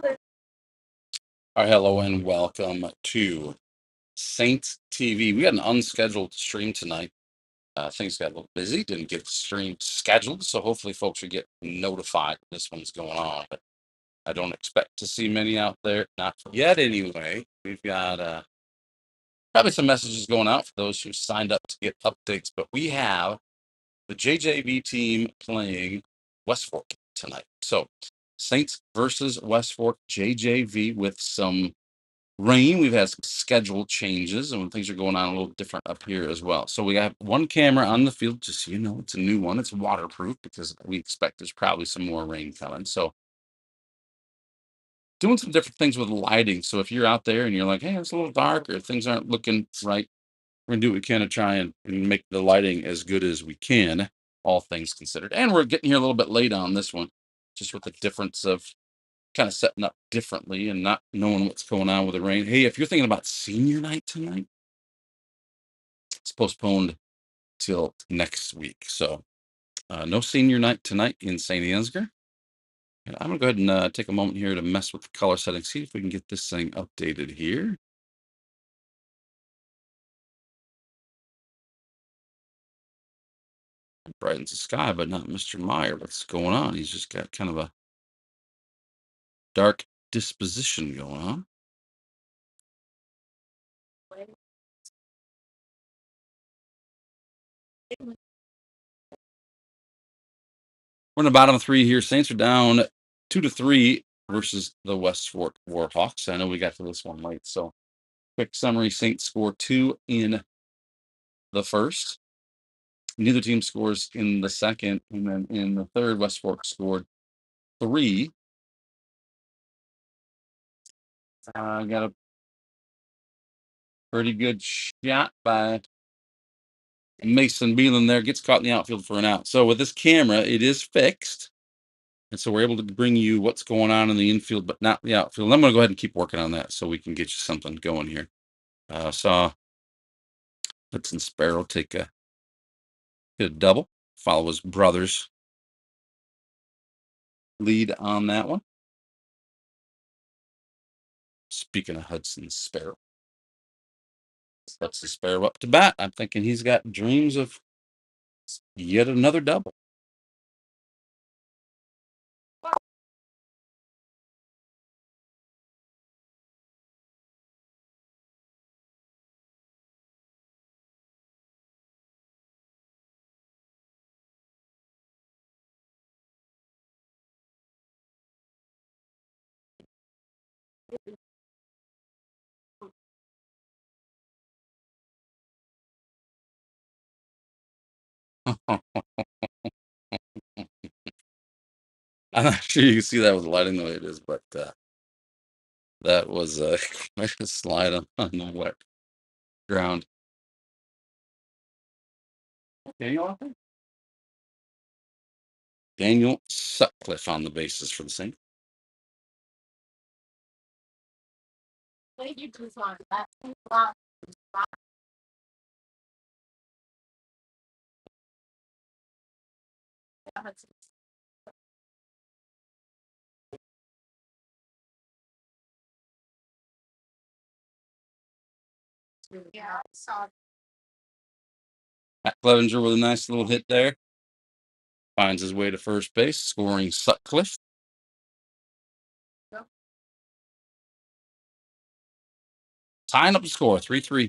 All right, hello and welcome to Saints TV. We got an unscheduled stream tonight. Things got a little busy, didn't get the stream scheduled, so hopefully folks will get notified this one's going on. But I don't expect to see many out there, not yet anyway. We've got probably some messages going out for those who signed up to get updates, but we have the JJV team playing West Fork tonight. So Saints versus West Fork JJV with some rain. We've had some schedule changes and things are going on a little different up here as well. So we have one camera on the field, just so you know, it's a new one. It's waterproof because we expect there's probably some more rain coming. So doing some different things with lighting. So if you're out there and you're like, hey, it's a little dark or things aren't looking right, we're gonna do what we can to try and make the lighting as good as we can, all things considered. And we're getting here a little bit late on this one, just with the difference of kind of setting up differently and not knowing what's going on with the rain. Hey, if you're thinking about senior night tonight, it's postponed till next week. So no senior night tonight in St. Ansgar. And I'm gonna go ahead and take a moment here to mess with the color settings, see if we can get this thing updated here. Brightens the sky, but not Mr. Meyer. What's going on? He's just got kind of a dark disposition going on. We're in the bottom three here. Saints are down 2-3 versus the West Fork Warhawks. I know we got to this one late, so quick summary: Saints score 2 in the first. Neither team scores in the second, and then in the third, West Fork scored 3. Got a pretty good shot by Mason Beelan there. Gets caught in the outfield for an out. So with this camera, it is fixed. And so we're able to bring you what's going on in the infield, but not the outfield. I'm going to go ahead and keep working on that so we can get you something going here. Saw Hudson Sparrow get a double, follow his brother's lead on that one. Speaking of Hudson Sparrow, Hudson Sparrow up to bat. I'm thinking he's got dreams of yet another double. I'm not sure you can see that with the lighting the way it is, but that was quite a slide on the wet ground. Daniel Sutcliffe on the bases for the Saints. Matt Clevenger with a nice little hit there. Finds his way to first base, scoring Sutcliffe. Tying up the score, 3-3.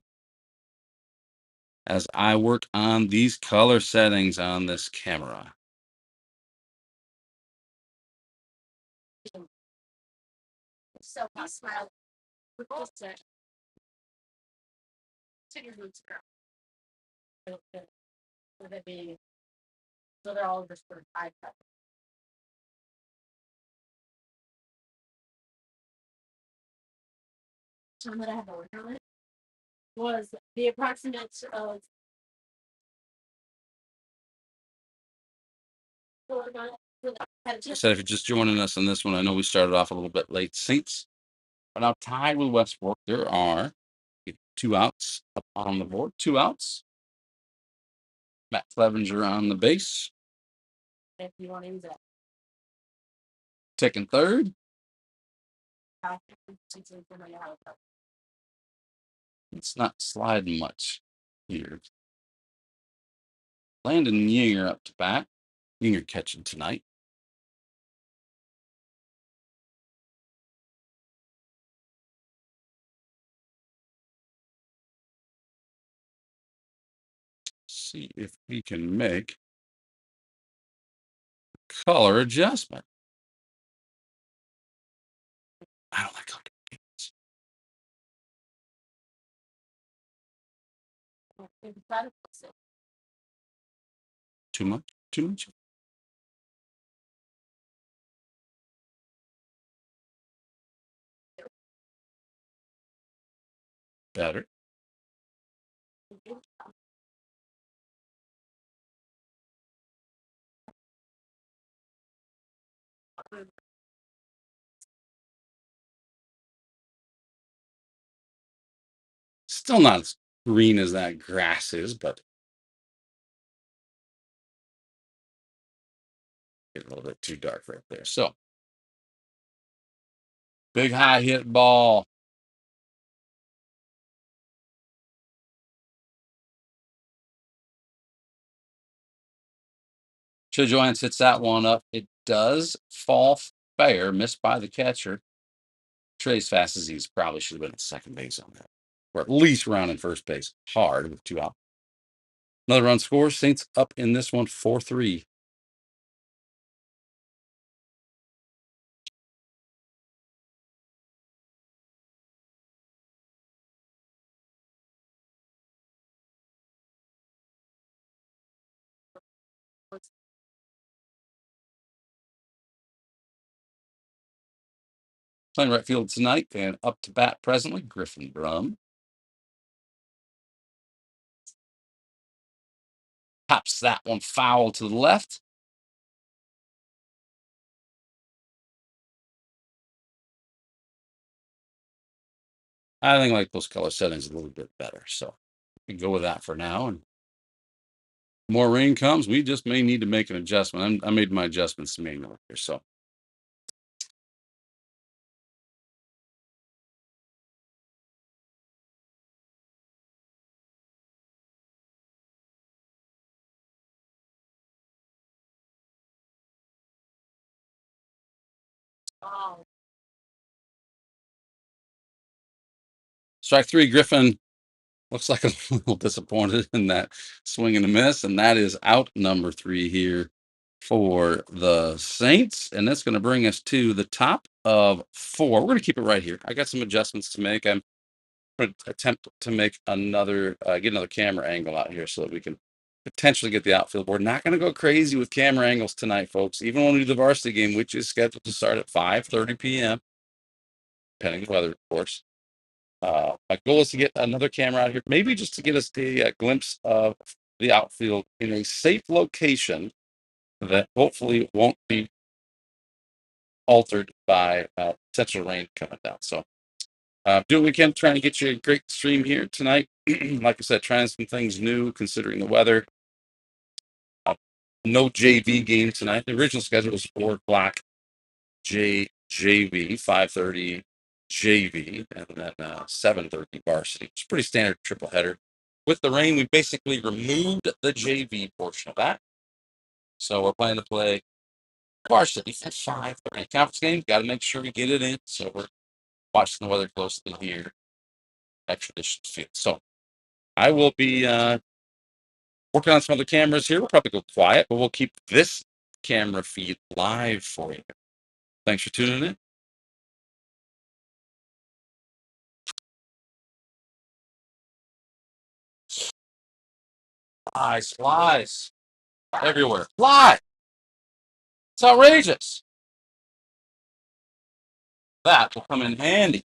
As I work on these color settings on this camera. So I smile. So they're all just for iPad. Time that I have on it was the approximate of so if you're just joining us on this one, I know we started off a little bit late. Saints are now tied with West Fork. There are 2 outs up on the board. 2 outs. Matt Clevenger on the base. If you want to use that. Taking third. It's not sliding much here. Landon Yinger up to bat. Yinger catching tonight. See if we can make color adjustment. I don't like color. Too much? Too much? Better. Still not as green as that grass is, but get a little bit too dark right there. So, big high hit ball. Joanne hits that one up. It does fall fair, missed by the catcher. Trey's fast as he's probably should have been at second base on that, or at least rounding first base hard with 2 out. Another run scores. Saints up in this one 4-3. Playing right field tonight and up to bat presently, Griffin Drum. Pops that one foul to the left. I think like those color settings a little bit better. So we can go with that for now. And more rain comes, we just may need to make an adjustment. I made my adjustments manually here. So strike 3, Griffin looks like a little disappointed in that swing and a miss. And that is out number 3 here for the Saints. And that's going to bring us to the top of 4. We're going to keep it right here. I got some adjustments to make. I'm going to attempt to make get another camera angle out here so that we can potentially get the outfield board. Not going to go crazy with camera angles tonight, folks. Even when we do the varsity game, which is scheduled to start at 5:30 p.m., depending on the weather, of course. My goal is to get another camera out here, maybe just to get us a glimpse of the outfield in a safe location that hopefully won't be altered by potential rain coming down. So, do what we can, trying to get you a great stream here tonight. Like I said, trying some things new considering the weather. No JV game tonight. The original schedule was 4 o'clock JV, 5:30 JV, and then 7:30 varsity. It's pretty standard triple header. With the rain, we basically removed the JV portion of that. So we're planning to play varsity at 5:30. Conference game, got to make sure we get it in. So we're watching the weather closely here at Tradition Field. So I will be working on some other cameras here. We'll probably go quiet, but we'll keep this camera feed live for you. Thanks for tuning in. Flies everywhere. Fly! It's outrageous. That will come in handy.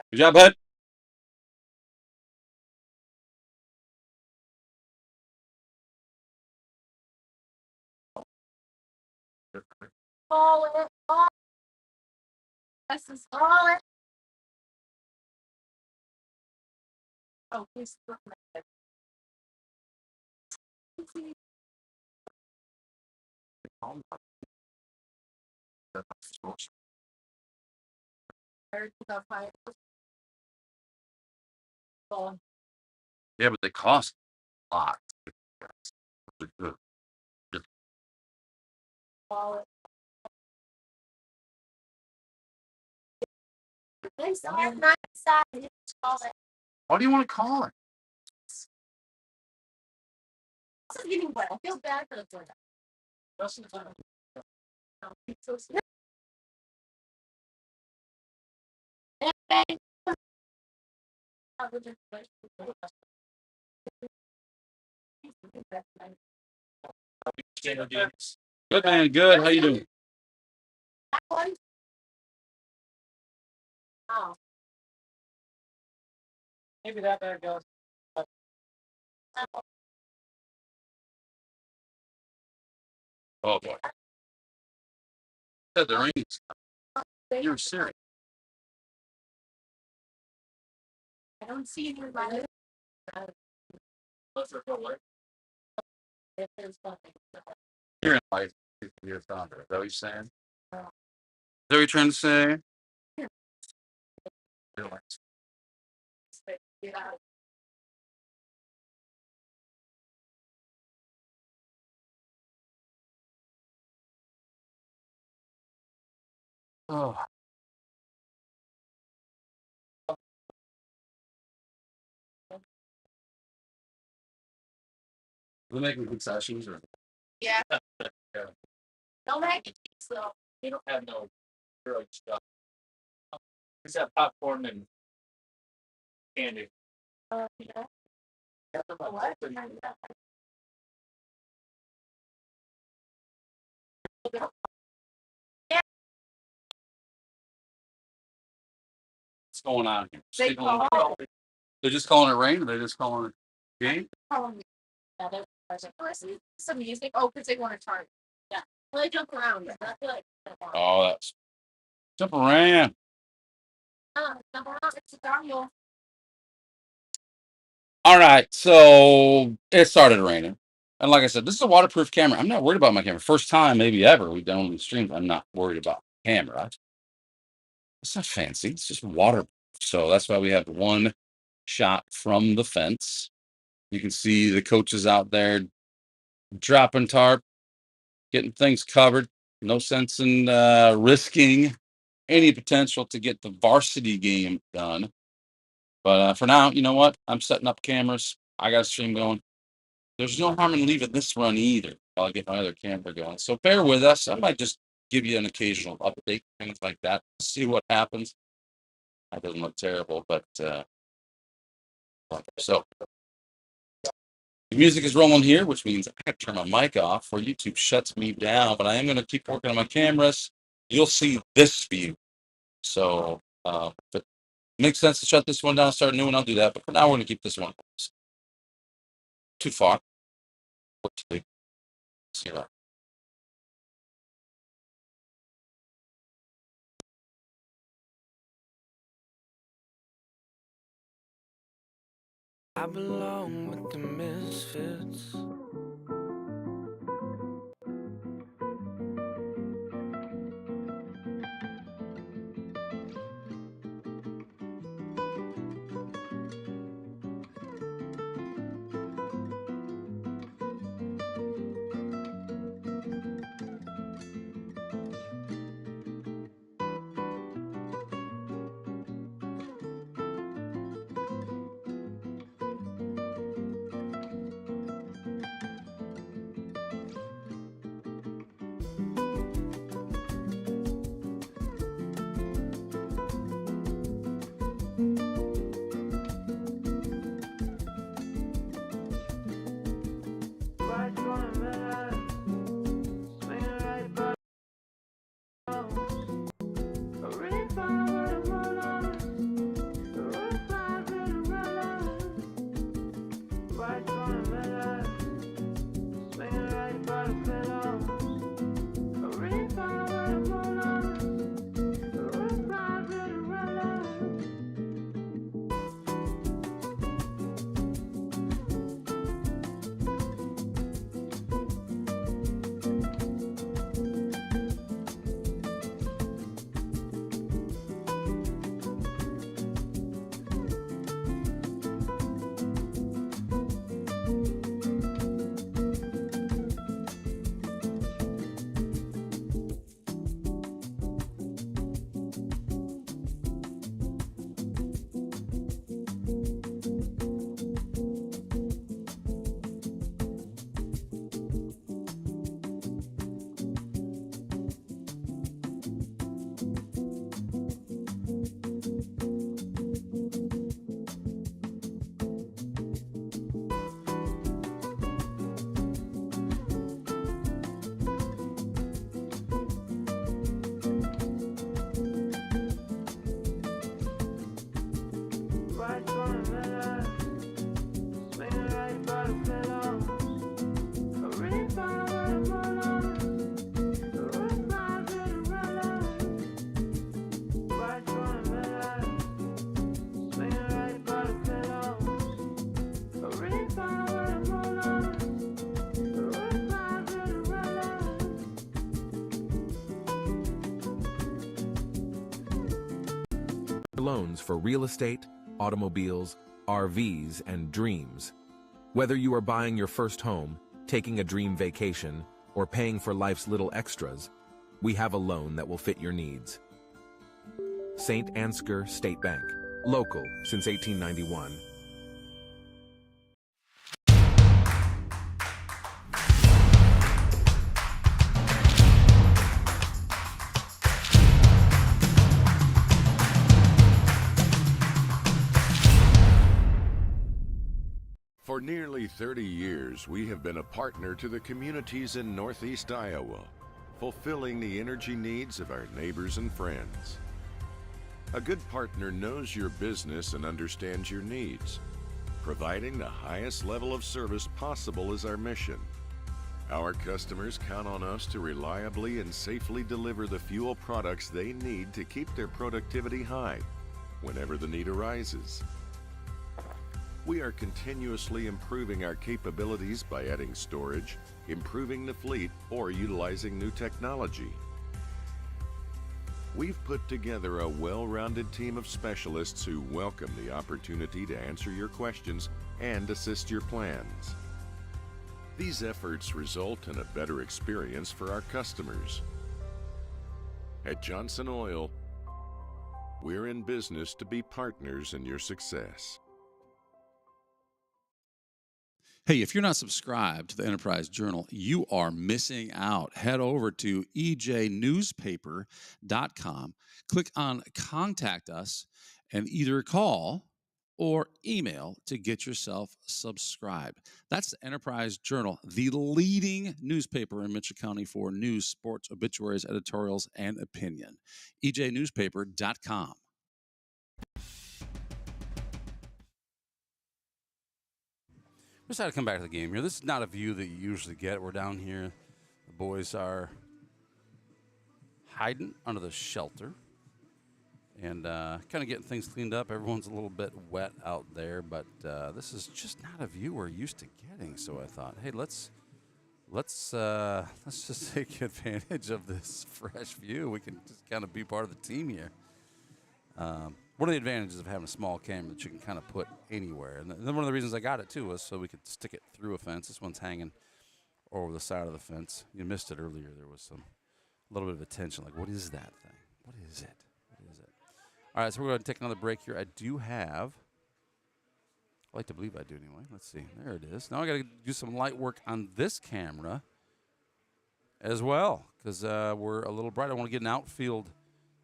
Good job, bud. Yeah, but they cost a lot. Good. What do you want to call it? Good, man. Good. How you doing? Oh boy. Said the rain's. You're serious. You're in life. You're thunder. Is that what you're saying? Is that what you're trying to say? Oh, we're making concessions, or yeah. Don't make it slow. We don't have no really stuff. We just have popcorn and candy. Yeah. What's going on here? They're just calling it rain, or they're just calling it game? Some music. Oh, because they want to charge. Yeah. Well, they jump around. Oh, that's jump around. Jump around. It's a downhill. All right, so it started raining. And like I said, this is a waterproof camera. I'm not worried about my camera. First time, maybe ever, we've done one of these streams. I'm not worried about the camera. It's not fancy. It's just waterproof. So that's why we have one shot from the fence. You can see the coaches out there dropping tarp, getting things covered. No sense in risking any potential to get the varsity game done. But for now, you know what? I'm setting up cameras. I got a stream going. There's no harm in leaving this run either while I get my other camera going. So bear with us. I might just give you an occasional update, things like that. See what happens. That doesn't look terrible, but so the music is rolling here, which means I got to turn my mic off or YouTube shuts me down. But I am going to keep working on my cameras. You'll see this view. So if it makes sense to shut this one down and start a new one, I'll do that. But for now, we're going to keep this one too far. What to do? See that. I belong with the misfits. loans for real estate, automobiles, RVs, and dreams. Whether you are buying your first home, taking a dream vacation, or paying for life's little extras, we have a loan that will fit your needs. St. Ansgar State Bank, local since 1891. For nearly 30 years, we have been a partner to the communities in Northeast Iowa, fulfilling the energy needs of our neighbors and friends. A good partner knows your business and understands your needs. Providing the highest level of service possible is our mission. Our customers count on us to reliably and safely deliver the fuel products they need to keep their productivity high whenever the need arises. We are continuously improving our capabilities by adding storage, improving the fleet, or utilizing new technology. We've put together a well-rounded team of specialists who welcome the opportunity to answer your questions and assist your plans. These efforts result in a better experience for our customers. At Johnson Oil, we're in business to be partners in your success. Hey, if you're not subscribed to the Enterprise Journal, you are missing out. Head over to ejnewspaper.com, click on Contact Us, and either call or email to get yourself subscribed. That's the Enterprise Journal, the leading newspaper in Mitchell County for news, sports, obituaries, editorials, and opinion. ejnewspaper.com. Decided to come back to the game here. This is not a view that you usually get. We're down here. The boys are hiding under the shelter and kind of getting things cleaned up. Everyone's a little bit wet out there, but this is just not a view we're used to getting. So I thought, hey, let's just take advantage of this fresh view. We can just kind of be part of the team here. One of the advantages of having a small camera that you can kind of put anywhere. And then one of the reasons I got it, too, was so we could stick it through a fence. This one's hanging over the side of the fence. You missed it earlier. There was a little bit of attention, like, what is that thing? What is it? What is it? All right, so we're going to take another break here. I do have, I like to believe I do anyway. Let's see. There it is. Now I got to do some light work on this camera as well because we're a little bright. I want to get an outfield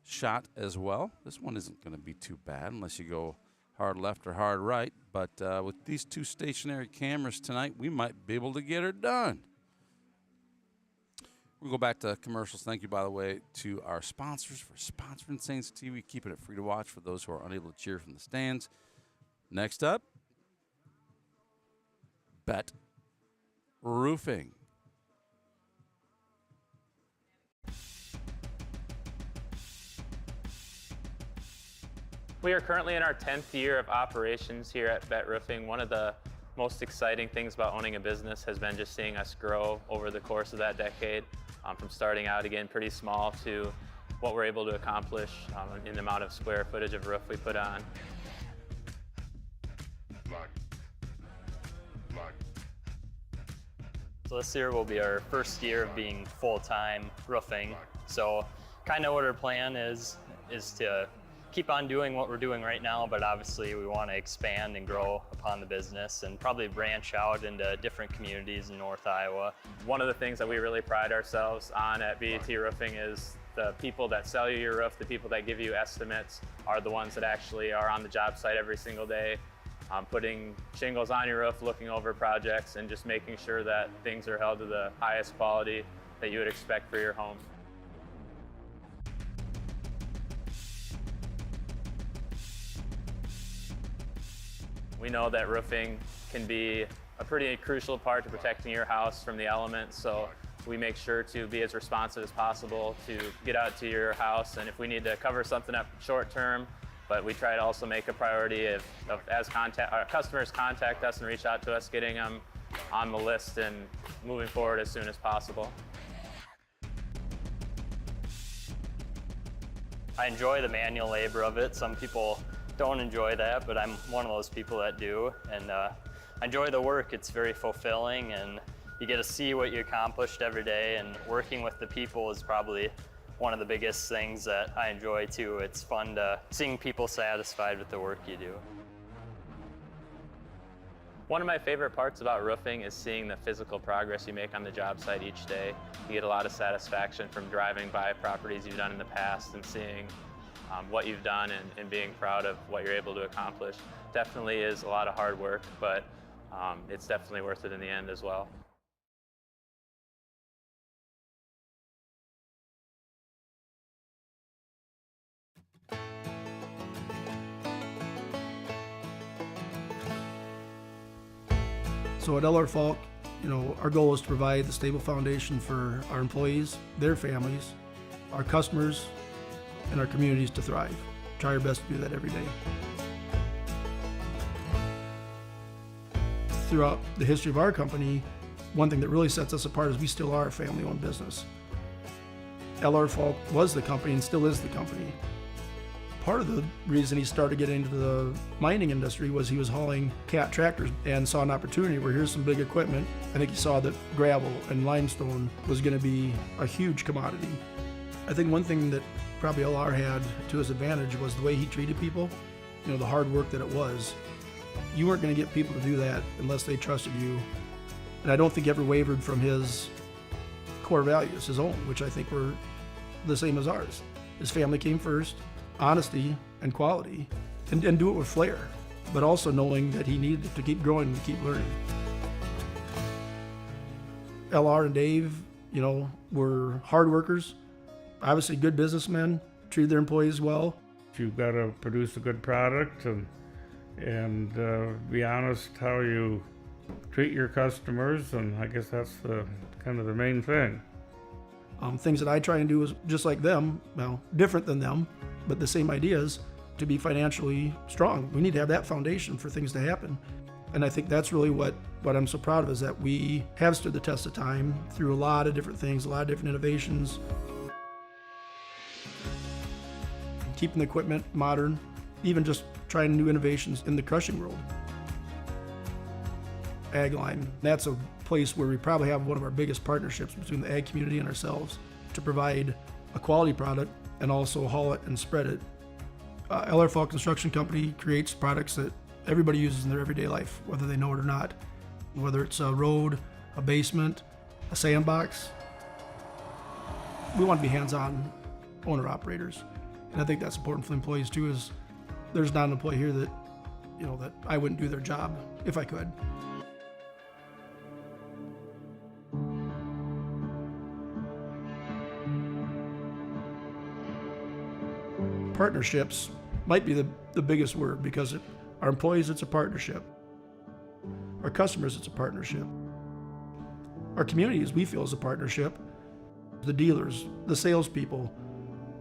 shot as well. This one isn't going to be too bad unless you go hard left or hard right. But with these two stationary cameras tonight, we might be able to get her done. We'll go back to commercials. Thank you, by the way, to our sponsors for sponsoring Saints TV, keeping it free to watch for those who are unable to cheer from the stands. Next up, Bet Roofing. We are currently in our 10th year of operations here at Bet Roofing. One of the most exciting things about owning a business has been just seeing us grow over the course of that decade, from starting out again pretty small to what we're able to accomplish in the amount of square footage of roof we put on. So this year will be our first year of being full-time roofing. So kind of what our plan is to keep on doing what we're doing right now, but obviously we want to expand and grow upon the business and probably branch out into different communities in North Iowa. One of the things that we really pride ourselves on at BET Roofing is the people that sell you your roof, the people that give you estimates are the ones that actually are on the job site every single day, putting shingles on your roof, looking over projects, and just making sure that things are held to the highest quality that you would expect for your home. We know that roofing can be a pretty crucial part to protecting your house from the elements, so we make sure to be as responsive as possible to get out to your house, and if we need to cover something up short term, but we try to also make a priority as our customers contact us and reach out to us, getting them on the list and moving forward as soon as possible. I enjoy the manual labor of it. Some people don't enjoy that, but I'm one of those people that do. And I enjoy the work. It's very fulfilling, and you get to see what you accomplished every day, and working with the people is probably one of the biggest things that I enjoy too. It's fun to seeing people satisfied with the work you do. One of my favorite parts about roofing is seeing the physical progress you make on the job site each day. You get a lot of satisfaction from driving by properties you've done in the past and seeing what you've done and being proud of what you're able to accomplish. Definitely is a lot of hard work, but it's definitely worth it in the end as well. So at LR Falk, our goal is to provide the stable foundation for our employees, their families, our customers, and our communities to thrive. Try our best to do that every day. Throughout the history of our company, one thing that really sets us apart is we still are a family-owned business. LR Falk was the company and still is the company. Part of the reason he started getting into the mining industry was he was hauling cat tractors and saw an opportunity where here's some big equipment. I think he saw that gravel and limestone was going to be a huge commodity. I think one thing that probably LR had to his advantage was the way he treated people, the hard work that it was. You weren't going to get people to do that unless they trusted you. And I don't think he ever wavered from his core values, his own, which I think were the same as ours. His family came first, honesty and quality, and do it with flair, but also knowing that he needed to keep growing and keep learning. LR and Dave, were hard workers, obviously good businessmen, treated their employees well. You've got to produce a good product and be honest how you treat your customers, and I guess that's the main thing. Things that I try and do is just like them, different than them, but the same ideas, to be financially strong. We need to have that foundation for things to happen. And I think that's really what I'm so proud of, is that we have stood the test of time through a lot of different things, a lot of different innovations. Keeping the equipment modern, even just trying new innovations in the crushing world. Ag Line, that's a place where we probably have one of our biggest partnerships between the ag community and ourselves to provide a quality product and also haul it and spread it. LR Falk Construction Company creates products that everybody uses in their everyday life, whether they know it or not. Whether it's a road, a basement, a sandbox. We want to be hands-on owner-operators. And I think that's important for the employees too, is there's not an employee here that, that I wouldn't do their job if I could. Partnerships might be the biggest word, because our employees, it's a partnership. Our customers, it's a partnership. Our communities, we feel, is a partnership. The dealers, the salespeople,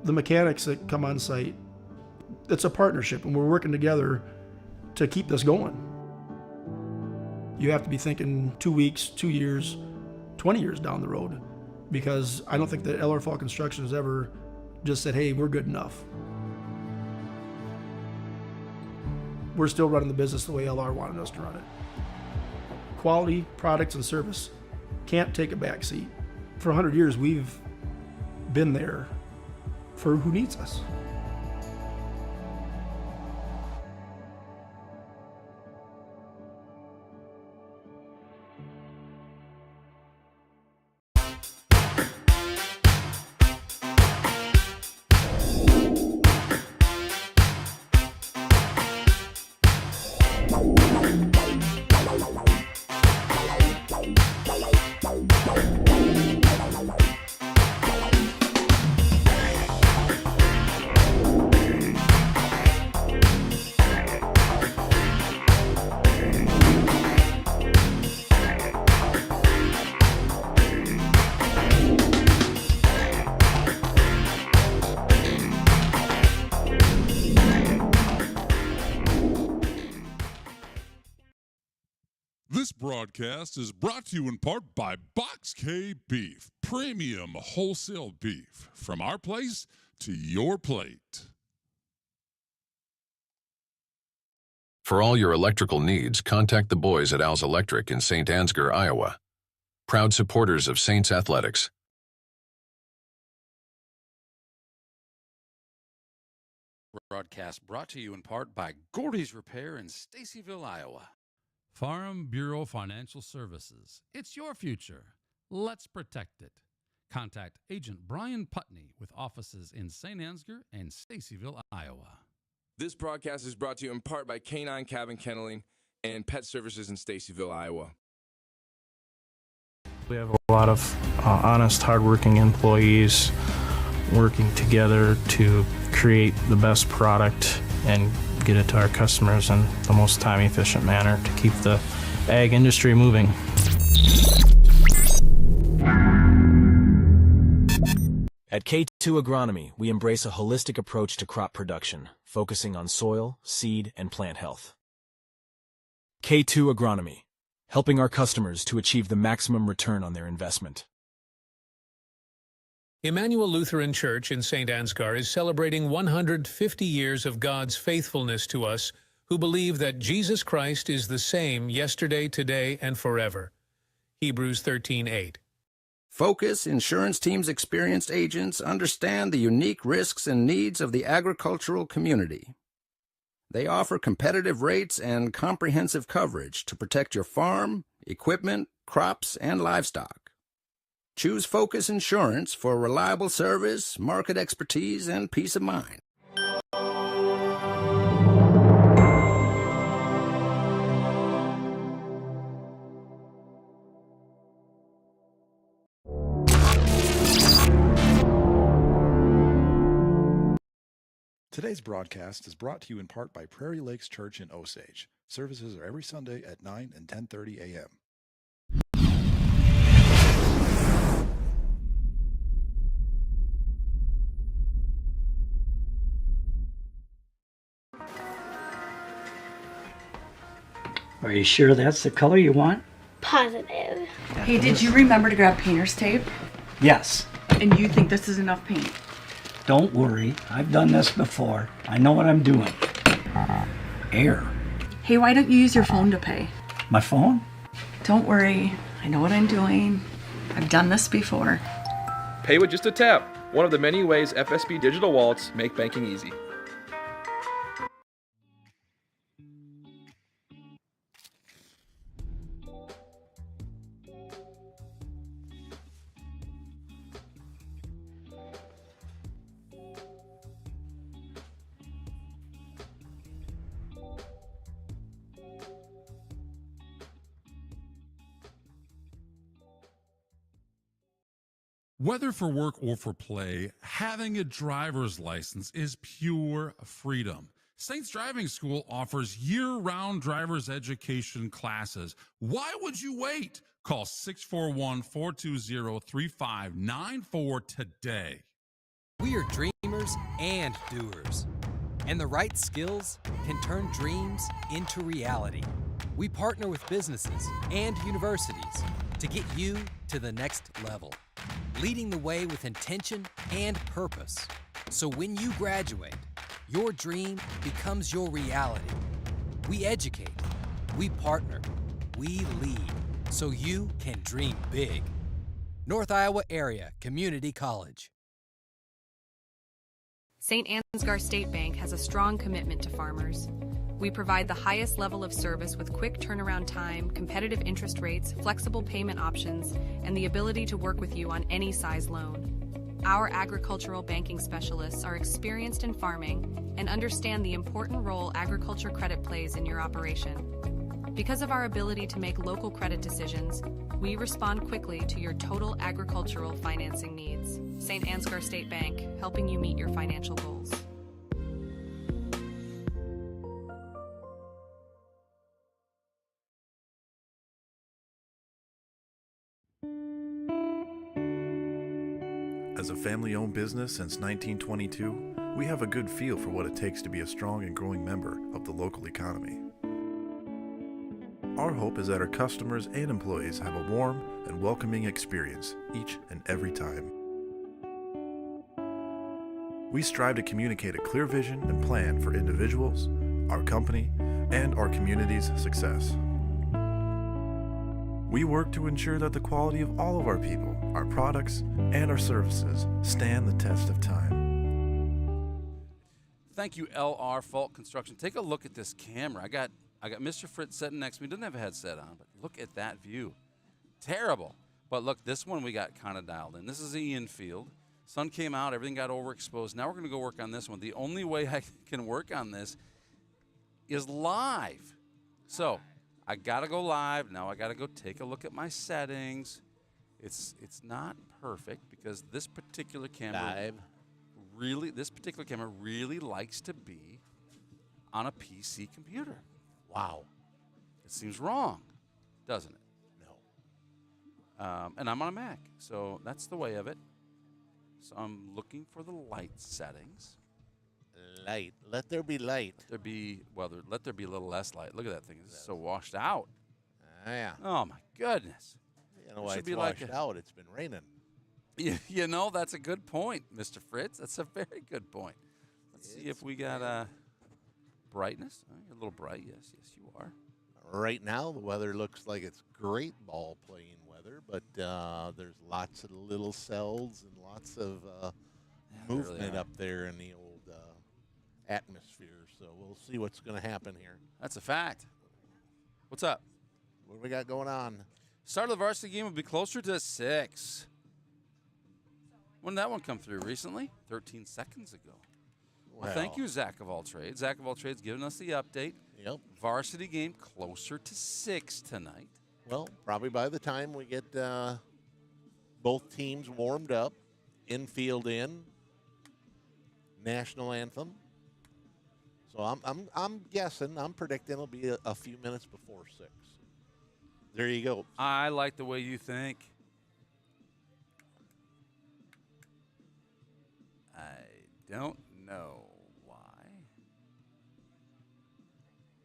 the mechanics that come on site, it's a partnership, and we're working together to keep this going. You have to be thinking 2 weeks, 2 years, 20 years down the road, because I don't think that LR Falk Construction has ever just said, hey, we're good enough. We're still running the business the way LR wanted us to run it. Quality products and service can't take a back seat. For 100 years, we've been there for who needs us. This broadcast is brought to you in part by Box K Beef. Premium wholesale beef from our place to your plate. For all your electrical needs, contact the boys at Al's Electric in St. Ansgar, Iowa. Proud supporters of Saints Athletics. Broadcast brought to you in part by Gordy's Repair in Stacyville, Iowa. Farm Bureau Financial Services. It's your future. Let's protect it. Contact Agent Brian Putney with offices in St. Ansgar and Stacyville, Iowa. This broadcast is brought to you in part by Canine Cabin Kenneling and Pet Services in Stacyville, Iowa. We have a lot of honest, hardworking employees working together to create the best product and get it to our customers in the most time-efficient manner to keep the ag industry moving. At K2 Agronomy, we embrace a holistic approach to crop production, focusing on soil, seed, and plant health. K2 Agronomy, helping our customers to achieve the maximum return on their investment. Emmanuel Lutheran Church in St. Ansgar is celebrating 150 years of God's faithfulness to us who believe that Jesus Christ is the same yesterday, today, and forever. Hebrews 13:8. Focus Insurance Team's experienced agents understand the unique risks and needs of the agricultural community. They offer competitive rates and comprehensive coverage to protect your farm, equipment, crops, and livestock. Choose Focus Insurance for reliable service, market expertise, and peace of mind. Today's broadcast is brought to you in part by Prairie Lakes Church in Osage. Services are every Sunday at 9 and 10:30 a.m. Are you sure that's the color you want? Positive. Hey, did you remember to grab painter's tape? Yes. And you think this is enough paint? Don't worry. I've done this before. I know what I'm doing. Air. Hey, why don't you use your phone to pay? My phone? Don't worry. I know what I'm doing. I've done this before. Pay with just a tap. One of the many ways FSB digital wallets make banking easy. Whether for work or for play, having a driver's license is pure freedom. Saints Driving School offers year-round driver's education classes. Why would you wait? Call 641-420-3594 today. We are dreamers and doers, and the right skills can turn dreams into reality. We partner with businesses and universities to get you to the next level, leading the way with intention and purpose. So when you graduate, your dream becomes your reality. We educate, we partner, we lead, so you can dream big. North Iowa Area Community College. St. Ansgar State Bank has a strong commitment to farmers. We provide the highest level of service with quick turnaround time, competitive interest rates, flexible payment options, and the ability to work with you on any size loan. Our agricultural banking specialists are experienced in farming and understand the important role agriculture credit plays in your operation. Because of our ability to make local credit decisions, we respond quickly to your total agricultural financing needs. St. Ansgar State Bank, helping you meet your financial goals. As a family-owned business since 1922, we have a good feel for what it takes to be a strong and growing member of the local economy. Our hope is that our customers and employees have a warm and welcoming experience each and every time. We strive to communicate a clear vision and plan for individuals, our company, and our community's success. We work to ensure that the quality of all of our people, our products, and our services stand the test of time. Thank you, LR Fault Construction. Take a look at this camera. I got Mr. Fritz sitting next to me. Doesn't have a headset on, but look at that view. Terrible. But look, this one we got kind of dialed in. This is the infield. Sun came out. Everything got overexposed. Now we're going to go work on this one. The only way I can work on this is live. So I got to go live. Now I got to go take a look at my settings. It's not perfect because this particular camera really likes to be on a PC computer. Wow. It seems wrong, doesn't it? No. And I'm on a Mac, so that's the way of it. So I'm looking for the light settings. Light. Let there be light. Let there be a little less light. Look at that thing. It's so washed out. Yeah. Oh, my goodness. You know why it's washed out? It's been raining. You know, that's a good point, Mr. Fritz. That's a very good point. Let's see if we got brightness. Oh, you're a little bright. Yes, you are. Right now, the weather looks like it's great ball playing weather, but there's lots of little cells and lots of movement really up there in the old atmosphere. So we'll see what's going to happen here. That's a fact. What's up? What do we got going on? Start of the varsity game will be closer to 6. When did that one come through? Recently? 13 seconds ago. Well, thank you, Zach of All Trades. Zach of All Trades giving us the update. Yep. Varsity game closer to 6 tonight. Well, probably by the time we get both teams warmed up, infield in, national anthem. So I'm guessing, I'm predicting it'll be a few minutes before 6. There you go. I like the way you think. I don't know why.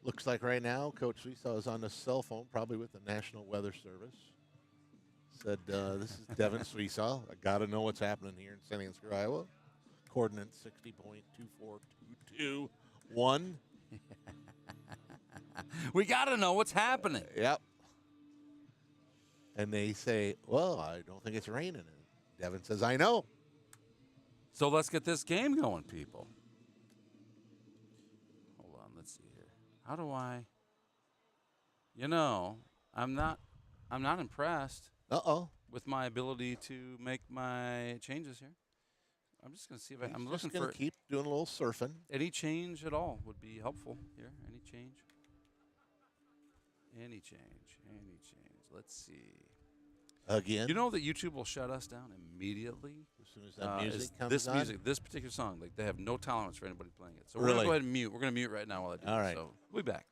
Looks like right now, Coach Suisaw is on the cell phone, probably with the National Weather Service. Said, this is Devin Suisaw. I got to know what's happening here in St. Ansgar, Iowa. Coordinate 60.24221. We got to know what's happening. Yep. And they say, well, I don't think it's raining. And Devin says, I know. So let's get this game going, people. Hold on, let's see here. How do I? You know, I'm not impressed. With my ability to make my changes here. I'm just gonna see if I'm looking for. Keep doing a little surfing. Any change at all would be helpful here. Any change. Let's see. Again. You know that YouTube will shut us down immediately as soon as that music comes on? This particular song, like they have no tolerance for anybody playing it. So Really? we're gonna go ahead and mute. We're gonna mute right now while I do All it. right. So we'll be back.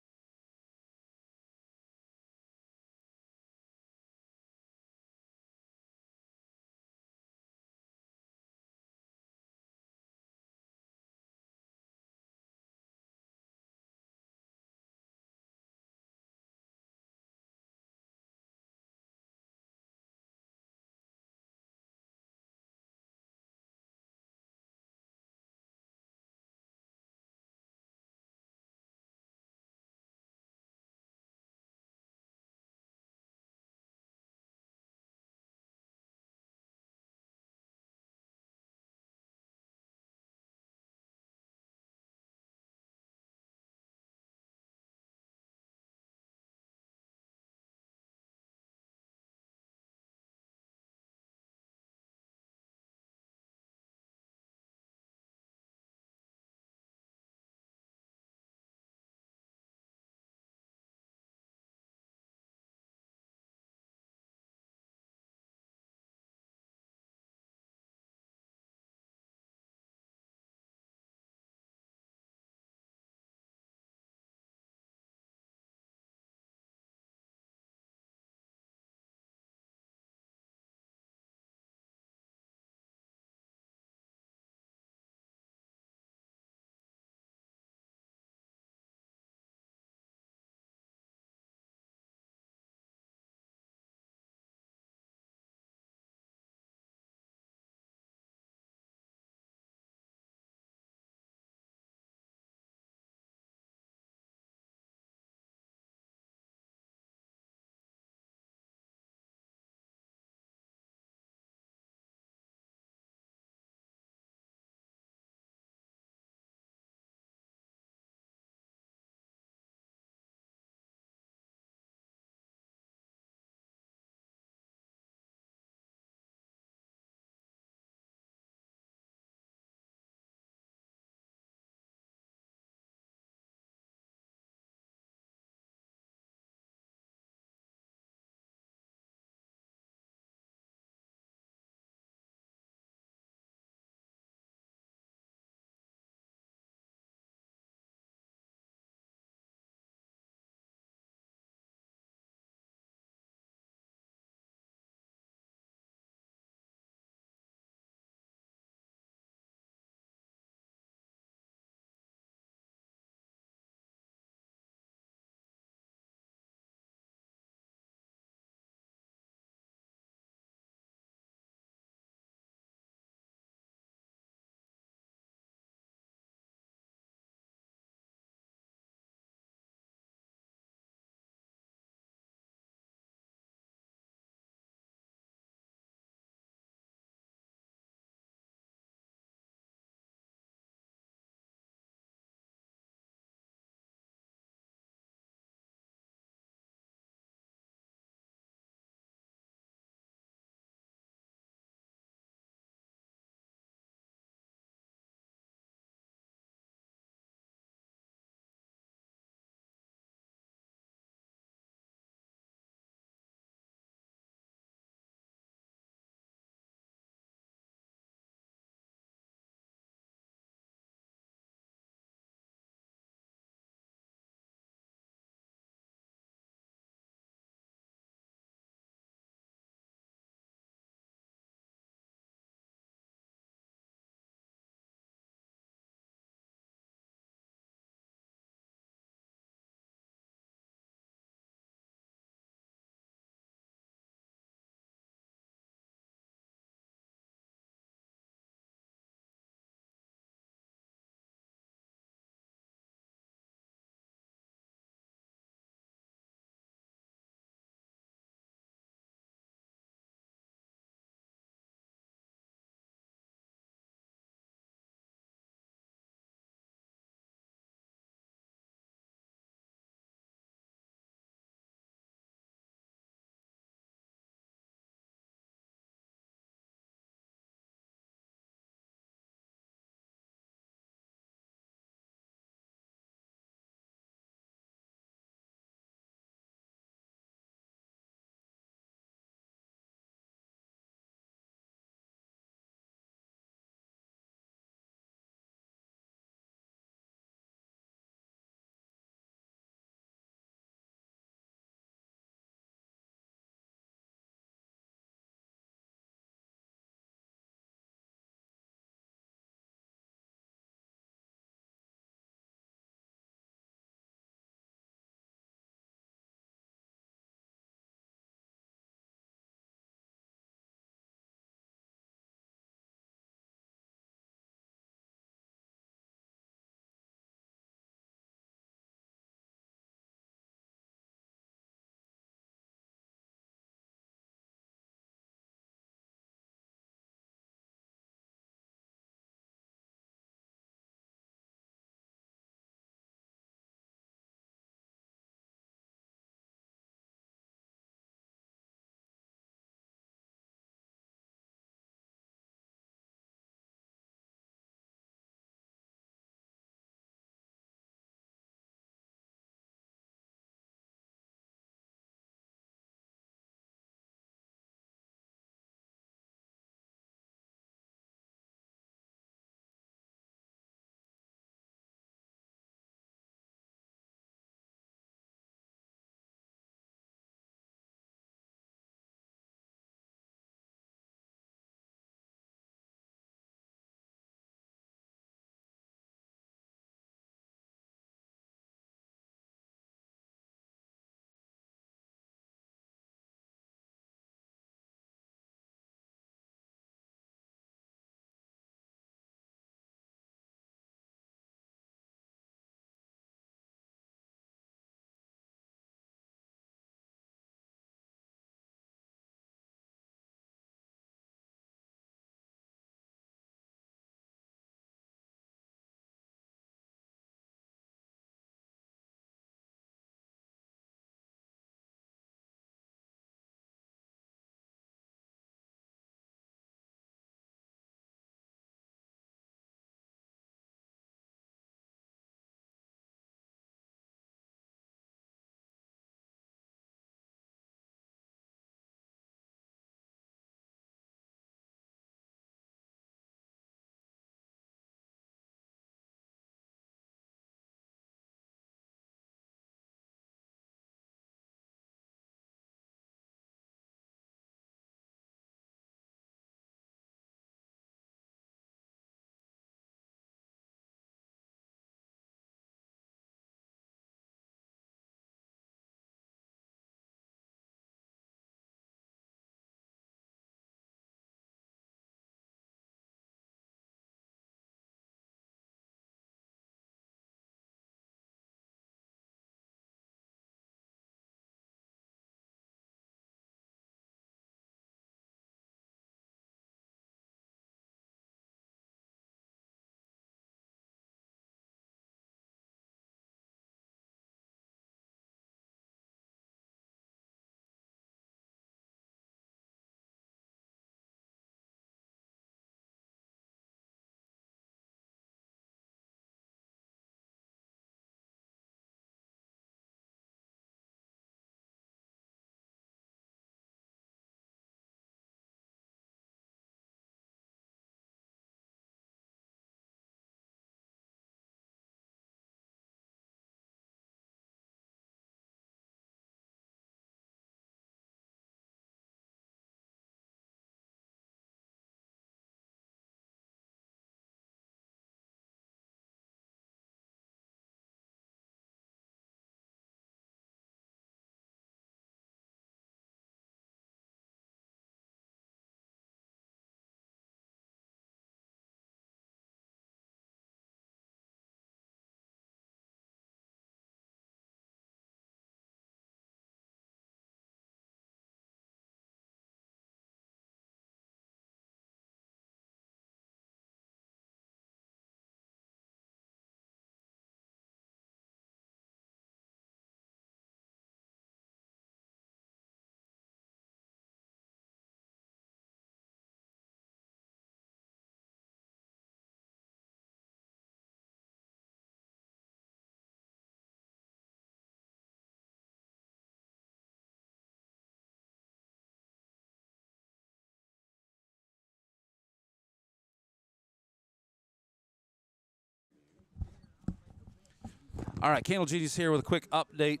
All right, Canal GD's here with a quick update.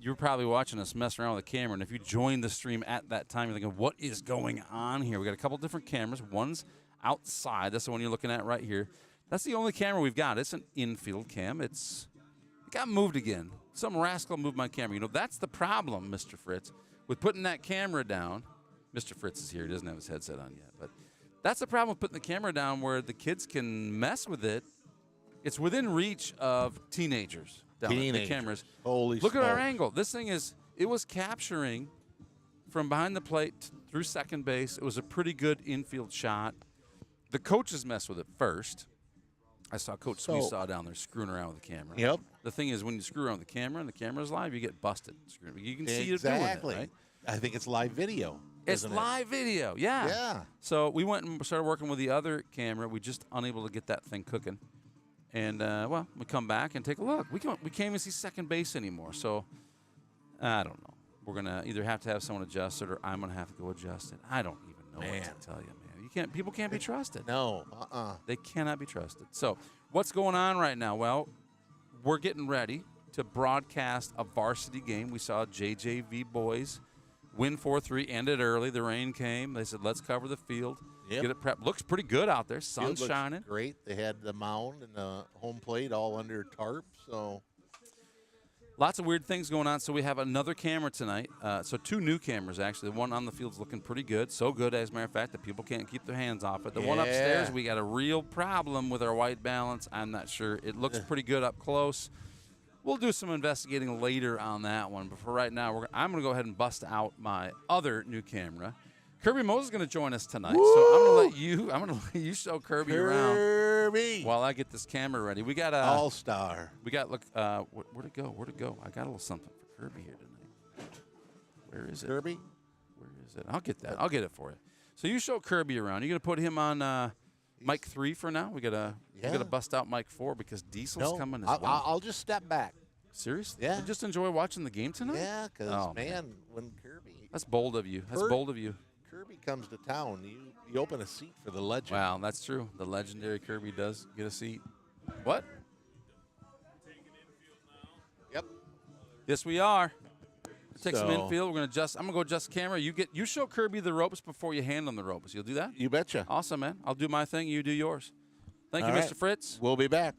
You're probably watching us mess around with the camera, and if you joined the stream at that time, you're thinking, what is going on here? We got a couple different cameras. One's outside. That's the one you're looking at right here. That's the only camera we've got. It's an infield cam. It got moved again. Some rascal moved my camera. You know, that's the problem, Mr. Fritz, with putting that camera down. Mr. Fritz is here. He doesn't have his headset on yet, but that's the problem with putting the camera down where the kids can mess with it. It's within reach of teenagers down at the cameras. Holy Look at our smokes. angle. This thing it was capturing from behind the plate through second base. It was a pretty good infield shot. The coaches messed with it first. I saw Coach Sweesaw down there screwing around with the camera. Yep. The thing is, when you screw around with the camera and the camera's live, you get busted. You can see Exactly. it doing it, right? I think it's live video. It's isn't it? live video, yeah. Yeah. So we went and started working with the other camera. We just unable to get that thing cooking. And, we come back and take a look. We can't even see second base anymore. So, I don't know. We're going to either have to have someone adjust it or I'm going to have to go adjust it. I don't even know what to tell you, man. People can't be trusted. No. They cannot be trusted. So, what's going on right now? Well, we're getting ready to broadcast a varsity game. We saw JJV boys win 4-3, ended early. The rain came. They said, let's cover the field. Yep. Get it prepped. Looks pretty good out there. Field Sun's looks shining. Great. They had the mound and the home plate all under tarp. So lots of weird things going on. So we have another camera tonight. So 2 new cameras, actually. The one on the field's looking pretty good. So good, as a matter of fact, that people can't keep their hands off it. The one upstairs, we got a real problem with our white balance. I'm not sure. It looks pretty good up close. We'll do some investigating later on that one. But for right now, I'm going to go ahead and bust out my other new camera. Kirby Mose is going to join us tonight, so I'm going to let you show Kirby around while I get this camera ready. We got all-star. We got where'd it go? Where'd it go? I got a little something for Kirby here tonight. Where is it? Kirby? Where is it? I'll get that. I'll get it for you. So you show Kirby around. You're going to put him on mic 3 for now. We got to bust out mic 4 because Diesel's coming as well. I'll just step back. Seriously? Yeah. You just enjoy watching the game tonight? Yeah, because when Kirby. That's bold of you. That's bold of you. Kirby comes to town, you open a seat for the legend. Wow, that's true. The legendary Kirby does get a seat. What? Yep. Yes, we are. Take some infield. We're gonna I'm gonna go adjust the camera. You show Kirby the ropes before you hand him the ropes. You'll do that? You betcha. Awesome, man. I'll do my thing. You do yours. Thank you, All Mr. Fritz. We'll be back.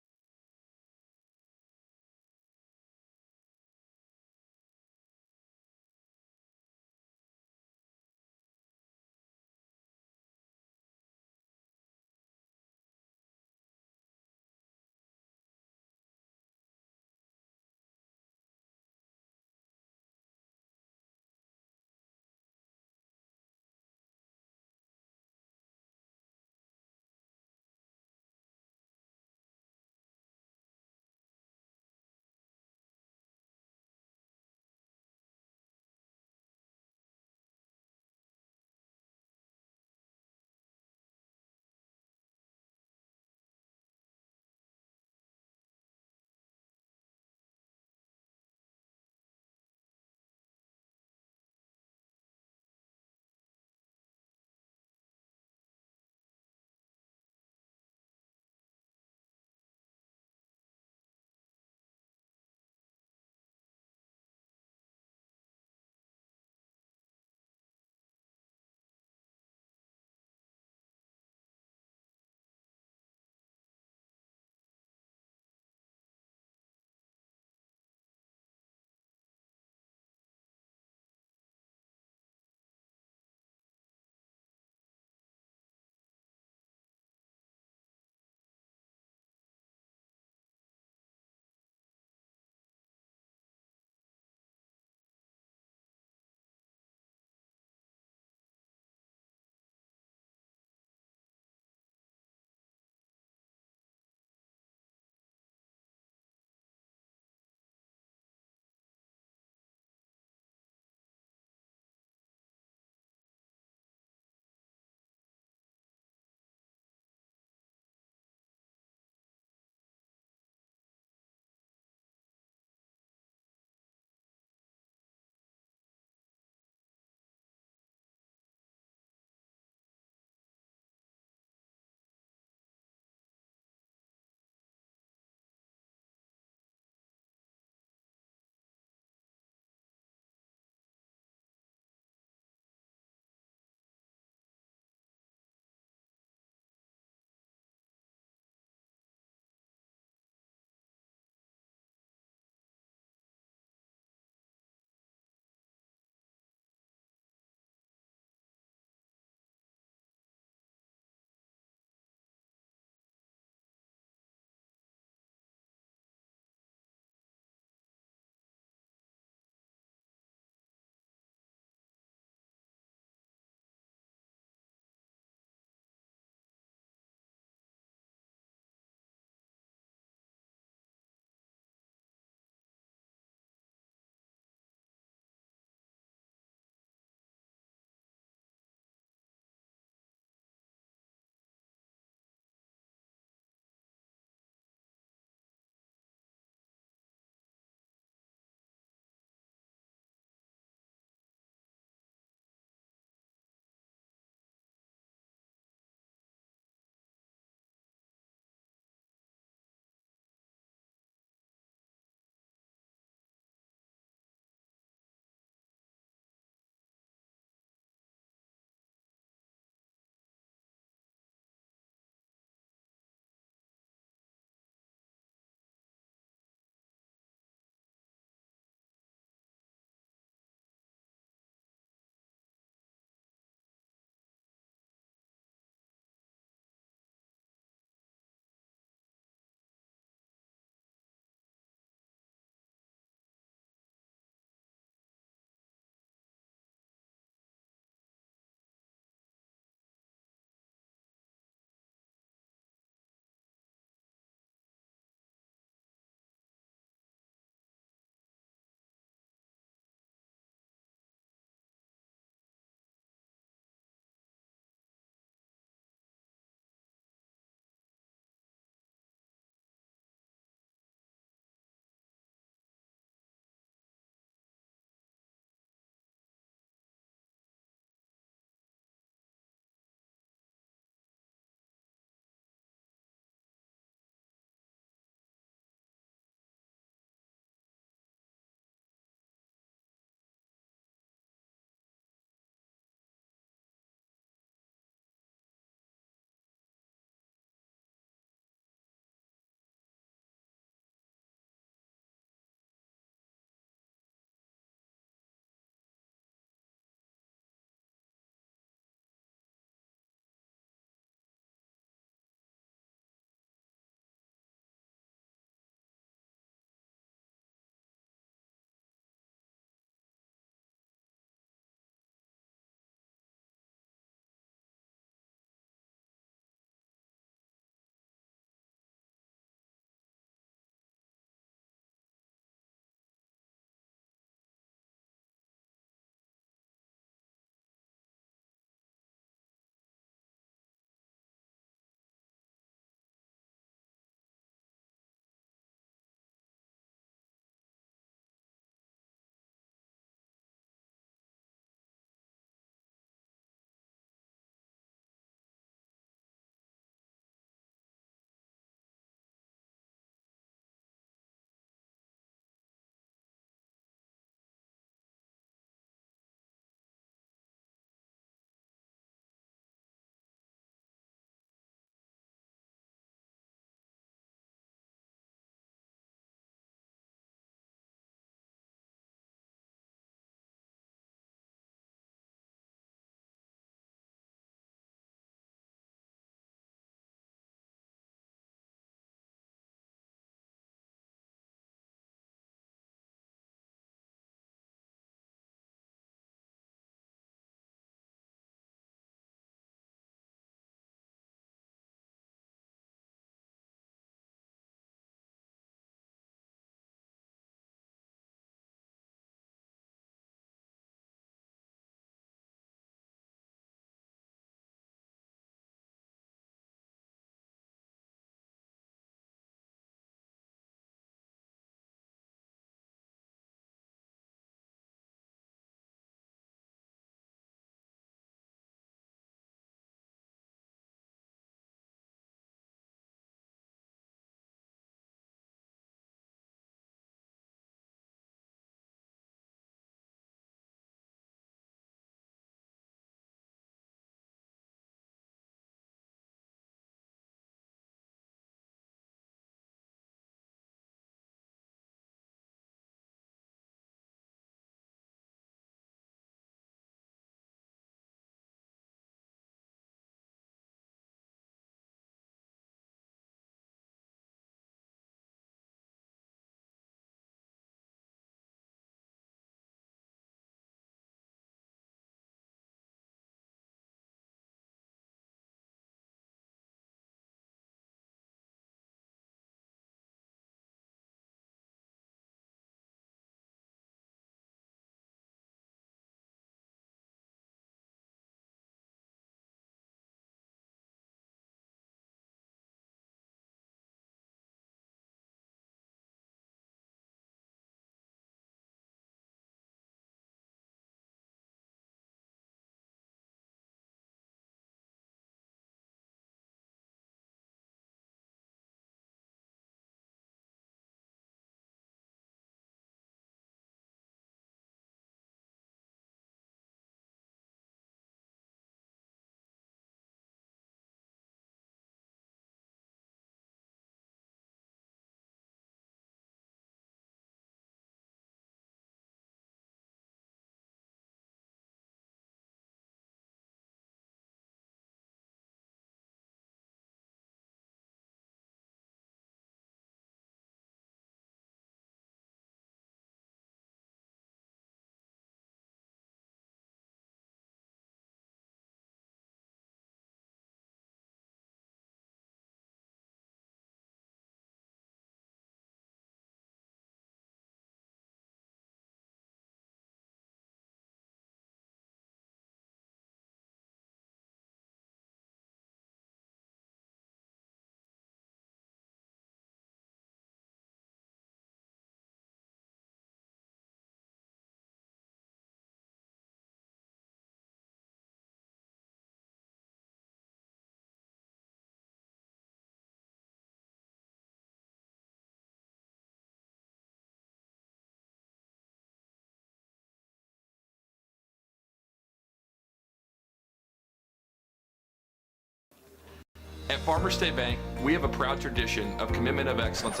At Farmers State Bank, we have a proud tradition of commitment of excellence.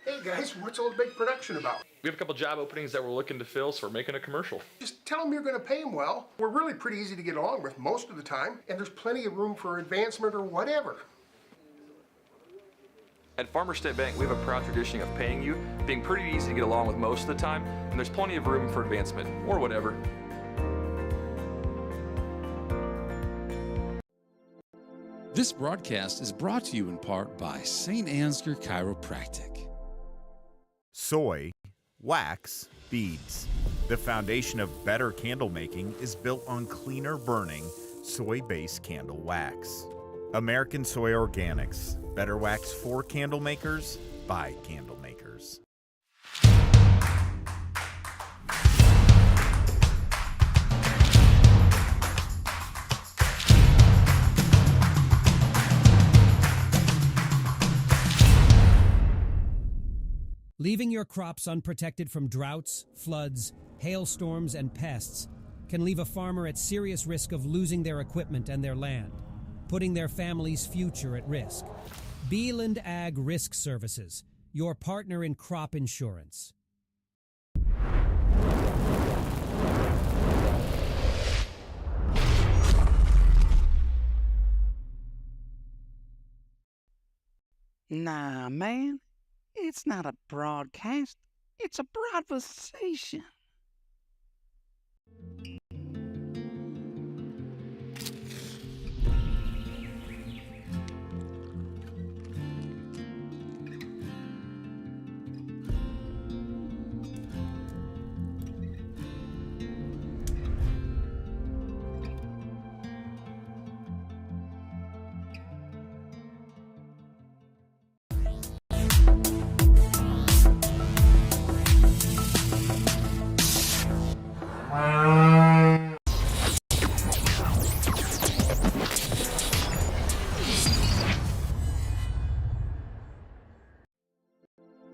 Hey guys, what's all the big production about? We have a couple job openings that we're looking to fill, so we're making a commercial. Just tell them you're going to pay them well. We're really pretty easy to get along with most of the time, and there's plenty of room for advancement or whatever. At Farmers State Bank, we have a proud tradition of paying you, being pretty easy to get along with most of the time, and there's plenty of room for advancement, or whatever. This broadcast is brought to you in part by St. Ansgar Chiropractic. Soy, wax, beads. The foundation of better candle making is built on cleaner burning, soy-based candle wax. American Soy Organics. Better wax for candle makers, by candle makers. Leaving your crops unprotected from droughts, floods, hailstorms, and pests can leave a farmer at serious risk of losing their equipment and their land, putting their family's future at risk. Beeland Ag Risk Services, your partner in crop insurance. Nah, man. It's not a broadcast. It's a broadcastation.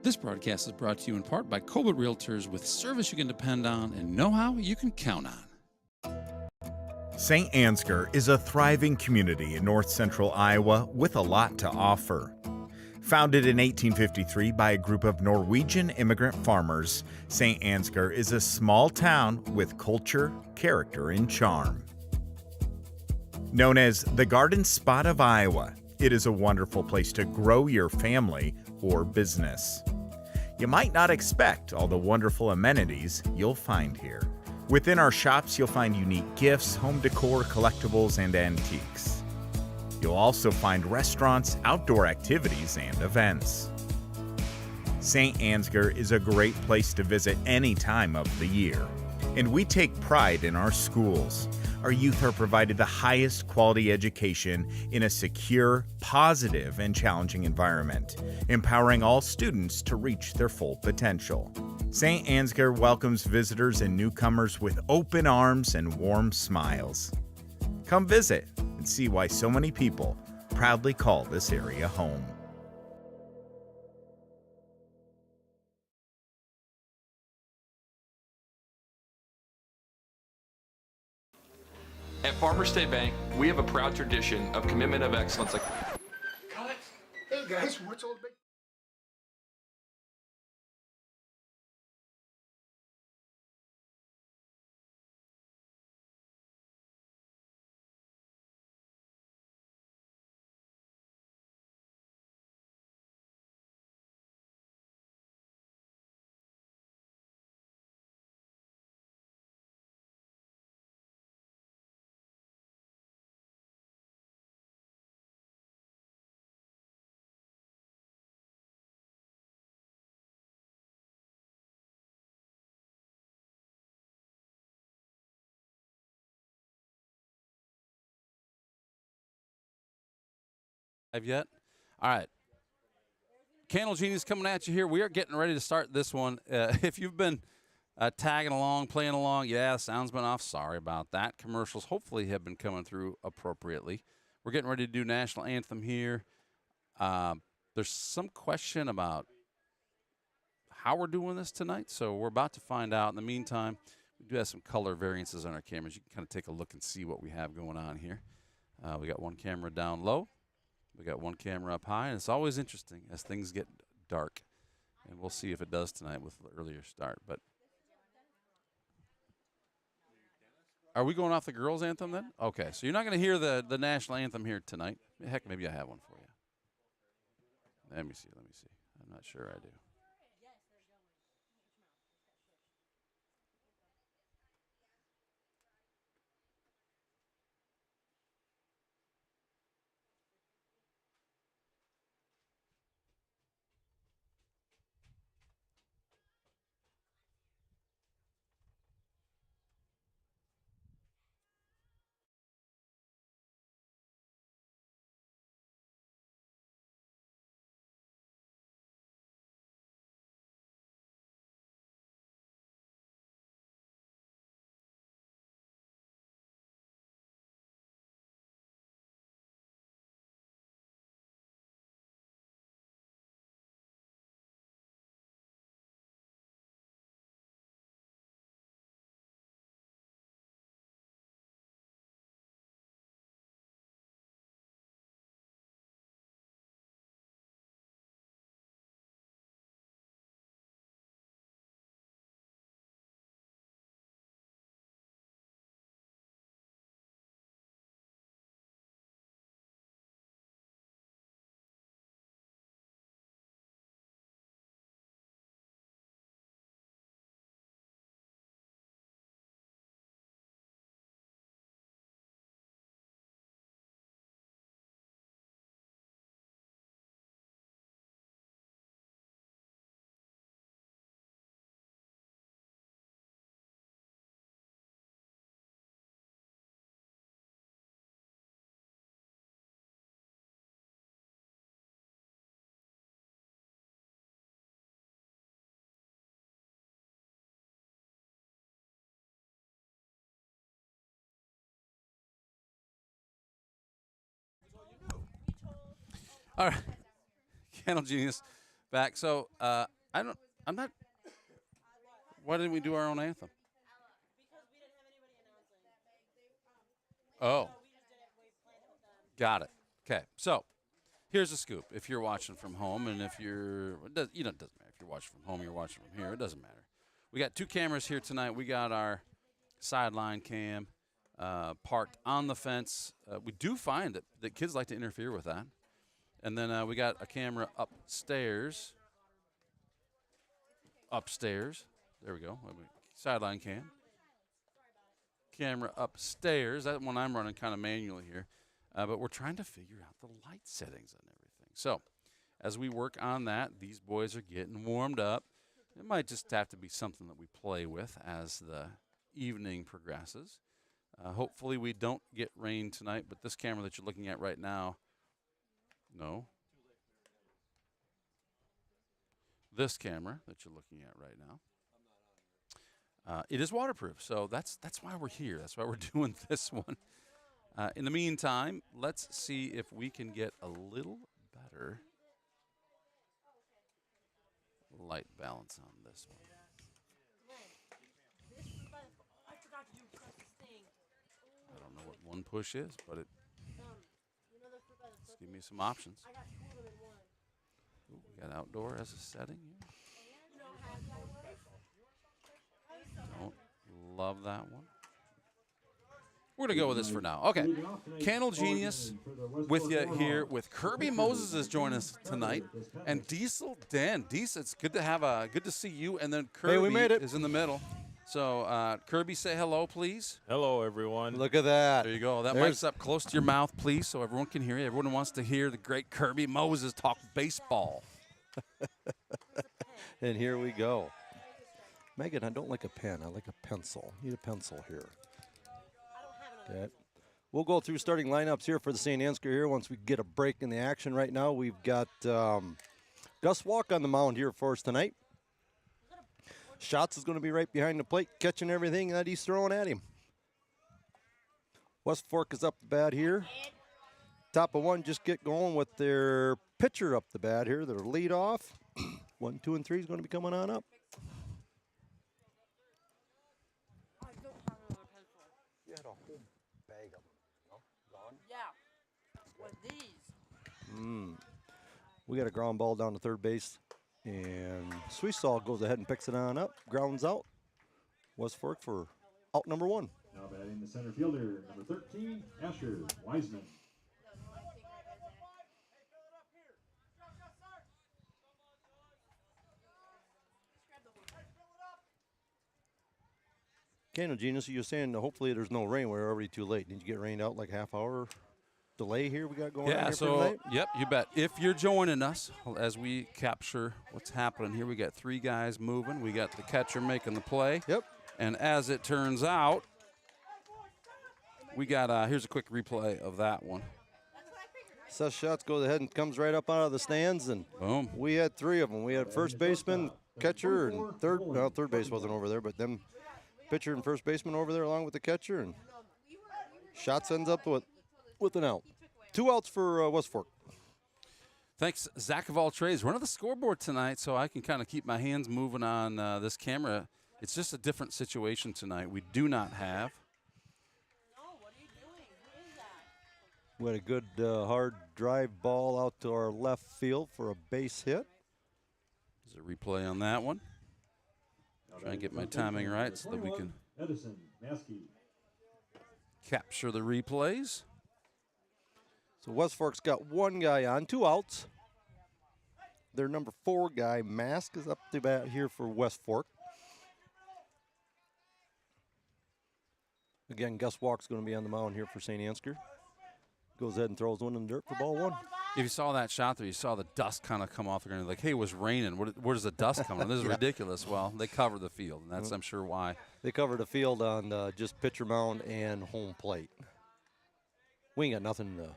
This broadcast is brought to you in part by Colbert Realtors, with service you can depend on and know-how you can count on. St. Ansgar is a thriving community in north central Iowa with a lot to offer. Founded in 1853 by a group of Norwegian immigrant farmers, St. Ansgar is a small town with culture, character, and charm. Known as the Garden Spot of Iowa, it is a wonderful place to grow your family or business. You might not expect all the wonderful amenities you'll find here. Within our shops, you'll find unique gifts, home decor, collectibles, and antiques. You'll also find restaurants, outdoor activities, and events. St. Ansgar is a great place to visit any time of the year, and we take pride in our schools. Our youth are provided the highest quality education in a secure, positive, and challenging environment, empowering all students to reach their full potential. St. Ansgar welcomes visitors and newcomers with open arms and warm smiles. Come visit and see why so many people proudly call this area home. At Farmers State Bank, we have a proud tradition of commitment of excellence. Hey guys, what's all the big... Yet? All right. Candle Genius coming at you here. We are getting ready to start this one. If you've been tagging along, playing along, yeah, sound's been off. Sorry about that. Commercials hopefully have been coming through appropriately. We're getting ready to do National Anthem here. There's some question about how we're doing this tonight, so we're about to find out. In the meantime, we do have some color variances on our cameras. You can kind of take a look and see what we have going on here. We got one camera down low. We got one camera up high, and it's always interesting as things get dark. And we'll see if it does tonight with the earlier start. But are we going off the girls' anthem then? Okay, so you're not going to hear the national anthem here tonight. Heck, maybe I have one for you. Let me see. I'm not sure I do. All right, Candle Genius back. So I'm not. Why didn't we do our own anthem? Oh, got it. Okay, so here's the scoop. If you're watching from home, and if you're, it doesn't matter if you're watching from home, you're watching from here. It doesn't matter. We got two cameras here tonight. We got our sideline cam parked on the fence. We do find that kids like to interfere with that. And then we got a camera upstairs. There we go. Sideline cam. Camera upstairs. That one I'm running kind of manually here. But we're trying to figure out the light settings and everything. So as we work on that, these boys are getting warmed up. It might just have to be something that we play with as the evening progresses. Hopefully we don't get rain tonight, but this camera that you're looking at right now, no. This camera that you're looking at right now, it is waterproof, so that's why we're here. That's why we're doing this one. In the meantime, let's see if we can get a little better light balance on this one. I don't know what one push is, but let's give me some options. Ooh, we got outdoor as a setting here. Don't love that one. We're going to go with this for now. Okay. Candle Genius with you here with Kirby Moses is joining us tonight. And Diesel Den. Diesel, it's good to see you. And then Kirby we made it. is in the middle. So Kirby, say hello, please. Hello, everyone. Look at that. There you go. That mic's up close to your mouth, please, so everyone can hear you. Everyone wants to hear the great Kirby Moses talk baseball. And here we go. Megan, I don't like a pen. I like a pencil. Need a pencil here. Okay. We'll go through starting lineups here for the St. Ansgar here once we get a break in the action. Right now we've got Gus Walk on the mound here for us tonight. Schatz is going to be right behind the plate, catching everything that he's throwing at him. West Fork is up the bat here. Top of one just get going with their pitcher up the bat here. Their lead off. 1, 2, and 3 is going to be coming on up. You had a whole bag of them, no? Gone? Yeah. We got a ground ball down to third base, and Sweetsaw goes ahead and picks it on up, grounds out. West Fork for out number 1. Now batting the center fielder, number 13, Asher Wiseman. Okay, no, Genius, you're saying hopefully there's no rain. We're already too late. Did you get rained out like a half hour delay here we got going on Yeah, here for so, tonight? yep, you bet. If you're joining us as we capture what's happening here, we got 3 guys moving. We got the catcher making the play. Yep. And as it turns out, we got, here's a quick replay of that one. Seth Schatz goes ahead and comes right up out of the stands, and boom. We had 3 of them. We had first baseman, catcher, and third. Well, third base wasn't over there, but then pitcher and first baseman over there along with the catcher, and Schatz ends up with an out. 2 outs for West Fork. Thanks, Zach of all trades. Running the scoreboard tonight, so I can kind of keep my hands moving on this camera. It's just a different situation tonight. We do not have. We had a good hard drive ball out to our left field for a base hit. There's a replay on that one. Try and get my timing right so that we can Edison Maskey. capture the replays. So West Fork's got 1 guy on, 2 outs. Their number 4 guy, Mask, is up to bat here for West Fork. Again, Gus Walk's going to be on the mound here for St. Ansgar. Goes ahead and throws one in the dirt for ball 1. If you saw that shot there, you saw the dust kind of come off the ground. Like, hey, it was raining. Where's the dust coming? This is ridiculous. Well, they covered the field, and that's, I'm sure, why. They covered the field on just pitcher mound and home plate. We ain't got nothing in the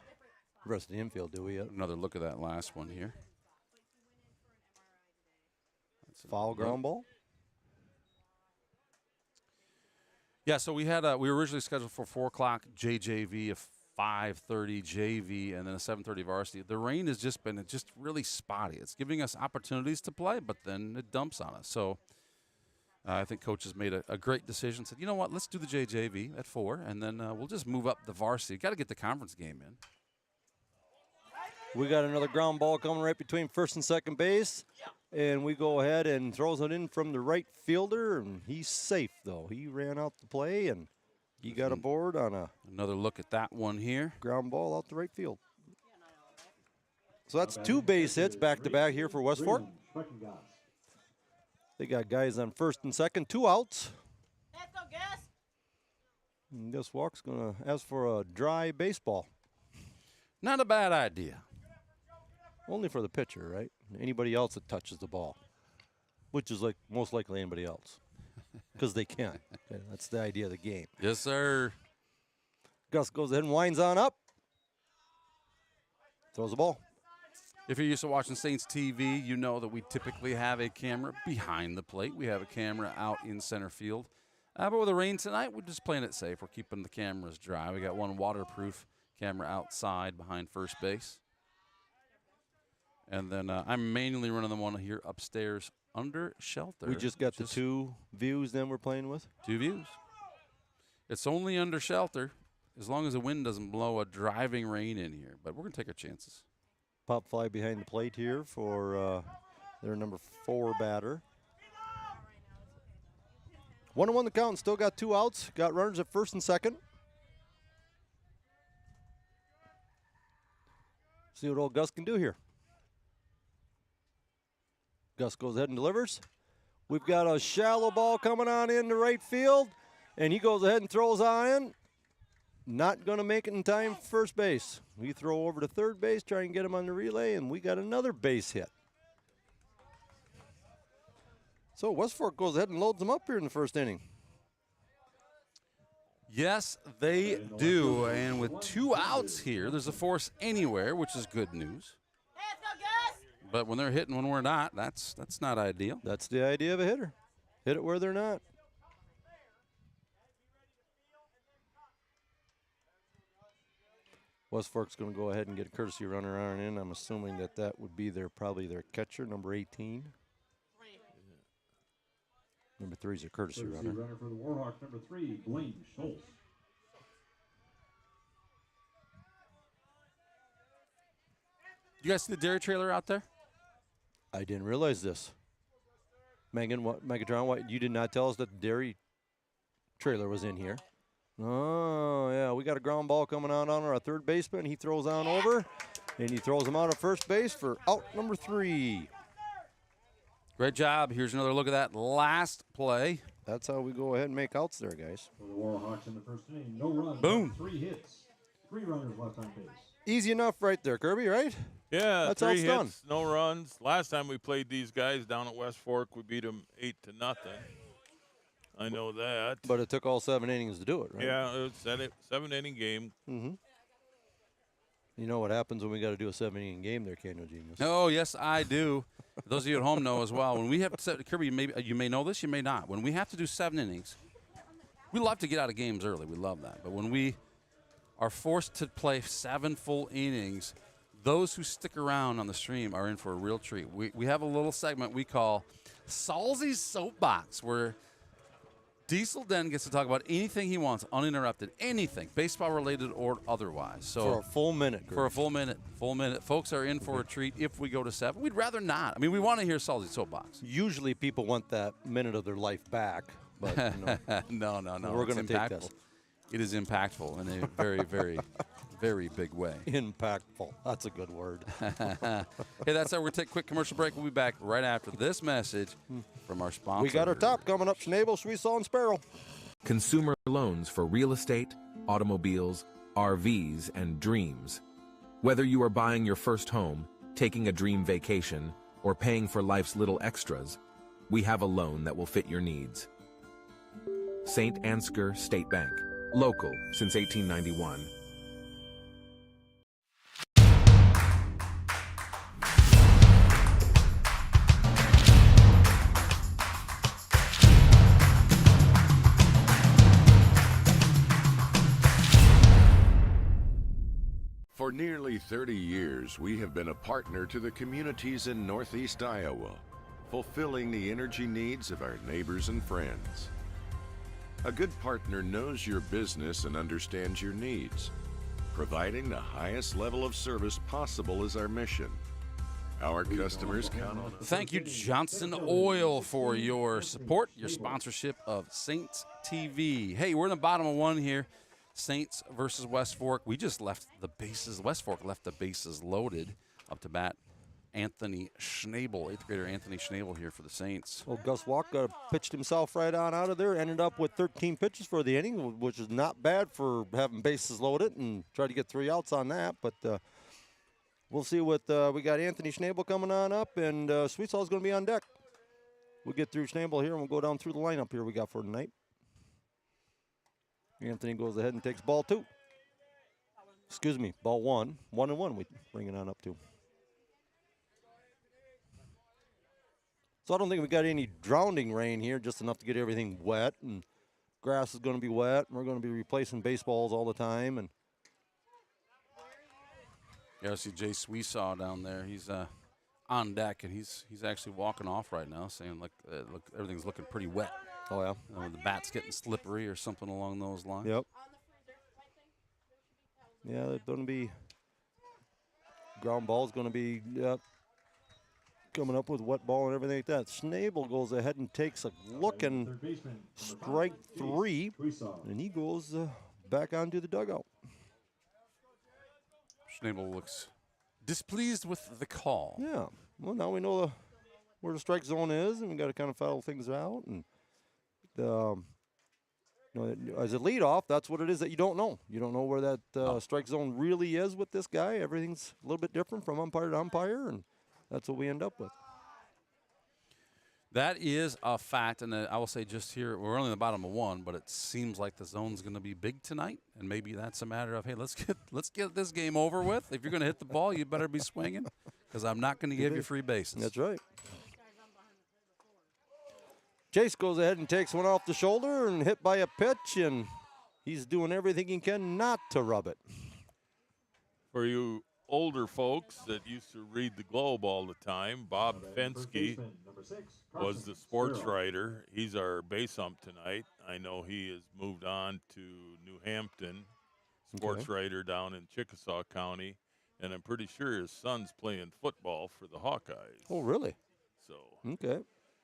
rest of the infield, do we yet? Another look at that last one here. Foul ground ball. Yeah, so we were originally scheduled for 4 o'clock JJV, a 5:30 JV, and then a 7:30 varsity. The rain has just been really spotty. It's giving us opportunities to play, but then it dumps on us. So I think coach has made a great decision. Said, you know what, let's do the JJV at 4, and then we'll just move up the varsity. Got to get the conference game in. We got another ground ball coming right between first and second base. And we go ahead and throws it in from the right fielder, and he's safe, though. He ran out the play, and he got aboard on another look at that one here. Ground ball out the right field. So that's 2 base hits back-to-back here for West Fork. They got guys on first and second, 2 outs. Let's go, Gus. And Gus Walk's going to ask for a dry baseball. Not a bad idea. Only for the pitcher, right? Anybody else that touches the ball, which is like most likely anybody else, because they can. Okay, that's the idea of the game. Yes, sir. Gus goes ahead and winds on up. Throws the ball. If you're used to watching Saints TV, you know that we typically have a camera behind the plate. We have a camera out in center field. But with the rain tonight, we're just playing it safe. We're keeping the cameras dry. We got one waterproof camera outside behind first base. And then I'm manually running the one here upstairs under shelter. We just got the 2 views then we're playing with? 2 views. It's only under shelter as long as the wind doesn't blow a driving rain in here. But we're going to take our chances. Pop fly behind the plate here for their number 4 batter. 1-1 the count, still got 2 outs. Got runners at first and second. See what old Gus can do here. Gus goes ahead and delivers. We've got a shallow ball coming on into right field, and he goes ahead and throws on. Not going to make it in time for first base. We throw over to third base, try and get him on the relay, and we got another base hit. So West Fork goes ahead and loads them up here in the first inning. Yes, they do. And with 2 outs here, there's a force anywhere, which is good news. But when they're hitting when we're not, that's not ideal. That's the idea of a hitter. Hit it where they're not. West Fork's going to go ahead and get a courtesy runner on in. I'm assuming that would be probably their catcher, number 18. Number 3 is a courtesy runner. Runner for the Warhawks, number 3, Blaine Schultz. You guys see the dairy trailer out there? I didn't realize this. Megatron, what, you did not tell us that the dairy trailer was in here. Oh, yeah, we got a ground ball coming out on our third baseman. He throws on over, and he throws him out at first base for out number 3. Great job. Here's another look at that last play. That's how we go ahead and make outs there, guys. For the Warhawks in the first inning, no runs. Boom. 3 hits. 3 runners left on base. Easy enough right there, Kirby, right? Yeah, that's 3 how it's hits, done. no runs. Last time we played these guys down at West Fork, we beat them 8-0. I know that. But it took all 7 innings to do it, right? Yeah, it was a 7-inning game. Mm-hmm. You know what happens when we got to do a 7-inning game there, Canyon Genius? Oh, yes, I do. Those of you at home know as well. When we have to, Kirby, you may know this, you may not. When we have to do 7 innings, we love to get out of games early. We love that. But when we are forced to play 7 full innings, those who stick around on the stream are in for a real treat. We have a little segment we call Salzy's Soapbox, where Diesel Den gets to talk about anything he wants, uninterrupted, anything, baseball-related or otherwise. So for a full minute. For a full minute. Folks are in for a treat if we go to 7. We'd rather not. I mean, we want to hear Salzy's Soapbox. Usually people want that minute of their life back. But no. We're going to take this. It is impactful in a very, very, very big way. Impactful. That's a good word. Hey, that's how we're going to take a quick commercial break. We'll be back right after this message from our sponsor. We got our top coming up, Schnabel, Schwiesel, and Sparrow. Consumer loans for real estate, automobiles, RVs, and dreams. Whether you are buying your first home, taking a dream vacation, or paying for life's little extras, we have a loan that will fit your needs. St. Ansgar State Bank. Local since 1891. For nearly 30 years, we have been a partner to the communities in Northeast Iowa, fulfilling the energy needs of our neighbors and friends. A good partner knows your business and understands your needs. Providing the highest level of service possible is our mission. Our customers count on us. Thank you, Johnson Oil, for your support, your sponsorship of Saints TV. Hey, we're in the bottom of 1 here. Saints versus West Fork. We just left the bases. West Fork left the bases loaded. Up to bat, Anthony Schnabel, 8th grader Anthony Schnabel here for the Saints. Well, Gus Walker pitched himself right on out of there. Ended up with 13 pitches for the inning, which is not bad for having bases loaded, and tried to get 3 outs on that. But we'll see what we got. Anthony Schnabel coming on up, and Sweetsal's going to be on deck. We'll get through Schnabel here, and we'll go down through the lineup here we got for tonight. Anthony goes ahead and takes ball 2. Excuse me, ball 1. 1-1 we bring it on up to. So I don't think we got any drowning rain here, just enough to get everything wet. And grass is going to be wet. And we're going to be replacing baseballs all the time. And Yeah, I see Jay Sweesaw down there. He's on deck, and he's actually walking off right now, saying look, everything's looking pretty wet. Oh yeah, the bat's getting slippery or something along those lines. Yep. Yeah, they're going to be ground ball's going to be coming up with wet ball and everything like that. Schnabel goes ahead and takes a look and strike 3, and he goes back onto the dugout. Schnabel looks displeased with the call. Yeah. Well, now we know where the strike zone is, and we got to kind of foul things out. And as a leadoff, that's what it is that you don't know. You don't know where that strike zone really is with this guy. Everything's a little bit different from umpire to umpire, and that's what we end up with. That is a fact, and I will say just here, we're only in the bottom of 1, but it seems like the zone's going to be big tonight, and maybe that's a matter of, hey, let's get this game over with. If you're going to hit the ball, you better be swinging, because I'm not going to give you free bases. That's right. Chase goes ahead and takes one off the shoulder and hit by a pitch, and he's doing everything he can not to rub it. For you older folks that used to read the Globe all the time, Bob Fensky was the sports writer. He's our base ump tonight. I know he has moved on to New Hampton, sports writer down in Chickasaw County. And I'm pretty sure his son's playing football for the Hawkeyes. Oh, really? So Okay.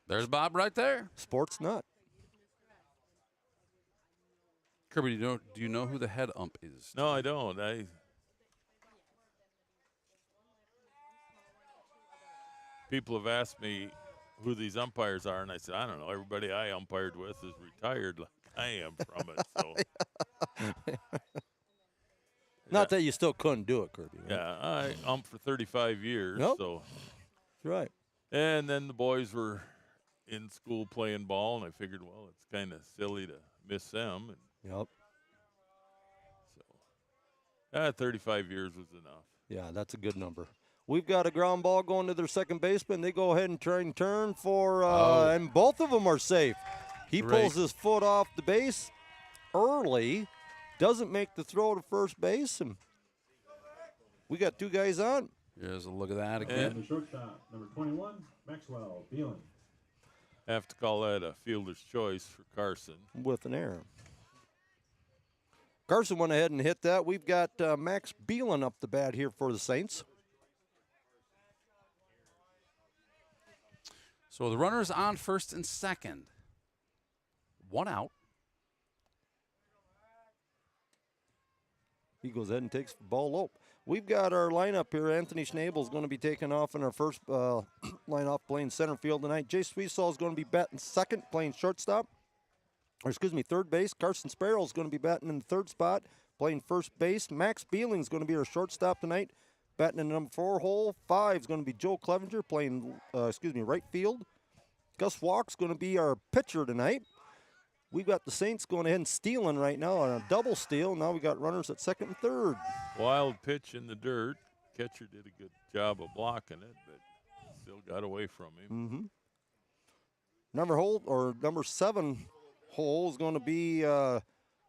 There's Bob right there. Sports nut. Kirby, do you know who the head ump is? No, I don't. People have asked me who these umpires are, and I said, I don't know. Everybody I umpired with is retired like I am from it. So. Not that you still couldn't do it, Kirby. Right? Yeah, I umped for 35 years. Yep. So. That's right. And then the boys were in school playing ball, and I figured, well, it's kind of silly to miss them. And yep. So, 35 years was enough. Yeah, that's a good number. We've got a ground ball going to their second baseman. They go ahead and try and turn for, and both of them are safe. He pulls his foot off the base early, doesn't make the throw to first base, and we got two guys on. Here's a look at that again. And the shortstop, number 21, Maxwell Beelan. Have to call that a fielder's choice for Carson. With an error. Carson went ahead and hit that. We've got Max Beelan up the bat here for the Saints. So the runner's on first and second. One out. He goes ahead and takes the ball low. We've got our lineup here. Anthony Schnabel's going to be taking off in our first lineup playing center field tonight. Jay Sweetsaw is going to be batting second, playing shortstop. Or excuse me, third base. Carson Sparrow is going to be batting in the third spot, playing first base. Max Beeling is going to be our shortstop tonight, batting in the number 4 hole. 5 is going to be Joe Clevenger playing, right field. Gus Walk's going to be our pitcher tonight. We've got the Saints going ahead and stealing right now on a double steal. Now we got runners at second and third. Wild pitch in the dirt. Catcher did a good job of blocking it, but still got away from him. Mm-hmm. Number 7 hole is going to be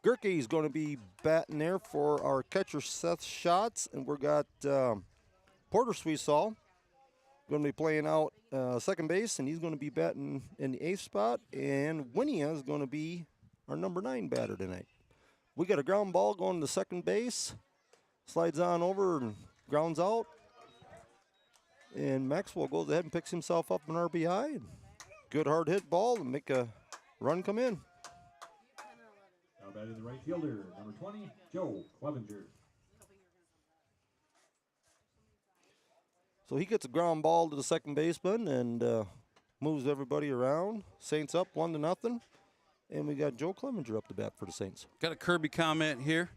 Gerke is going to be batting there for our catcher Seth Schatz, and we got Porter Sweetsaw going to be playing out second base, and he's going to be batting in the 8th spot, and Winia is going to be our number 9 batter tonight. We got a ground ball going to second base, slides on over and grounds out, and Maxwell goes ahead and picks himself up an RBI. Good hard hit ball and make a run come in. Now batting the right fielder, number 20, Joe Clevenger. So he gets a ground ball to the second baseman and moves everybody around. Saints up 1-0. And we got Joe Clevenger up the bat for the Saints. Got a Kirby comment here.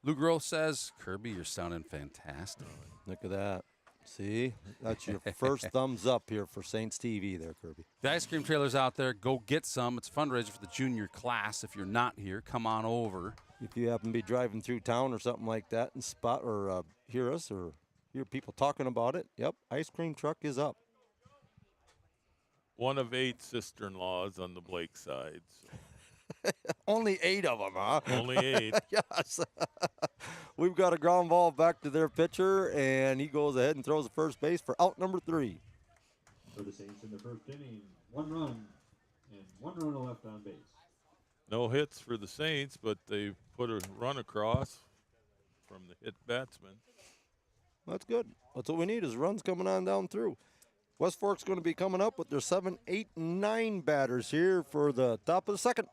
Lou Grohl says, Kirby, you're sounding fantastic. Look at that. See, that's your first thumbs up here for Saints TV there, Kirby. The ice cream trailer's out there. Go get some. It's a fundraiser for the junior class. If you're not here, come on over. If you happen to be driving through town or something like that and spot or hear us or hear people talking about it, yep, ice cream truck is up. One of 8 sister-in-laws on the Blake side. So. Only 8 of them, huh? Only 8. Yes. We've got a ground ball back to their pitcher, and he goes ahead and throws the first base for out number 3. For the Saints in the first inning, 1 run and 1 runner left on base. No hits for the Saints, but they put a run across from the hit batsman. That's good. That's what we need is runs coming on down through. West Fork's going to be coming up with their 7, 8, 9 batters here for the top of the second.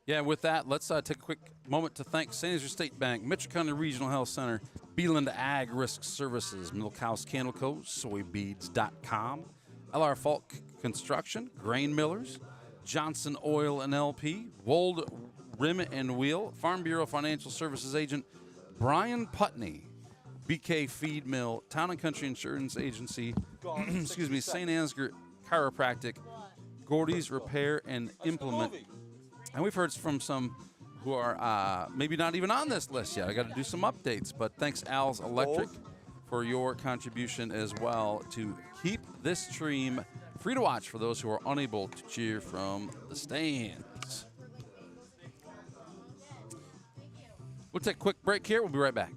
Yeah, with that, let's take a quick moment to thank St. Andrews State Bank, Mitchell County Regional Health Center, Beeland Ag Risk Services, Milkhouse Candle Co., Soybeads.com, LR Falk Construction, Grain Millers, Johnson Oil and LP, Wold Rim and Wheel, Farm Bureau Financial Services Agent Brian Putney, BK Feed Mill, Town and Country Insurance Agency, excuse me, St. Ansgar Chiropractic, Gordy's Repair and Implement. And we've heard from some who are maybe not even on this list yet. I got to do some updates, but thanks Al's Electric for your contribution as well to keep this stream free to watch for those who are unable to cheer from the stands. We'll take a quick break here. We'll be right back.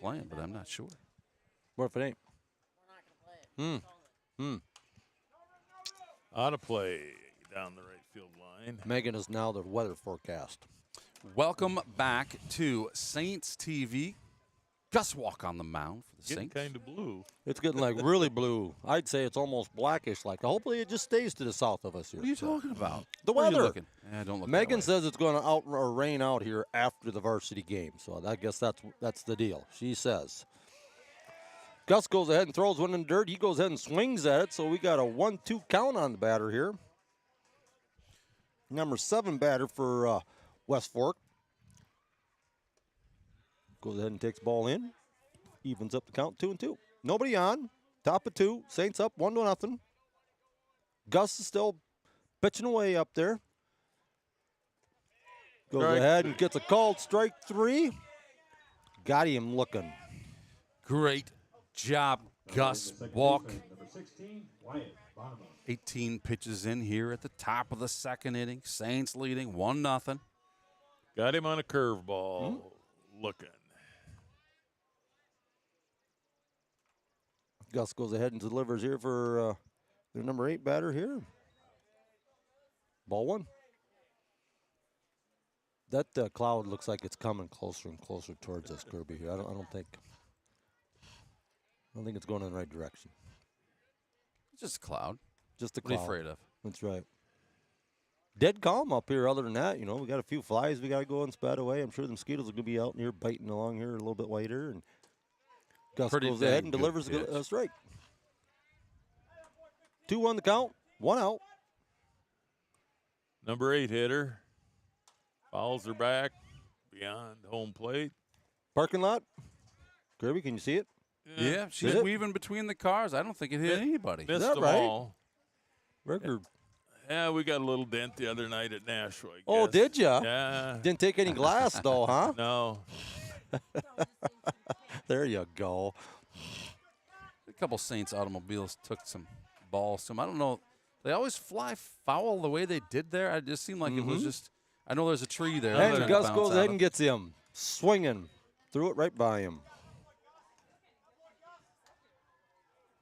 playing, but I'm not sure. What if it ain't? Out of play down the right field line. Megan is now the weather forecast. Welcome back to Saints TV. Gus Walk on the mound for the Getting Saints. kind of blue. It's getting like really blue. I'd say it's almost blackish. Like hopefully it just stays to the south of us here. What are you talking about? The Where are you weather. looking? Don't look. Megan says it's going to rain out here after the varsity game, so I guess that's the deal. She says. Gus goes ahead and throws one in the dirt. He goes ahead and swings at it, so we got a 1-2 count on the batter here. Number 7 batter for West Fork. Goes ahead and takes ball in. Evens up the count, 2-2. Nobody on. Top of 2. Saints up 1-0. Gus is still pitching away up there. Goes ahead and gets a called strike 3. Got him looking. Great job, Gus Walk. Number 16, Wyatt Bonema. 18 pitches in here at the top of the second inning. Saints leading 1-0. Got him on a curveball. Looking. Gus goes ahead and delivers here for their number 8 batter here. Ball 1. That cloud looks like it's coming closer and closer towards us, Kirby. Here, I don't think it's going in the right direction. It's just a cloud. Just a What are cloud. you afraid of? That's right. Dead calm up here. Other than that, we got a few flies we got to go and spat away. I'm sure the mosquitoes are going to be out here biting along here a little bit later. And Gus Pretty goes ahead dang and good delivers pitch. a strike. 2-1 the count. 1 out. Number 8 hitter. Fouls are back beyond home plate. Parking lot. Kirby, can you see it? Yeah, she's weaving between the cars. I don't think it hit anybody. Missed them all. Record. Yeah, we got a little dent the other night at Nashua. I Oh, guess. did ya? Yeah. Didn't take any glass, though, huh? No. There you go. A couple Saints automobiles took some balls to them. I don't know. They always fly foul the way they did there. It just seemed like it was just. I know there's a tree there. And Gus goes ahead and gets him. Swinging. Threw it right by him.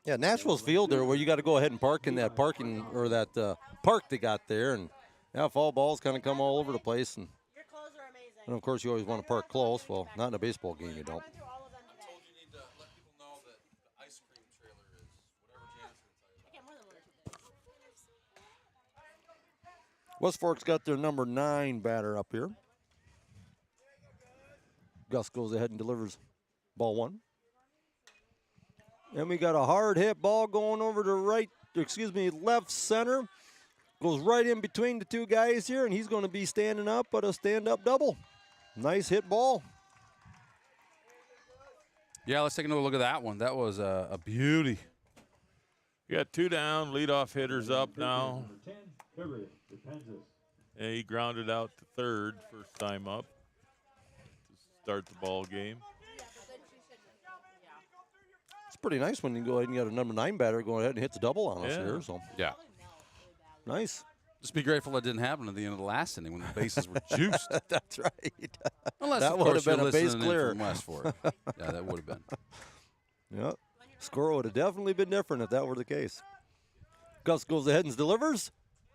Yeah, Nashville's field there where you got to go ahead and park in that parking or that park they got there. And yeah, foul balls kind of come all over the place. And of course, you always want to park close. Well, not in a baseball game, you don't. West Fork's got their number 9 batter up here. Gus goes ahead and delivers ball 1. And we got a hard hit ball going over to left center. Goes right in between the two guys here, and he's going to be standing up, but a stand-up double. Nice hit ball. Yeah, let's take another look at that one. That was a beauty. You got 2 down, leadoff hitters up now. And he grounded out to third, first time up to start the ball game. It's pretty nice when you go ahead and get a number 9 batter going ahead and hits a double on us here. So Yeah. nice. Just be grateful it didn't happen at the end of the last inning when the bases were juiced. That's right. Unless, that of would course, have been you're a base listening in clear. from West Fork. Yeah, that would have been. Yep. Score would have definitely been different if that were the case. Gus goes ahead and delivers.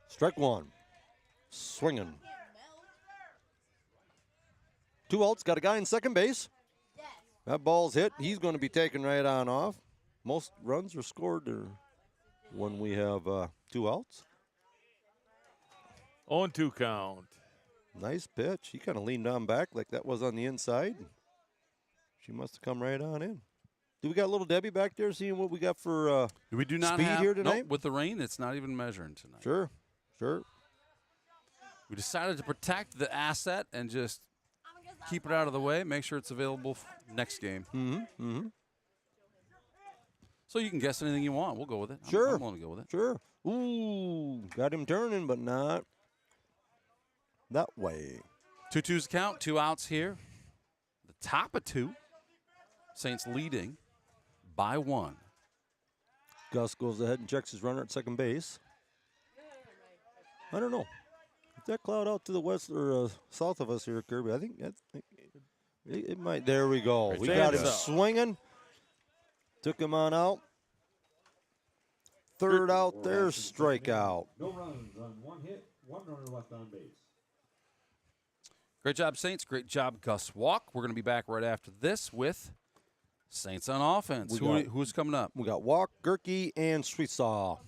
Strike 1. Swinging. 2 outs. Got a guy in second base. That ball's hit. He's going to be taken right on off. Most runs are scored there when we have 2 outs. 0-2 count. Nice pitch. He kind of leaned on back like that was on the inside. She must have come right on in. Do we got little Debbie back there seeing what we got for We do not speed have, here tonight? nope, with the rain, it's not even measuring tonight. Sure. We decided to protect the asset and just keep it out of the way, make sure it's available next game. Mm-hmm. So you can guess anything you want. We'll go with it. Sure. I'm willing to go with it. Sure. Ooh, got him turning, but not that way. 2-2's count, 2 outs here. The top of 2. Saints leading by 1. Gus goes ahead and checks his runner at second base. I don't know. Is that cloud out to the west or south of us here, Kirby? I think It might. There we go. Great We job. got him Hands up. swinging. Took him on out. Third out there, strikeout. No runs on 1 hit, 1 runner left on base. Great job, Saints. Great job, Gus Walk. We're going to be back right after this with Saints on offense. Who's coming up? We got Walk, Gerke, and Sweetsaw.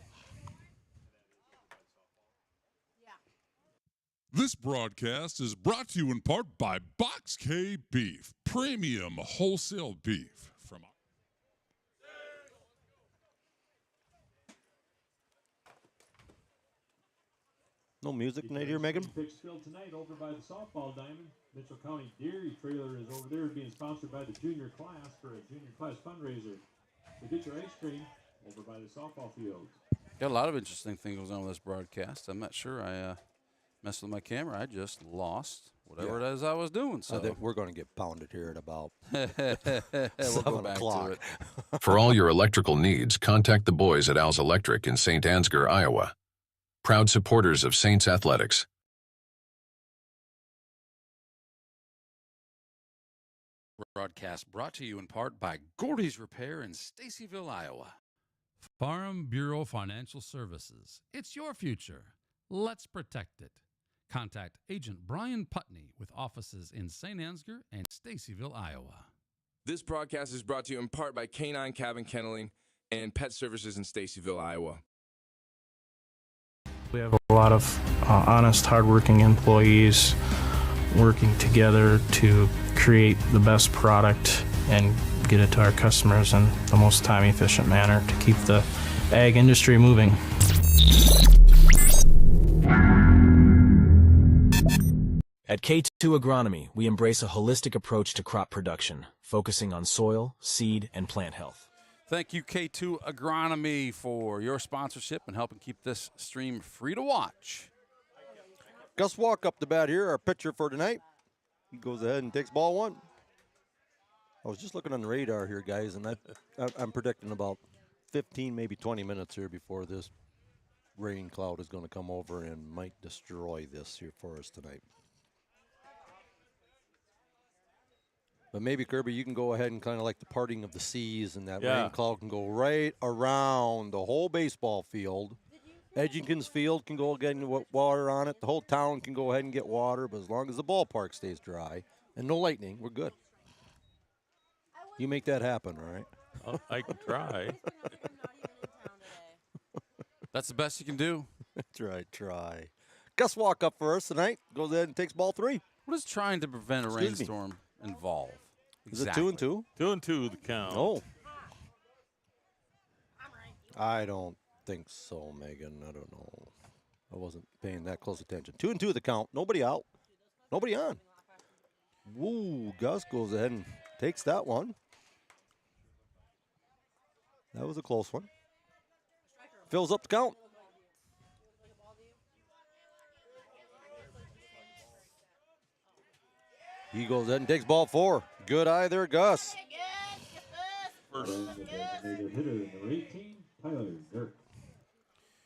This broadcast is brought to you in part by Box K Beef, premium wholesale beef from. No music tonight here, Megan? Picks filled tonight over by the softball diamond. Mitchell County Dairy Trailer is over there being sponsored by the junior class for a junior class fundraiser. So get your ice cream over by the softball fields. Got a lot of interesting things going on with this broadcast. I'm not sure I messed with my camera. I just lost whatever it is I was doing. So I think we're going to get pounded here at about we'll 7 go back o'clock. to it. For all your electrical needs, contact the boys at Al's Electric in St. Ansgar, Iowa. Proud supporters of Saints Athletics. Broadcast brought to you in part by Gordy's Repair in Stacyville, Iowa. Farm Bureau Financial Services. It's your future. Let's protect it. Contact Agent Brian Putney with offices in St. Ansgar and Stacyville, Iowa. This broadcast is brought to you in part by Canine Cabin Kenneling and Pet Services in Stacyville, Iowa. We have a lot of honest, hardworking employees working together to create the best product and get it to our customers in the most time-efficient manner to keep the ag industry moving. At K2 Agronomy, we embrace a holistic approach to crop production, focusing on soil, seed, and plant health. Thank you, K2 Agronomy, for your sponsorship and helping keep this stream free to watch. Gus Walk up the bat here, our pitcher for tonight. He goes ahead and takes ball 1. I was just looking on the radar here, guys, and I'm predicting about 15, maybe 20 minutes here before this rain cloud is going to come over and might destroy this here for us tonight. But maybe, Kirby, you can go ahead and kind of like the parting of the seas, and that rain cloud can go right around the whole baseball field. Edgington's field can go get water on it. The whole town can go ahead and get water, but as long as the ballpark stays dry and no lightning, we're good. You make that happen, all right? Well, I can try. That's the best you can do. That's right, try. Gus Walk up for us tonight. Goes ahead and takes ball 3. What does trying to prevent a rainstorm involve? Exactly. Is it 2-2? 2-2 the count. Oh. I don't think so, Megan. I don't know. I wasn't paying that close attention. 2-2 the count. Nobody out. Nobody on. Woo, Gus goes ahead and takes that one. That was a close one. Fills up the count. He goes ahead and takes ball 4. Good eye there, Gus. First. Designated hitter, number 18, Tyler Dirk.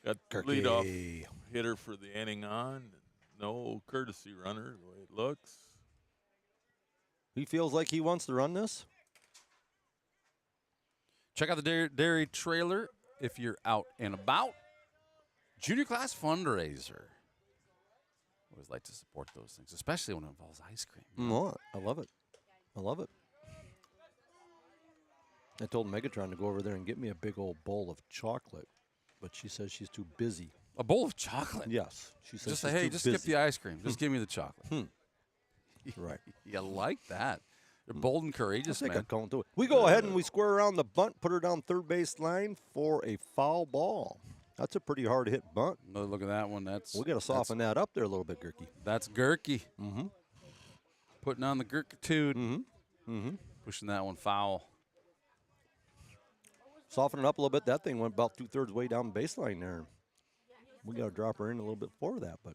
Got the leadoff hitter for the inning on. No courtesy runner, the way it looks. He feels like he wants to run this. Check out the dairy trailer if you're out and about. Junior class fundraiser. Always like to support those things, especially when it involves ice cream. Oh, I love it. I love it. I told Megatron to go over there and get me a big old bowl of chocolate, but she says she's too busy. A bowl of chocolate? Yes. She says just say, hey, just skip the ice cream. Just give me the chocolate. Right. You like that. You're bold and courageous, I think man. I'm going to it. We go ahead and we square around the bunt, put her down third base line for a foul ball. That's a pretty hard hit bunt. No, look at that one. We got to soften that up there a little bit, Gerke. That's Gerke. Mm-hmm. Putting on the Gerkitude. Mm-hmm. Pushing that one foul. Soften it up a little bit. That thing went about 2/3 way down the baseline there. We got to drop her in a little bit before that, but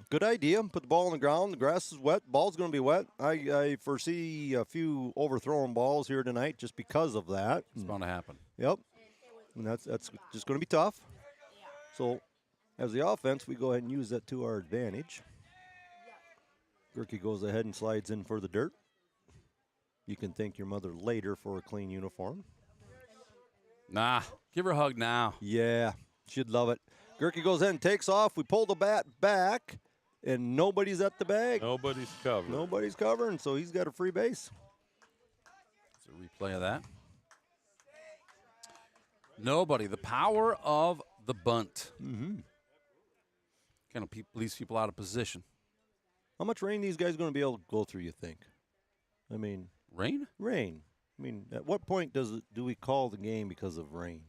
good idea. Put the ball on the ground. The grass is wet. Ball's going to be wet. I foresee a few overthrown balls here tonight just because of that. It's bound to happen. Yep. And that's just going to be tough. So as the offense, we go ahead and use that to our advantage. Gerke goes ahead and slides in for the dirt. You can thank your mother later for a clean uniform. Nah, give her a hug now. Yeah, she'd love it. Gerke goes in, takes off. We pull the bat back, and nobody's at the bag. Nobody's covered. Nobody's covering, so he's got a free base. It's a replay of that. Nobody. The power of the bunt. Mm-hmm. Kind of leaves people out of position. How much rain these guys going to be able to go through, you think? I mean, rain? Rain. I mean, at what point do we call the game because of rain?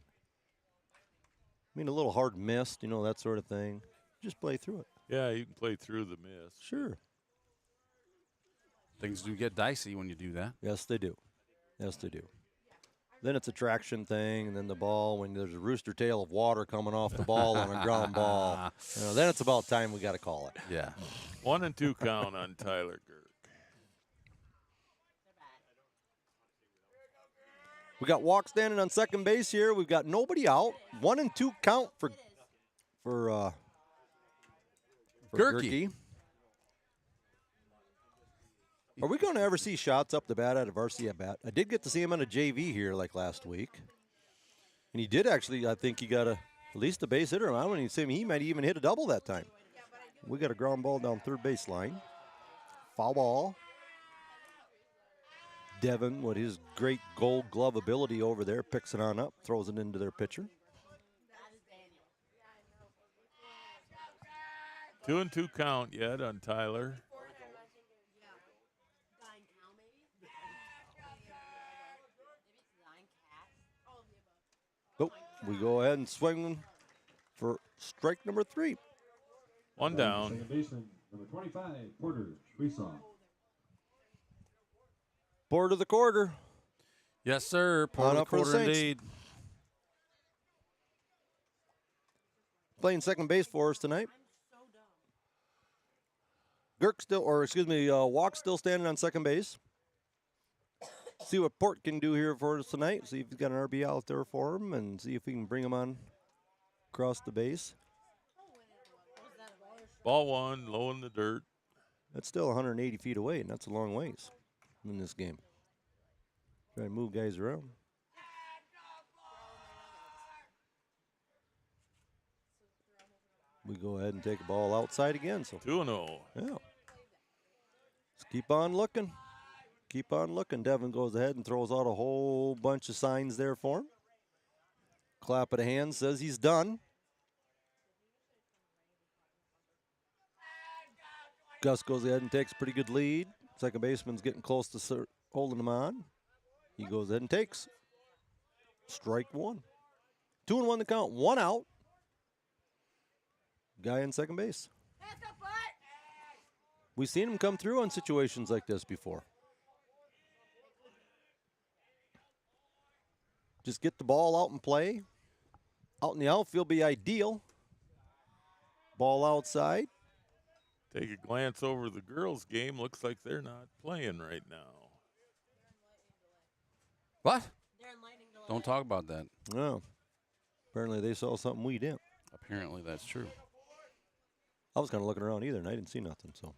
I mean, a little hard mist, that sort of thing. Just play through it. Yeah, you can play through the mist. Sure. Things do get dicey when you do that. Yes, they do. Yes, they do. Then it's a traction thing, and then the ball, when there's a rooster tail of water coming off the ball on a ground ball, then it's about time we got to call it. Yeah. 1-2 count on Tyler Girk. We got Walk standing on second base here. We've got nobody out. 1-2 count for Gerke. Are we going to ever see shots up the bat at a varsity at bat? I did get to see him on a JV here like last week. And he did actually, I think he got at least a base hitter. I don't even see him. He might even hit a double that time. We got a ground ball down third baseline. Foul ball. Devin, with his great gold glove ability over there, picks it on up, throws it into their pitcher. 2-2 count yet on Tyler. Oh, we go ahead and swing for strike number 3. One down. Second baseman, number 25, Porter Schwesaw. Board of the quarter. Yes, sir. Port of the quarter indeed. Playing second base for us tonight. Walk still standing on second base. See what Port can do here for us tonight. See if he's got an RB out there for him and see if we can bring him on across the base. Ball one, low in the dirt. That's still 180 feet away, and that's a long ways in this game. Try to move guys around. We go ahead and take a ball outside again. So 2-0. Yeah. Let's keep on looking. Keep on looking. Devin goes ahead and throws out a whole bunch of signs there for him. Clap of the hand says he's done. Gus goes ahead and takes a pretty good lead. Second baseman's getting close to holding him on. He goes ahead and takes strike 1. 2-1 the count. 1 out. Guy in second base. We've seen him come through on situations like this before. Just get the ball out and play. Out in the outfield be ideal. Ball outside. Take a glance over the girls' game. Looks like they're not playing right now. What? Don't talk about that. No. Apparently they saw something we didn't. Apparently that's true. I was kind of looking around either, and I didn't see nothing. So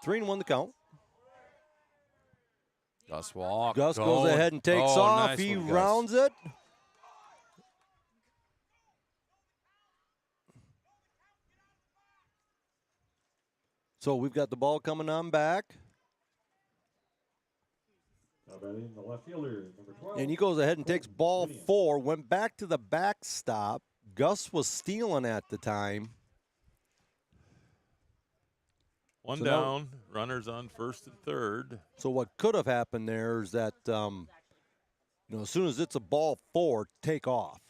3-1 the count. Gus walk. Gus goes ahead and takes off. Nice he one, rounds Gus. it. So we've got the ball coming on back. The left fielder, number 12. And he goes ahead and takes ball 4. Went back to the backstop. Gus was stealing at the time. One So down. Runners on first and third. So what could have happened there is that, as soon as it's a ball 4, take off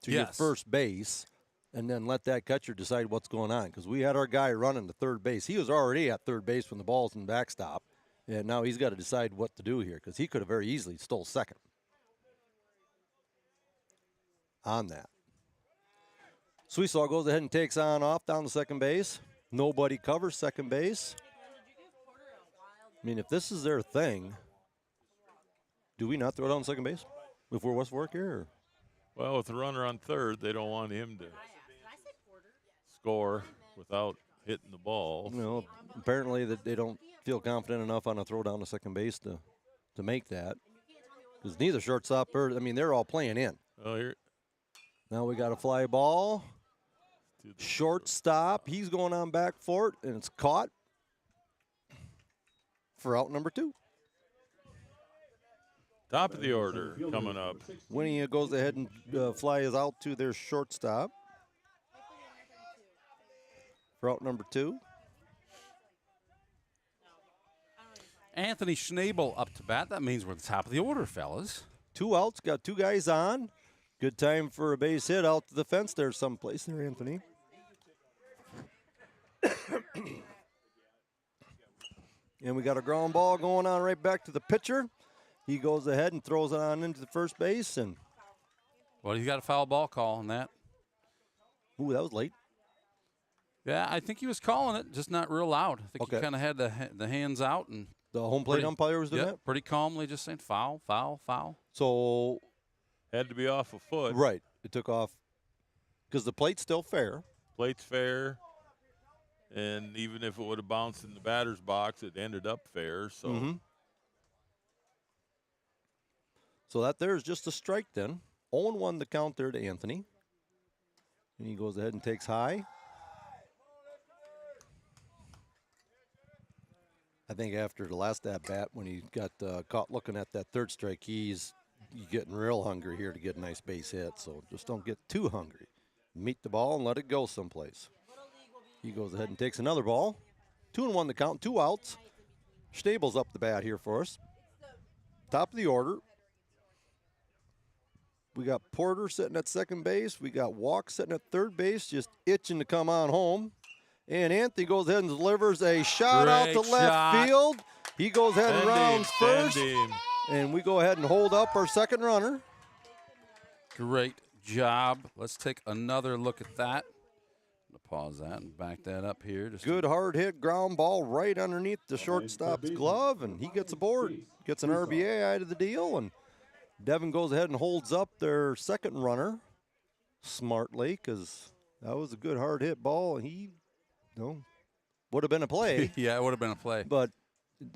to your Yes. first base, and then let that catcher decide what's going on. Because we had our guy running to third base. He was already at third base when the ball's in the backstop, and now he's got to decide what to do here because he could have very easily stole second on that. Sweesaw goes ahead and takes on off down to second base. Nobody covers second base. I mean, if this is their thing, do we not throw down second base if we're West Fork here? Or? Well, with the runner on third, they don't want him to score without hitting the ball. You know, apparently that they don't feel confident enough on a throw down to second base to make that. Because neither shortstop they're all playing in. Oh, here. Now we got a fly ball. Shortstop, he's going on back for it, and it's caught for out number 2. Top of the order coming up. Winnie goes ahead and flies out to their shortstop for out number 2. Anthony Schnabel up to bat. That means we're at the top of the order, fellas. 2 outs, got 2 guys on. Good time for a base hit out to the fence there someplace there, Anthony. And we got a ground ball going on right back to the pitcher. He goes ahead and throws it on into the first base. And well, he got a foul ball call on that. Ooh, that was late. Yeah, I think he was calling it, just not real loud. I think he kind of had the hands out. And the home plate umpire was doing that? Pretty calmly just saying foul, foul, foul. So had to be off a foot. Right. It took off because the plate's still fair. Plate's fair. And even if it would have bounced in the batter's box, it ended up fair. So, So that there's just a strike then. 0-1 the count there to Anthony. And he goes ahead and takes high. I think after the last at-bat, when he got caught looking at that third strike, he's getting real hungry here to get a nice base hit. So just don't get too hungry. Meet the ball and let it go someplace. He goes ahead and takes another ball. 2-1 the count, 2 outs. Schnabel's up the bat here for us. Top of the order. We got Porter sitting at second base. We got Walk sitting at third base, just itching to come on home. And Anthony goes ahead and delivers a shot out to left field. He goes ahead and rounds first. And we go ahead and hold up our second runner. Great job. Let's take another look at that. Pause that and back that up here. Good hard hit ground ball right underneath the shortstop's glove, and he gets aboard. Gets an RBI out of the deal, and Devin goes ahead and holds up their second runner smartly because that was a good hard hit ball. He would have been a play. Yeah, it would have been a play. But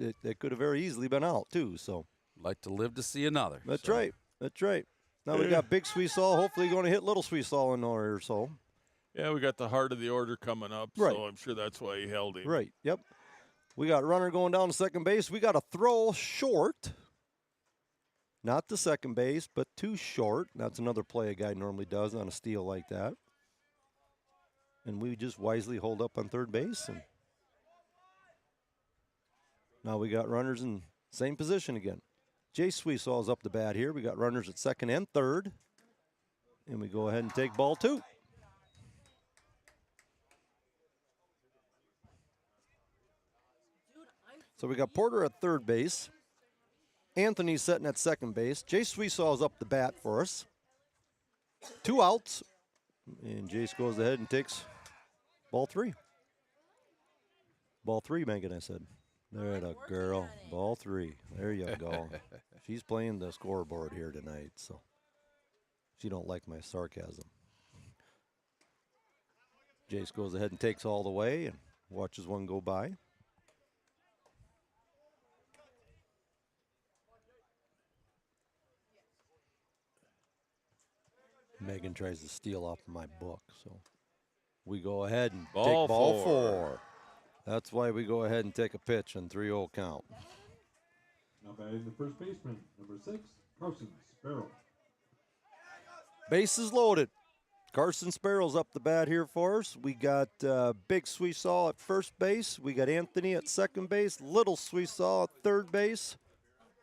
it could have very easily been out, too. So like to live to see another. That's right. That's right. Now we got Big Sweetsaw. Hopefully going to hit Little Sweetsaw in there or so. Yeah, we got the heart of the order coming up, right. So I'm sure that's why he held him. Right, yep. We got runner going down to second base. We got a throw short. Not to second base, but too short. That's another play a guy normally does on a steal like that. And we just wisely hold up on third base. And now we got runners in same position again. Jay Sweetsaw's up the bat here. We got runners at second and third. And we go ahead and take ball 2. So we got Porter at third base. Anthony's sitting at second base. Jay Sweetsaw's up the bat for us. 2 outs. And Jace goes ahead and takes ball 3. Ball 3, Megan, I said. There a girl. Ball 3. There you go. She's playing the scoreboard here tonight, so she don't like my sarcasm. Jace goes ahead and takes all the way and watches one go by. Megan tries to steal off my book, so we go ahead and take ball 4. That's why we go ahead and take a pitch and 3-0 count. Now batting the first baseman, number 6, Carson Sparrow. Bases loaded. Carson Sparrow's up the bat here for us. We got Big Sweetsaw at first base. We got Anthony at second base. Little Sweetsaw at third base.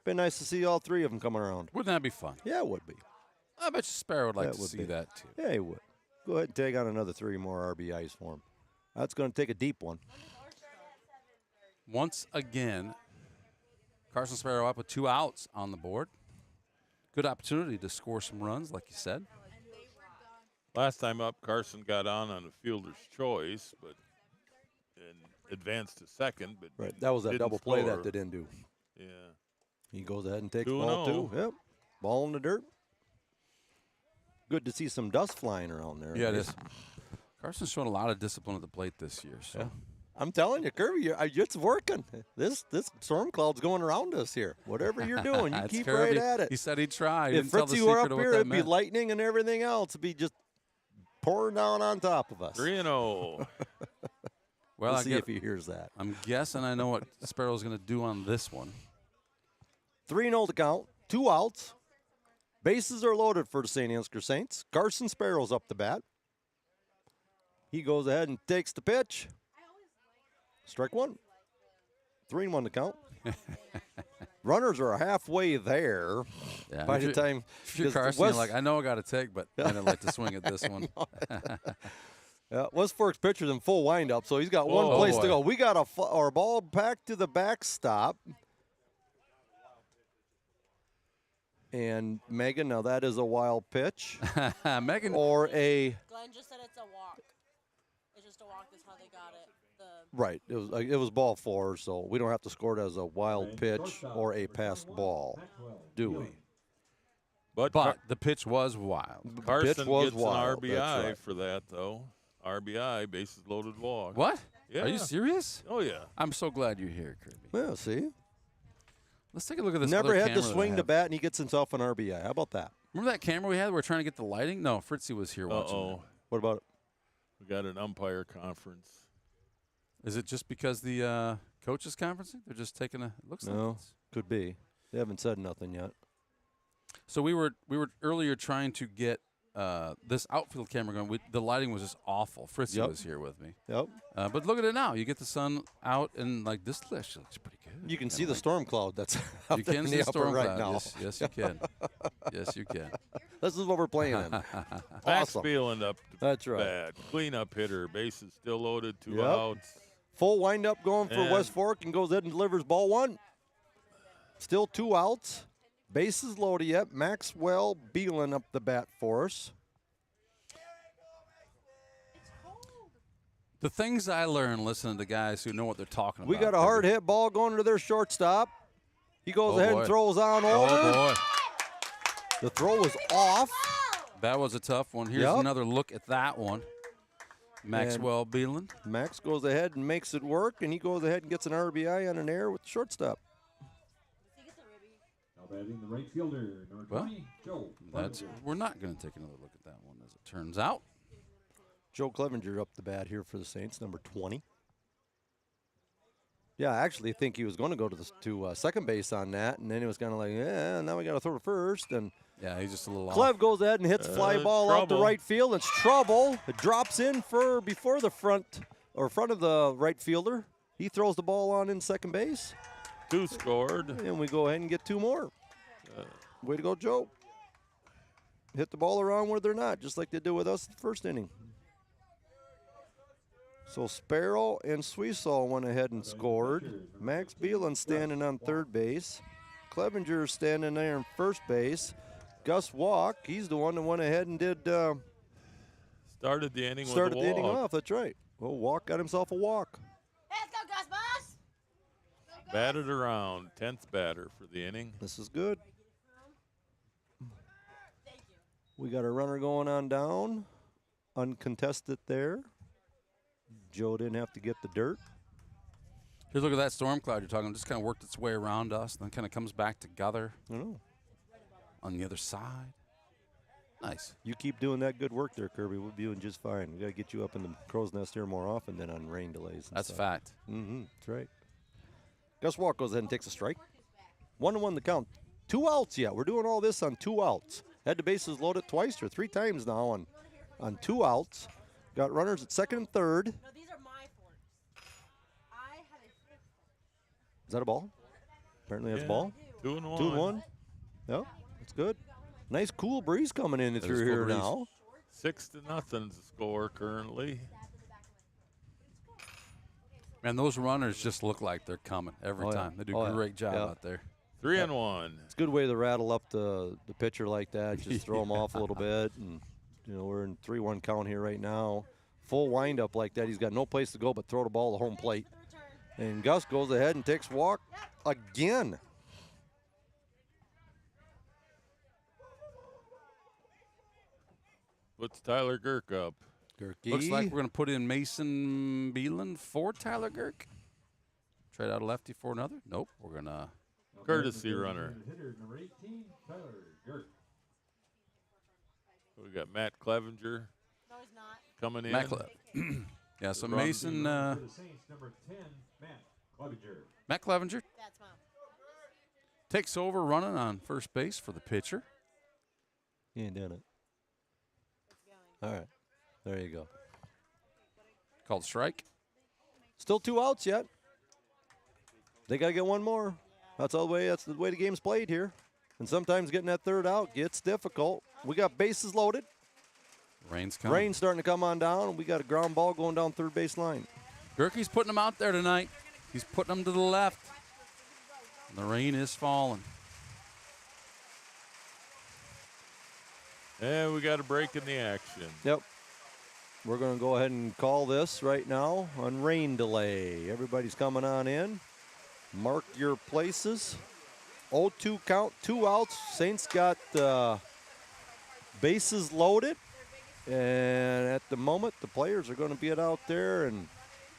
Been nice to see all 3 of them come around. Wouldn't that be fun? Yeah, it would be. I bet you Sparrow would like to see that, too. Yeah, he would. Go ahead and take on another 3 more RBIs for him. That's going to take a deep one. Once again, Carson Sparrow up with 2 outs on the board. Good opportunity to score some runs, like you said. Last time up, Carson got on a fielder's choice, and advanced to second. But right, that was that double play that they didn't do. Yeah. He goes ahead and takes ball 2. Yep, ball in the dirt. Good to see some dust flying around there. Yeah, it is. Carson's showing a lot of discipline at the plate this year. So. Yeah. I'm telling you, Kirby, it's working. This storm cloud's going around us here. Whatever you're doing, you keep Kirby. right at it. He said he'd try. He If didn't tell the Fritzy were secret up of what here, that it'd be meant. lightning and everything else. It'd be just pouring down on top of us. 3-0. Well, We'll see if he hears that. I'm guessing I know what Sparrow's going to do on this one. 3-0 to count, 2 outs. Bases are loaded for the St. Ansgar Saints. Carson Sparrow's up the bat. He goes ahead and takes the pitch. Strike one. 3-1 to count. Runners are halfway there by the time. If you're Carson, you're like, I know I got to take, but I don't like to swing at this one. West Fork's pitcher's in full windup, so he's got one place to go. We got our ball back to the backstop. And Megan, now that is a wild pitch. Megan. Or a. Glenn just said it's a walk. It's just a walk. That's how they got it. Right. It was ball 4, so we don't have to score it as a wild pitch or a passed ball, do we? But the pitch was wild. Carson pitch was gets wild. an That's RBI right. for that, though. RBI, bases loaded walk. What? Yeah. Are you serious? Oh, yeah. I'm so glad you're here, Kirby. Yeah, see? Let's take a look at this. Never other had to camera that I swing the have. bat, and he gets himself an RBI. How about that? Remember that camera we had? We were trying to get the lighting. No, Fritzy was here watching. Uh-oh. What about it? We got an umpire conference. Is it just because the coaches conferencing? They're just taking a. It looks like. No, could be. They haven't said nothing yet. So we were earlier trying to get this outfield camera going. The lighting was just awful. Fritzy Yep. was here with me. Yep. But look at it now. You get the sun out, and like this actually looks pretty good. You can see the storm cloud that's up You there can in see the the upper storm right cloud. now. Yes, you can. Yes, you can. This is what we're playing in. Max Awesome. Beeland up to That's right. bat. Cleanup hitter. Bases still loaded. 2 Yep. outs. Full windup going for And- West Fork and goes ahead and delivers ball 1. Still 2 outs. Bases loaded yet. Maxwell Beelan up the bat for us. The things I learn listening to guys who know what they're talking about. We got a hard hit ball going to their shortstop. He goes Oh, ahead boy. and throws on over. Oh, boy. The throw was off. That was a tough one. Here's Yep. another look at that one. Maxwell Beeland. Max goes ahead and makes it work, and he goes ahead and gets an RBI on an error with the shortstop. Now batting the right fielder, number Well, 20, Joe. We're not going to take another look at that one, as it turns out. Joe Clevenger up the bat here for the Saints, number 20. Yeah, I actually think he was going to go to second base on that, and then he was kind of like, yeah, now we got to throw to first. And yeah, he's just a little Clev goes ahead and hits fly ball out to trouble. right field. It's trouble. It drops in before the front of the right fielder. He throws the ball on in second base. 2 scored. And we go ahead and get 2 more. Way to go, Joe. Hit the ball around where they're not, just like they did with us the first inning. So Sparrow and Sweesaw went ahead and scored. Max Beelan standing on third base. Clevenger standing there in first base. Gus Walk, he's the one that went ahead and did Started the inning with started a the inning walk. off. That's right. Well, Walk got himself a walk. Let's go, Gus Boss! Batted around. 10th batter for the inning. This is good. We got a runner going on down. Uncontested there. Joe didn't have to get the dirt. Here's a look at that storm cloud you're talking about. Just kind of worked its way around us, then kind of comes back together on the other side. Nice. You keep doing that good work there, Kirby. We'll be doing just fine. We got to get you up in the crow's nest here more often than on rain delays. That's fact. That's right. Gus Walk goes ahead and takes a strike. 1-1 the count. 2 outs yet. We're doing all this on 2 outs. Had the bases loaded twice or 3 times now on 2 outs. Got runners at second and third. No, these are my forks. I have a fork. Is that a ball? Apparently that's a Yeah. ball. 2 and 1. 2 and 1. Yep, that's good. Nice cool breeze coming in That is through cool here breeze. now. 6-0 is the score currently. Man, those runners just look like they're coming every Oh, yeah. time. They do Oh, a yeah. great job Yeah. out there. 3 and 1. It's a good way to rattle up the pitcher like that. Just throw him off a little bit. And, we're in 3-1 count here right now. Full windup like that. He's got no place to go but throw the ball to home plate. And Gus goes ahead and takes walk again. Puts Tyler Girk up. Gerke. Looks like we're going to put in Mason Beelan for Tyler Girk. Trade out a lefty for another. Nope. We're going to. Courtesy runner. Hitter number 18, Tyler Girk. We got Matt Clevenger coming in. Yeah, so Mason. For the Saints, number 10, Matt Clevenger. Matt Clevenger takes over running on first base for the pitcher. He ain't done it. All right. There you go. Called strike. Still 2 outs yet. They got to get one more. That's the way the game's played here. And sometimes getting that third out gets difficult. We got bases loaded. Rain's coming. Rain's starting to come on down. We got a ground ball going down third base line. Gerke's putting them out there tonight. He's putting them to the left. And the rain is falling. And we got a break in the action. Yep. We're going to go ahead and call this right now on rain delay. Everybody's coming on in. Mark your places. 0-2 count, 2 outs. Saints got bases loaded. And at the moment, the players are going to get out there and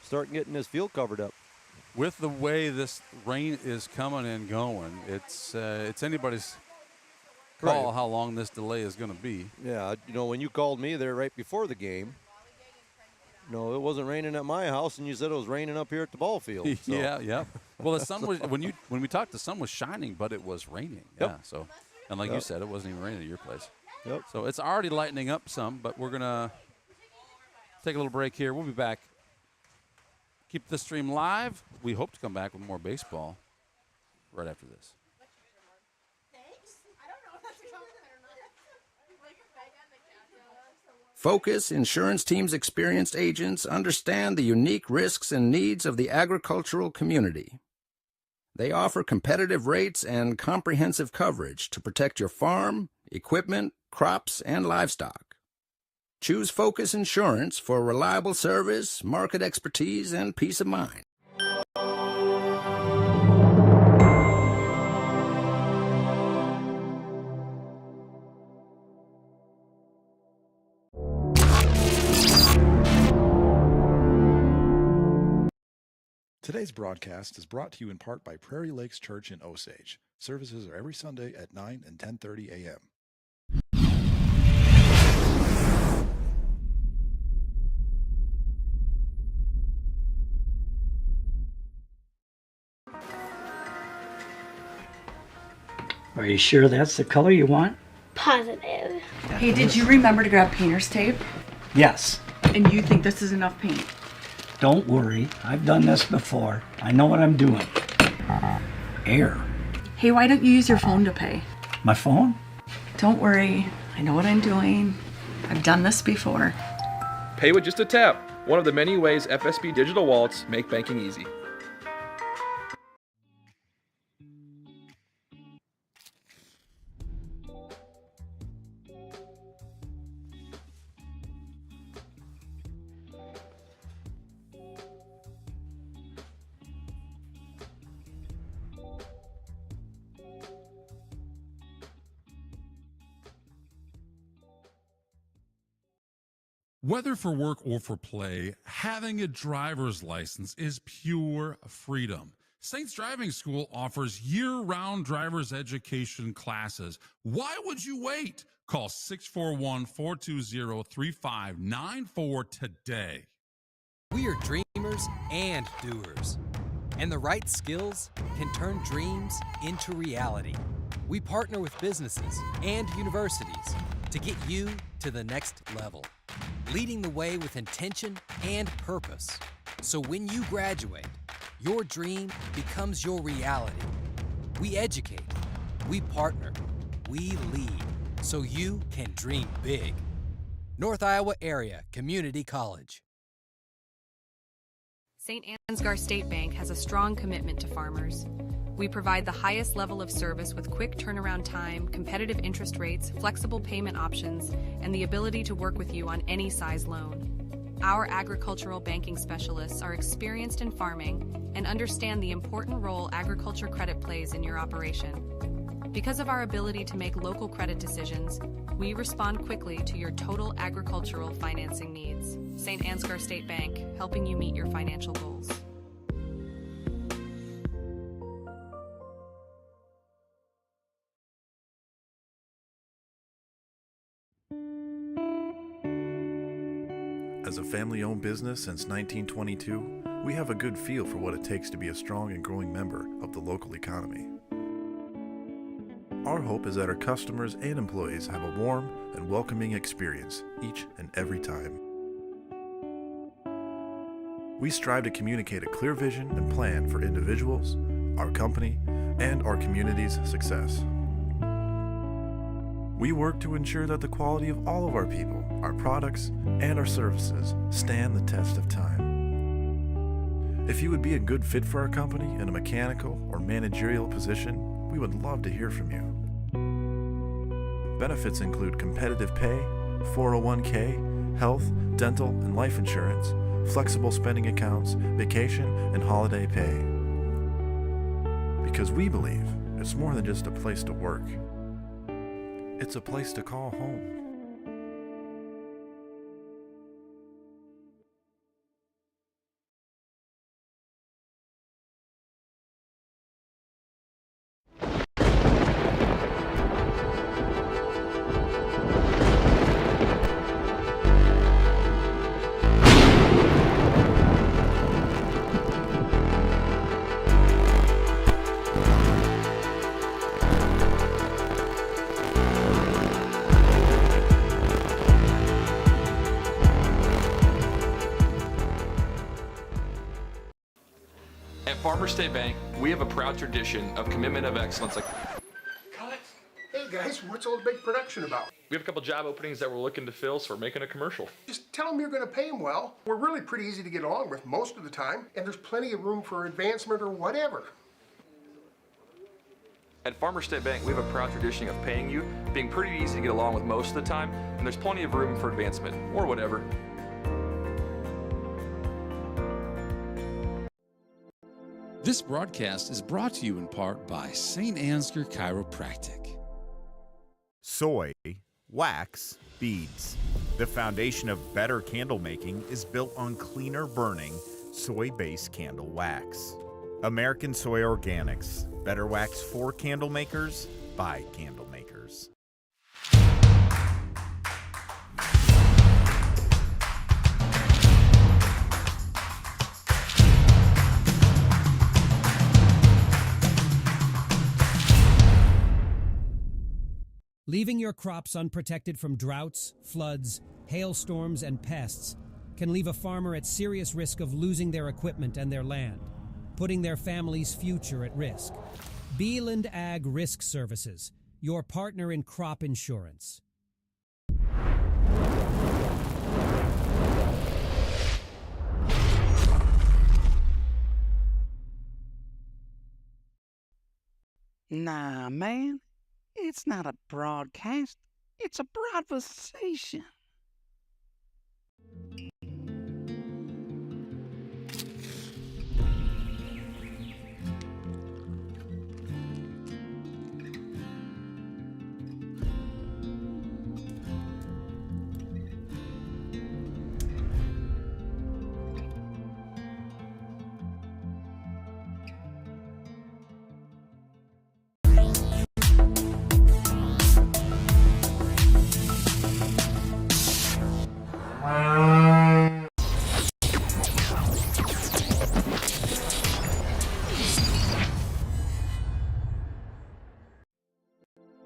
start getting this field covered up. With the way this rain is coming and going, it's anybody's call how long this delay is going to be. Yeah, when you called me there right before the game, it wasn't raining at my house, and you said it was raining up here at the ball field. So. Yeah. Well, the sun was when we talked, the sun was shining, but it was raining. Yep. Yeah. So, and like you said, it wasn't even raining at your place. Yep. So it's already lightening up some, but we're gonna take a little break here. We'll be back. Keep the stream live. We hope to come back with more baseball right after this. Focus Insurance Team's experienced agents understand the unique risks and needs of the agricultural community. They offer competitive rates and comprehensive coverage to protect your farm, equipment, crops, and livestock. Choose Focus Insurance for reliable service, market expertise, and peace of mind. Today's broadcast is brought to you in part by Prairie Lakes Church in Osage. Services are every Sunday at 9 and 10:30 a.m. Are you sure that's the color you want? Positive. Hey, did you remember to grab painter's tape? Yes. And you think this is enough paint? Don't worry. I've done this before. I know what I'm doing. Air. Hey, why don't you use your phone to pay? My phone? Don't worry. I know what I'm doing. I've done this before. Pay with just a tap. One of the many ways FSB digital wallets make banking easy. Whether for work or for play, having a driver's license is pure freedom. Saints Driving School offers year-round driver's education classes. Why would you wait? Call 641-420-3594 today. We are dreamers and doers, and the right skills can turn dreams into reality. We partner with businesses and universities to get you to the next level, leading the way with intention and purpose. So when you graduate, your dream becomes your reality. We educate, we partner, we lead, so you can dream big. North Iowa Area Community College. St. Ansgar State Bank has a strong commitment to farmers. We provide the highest level of service with quick turnaround time, competitive interest rates, flexible payment options, and the ability to work with you on any size loan. Our agricultural banking specialists are experienced in farming and understand the important role agriculture credit plays in your operation. Because of our ability to make local credit decisions, we respond quickly to your total agricultural financing needs. St. Ansgar State Bank, helping you meet your financial goals. As a family-owned business since 1922, we have a good feel for what it takes to be a strong and growing member of the local economy. Our hope is that our customers and employees have a warm and welcoming experience each and every time. We strive to communicate a clear vision and plan for individuals, our company, and our community's success. We work to ensure that the quality of all of our people, our products, and our services stand the test of time. If you would be a good fit for our company in a mechanical or managerial position, we would love to hear from you. Benefits include competitive pay, 401k, health, dental, and life insurance, flexible spending accounts, vacation, and holiday pay. Because we believe it's more than just a place to work. It's a place to call home. At Farmer State Bank, we have a proud tradition of commitment of excellence. Hey guys, what's all the big production about? We have a couple job openings that we're looking to fill, so we're making a commercial. Just tell them you're going to pay them well. We're really pretty easy to get along with most of the time, and there's plenty of room for advancement or whatever. At Farmer State Bank, we have a proud tradition of paying you, being pretty easy to get along with most of the time, and there's plenty of room for advancement, or whatever. This broadcast is brought to you in part by St. Ansgar Chiropractic. Soy, wax, beads. The foundation of better candle making is built on cleaner burning, soy-based candle wax. American Soy Organics. Better wax for candle makers, by candle makers. Leaving your crops unprotected from droughts, floods, hailstorms, and pests can leave a farmer at serious risk of losing their equipment and their land, putting their family's future at risk. Beeland Ag Risk Services, your partner in crop insurance. Nah, man. It's not a broadcast. It's a broadcastation.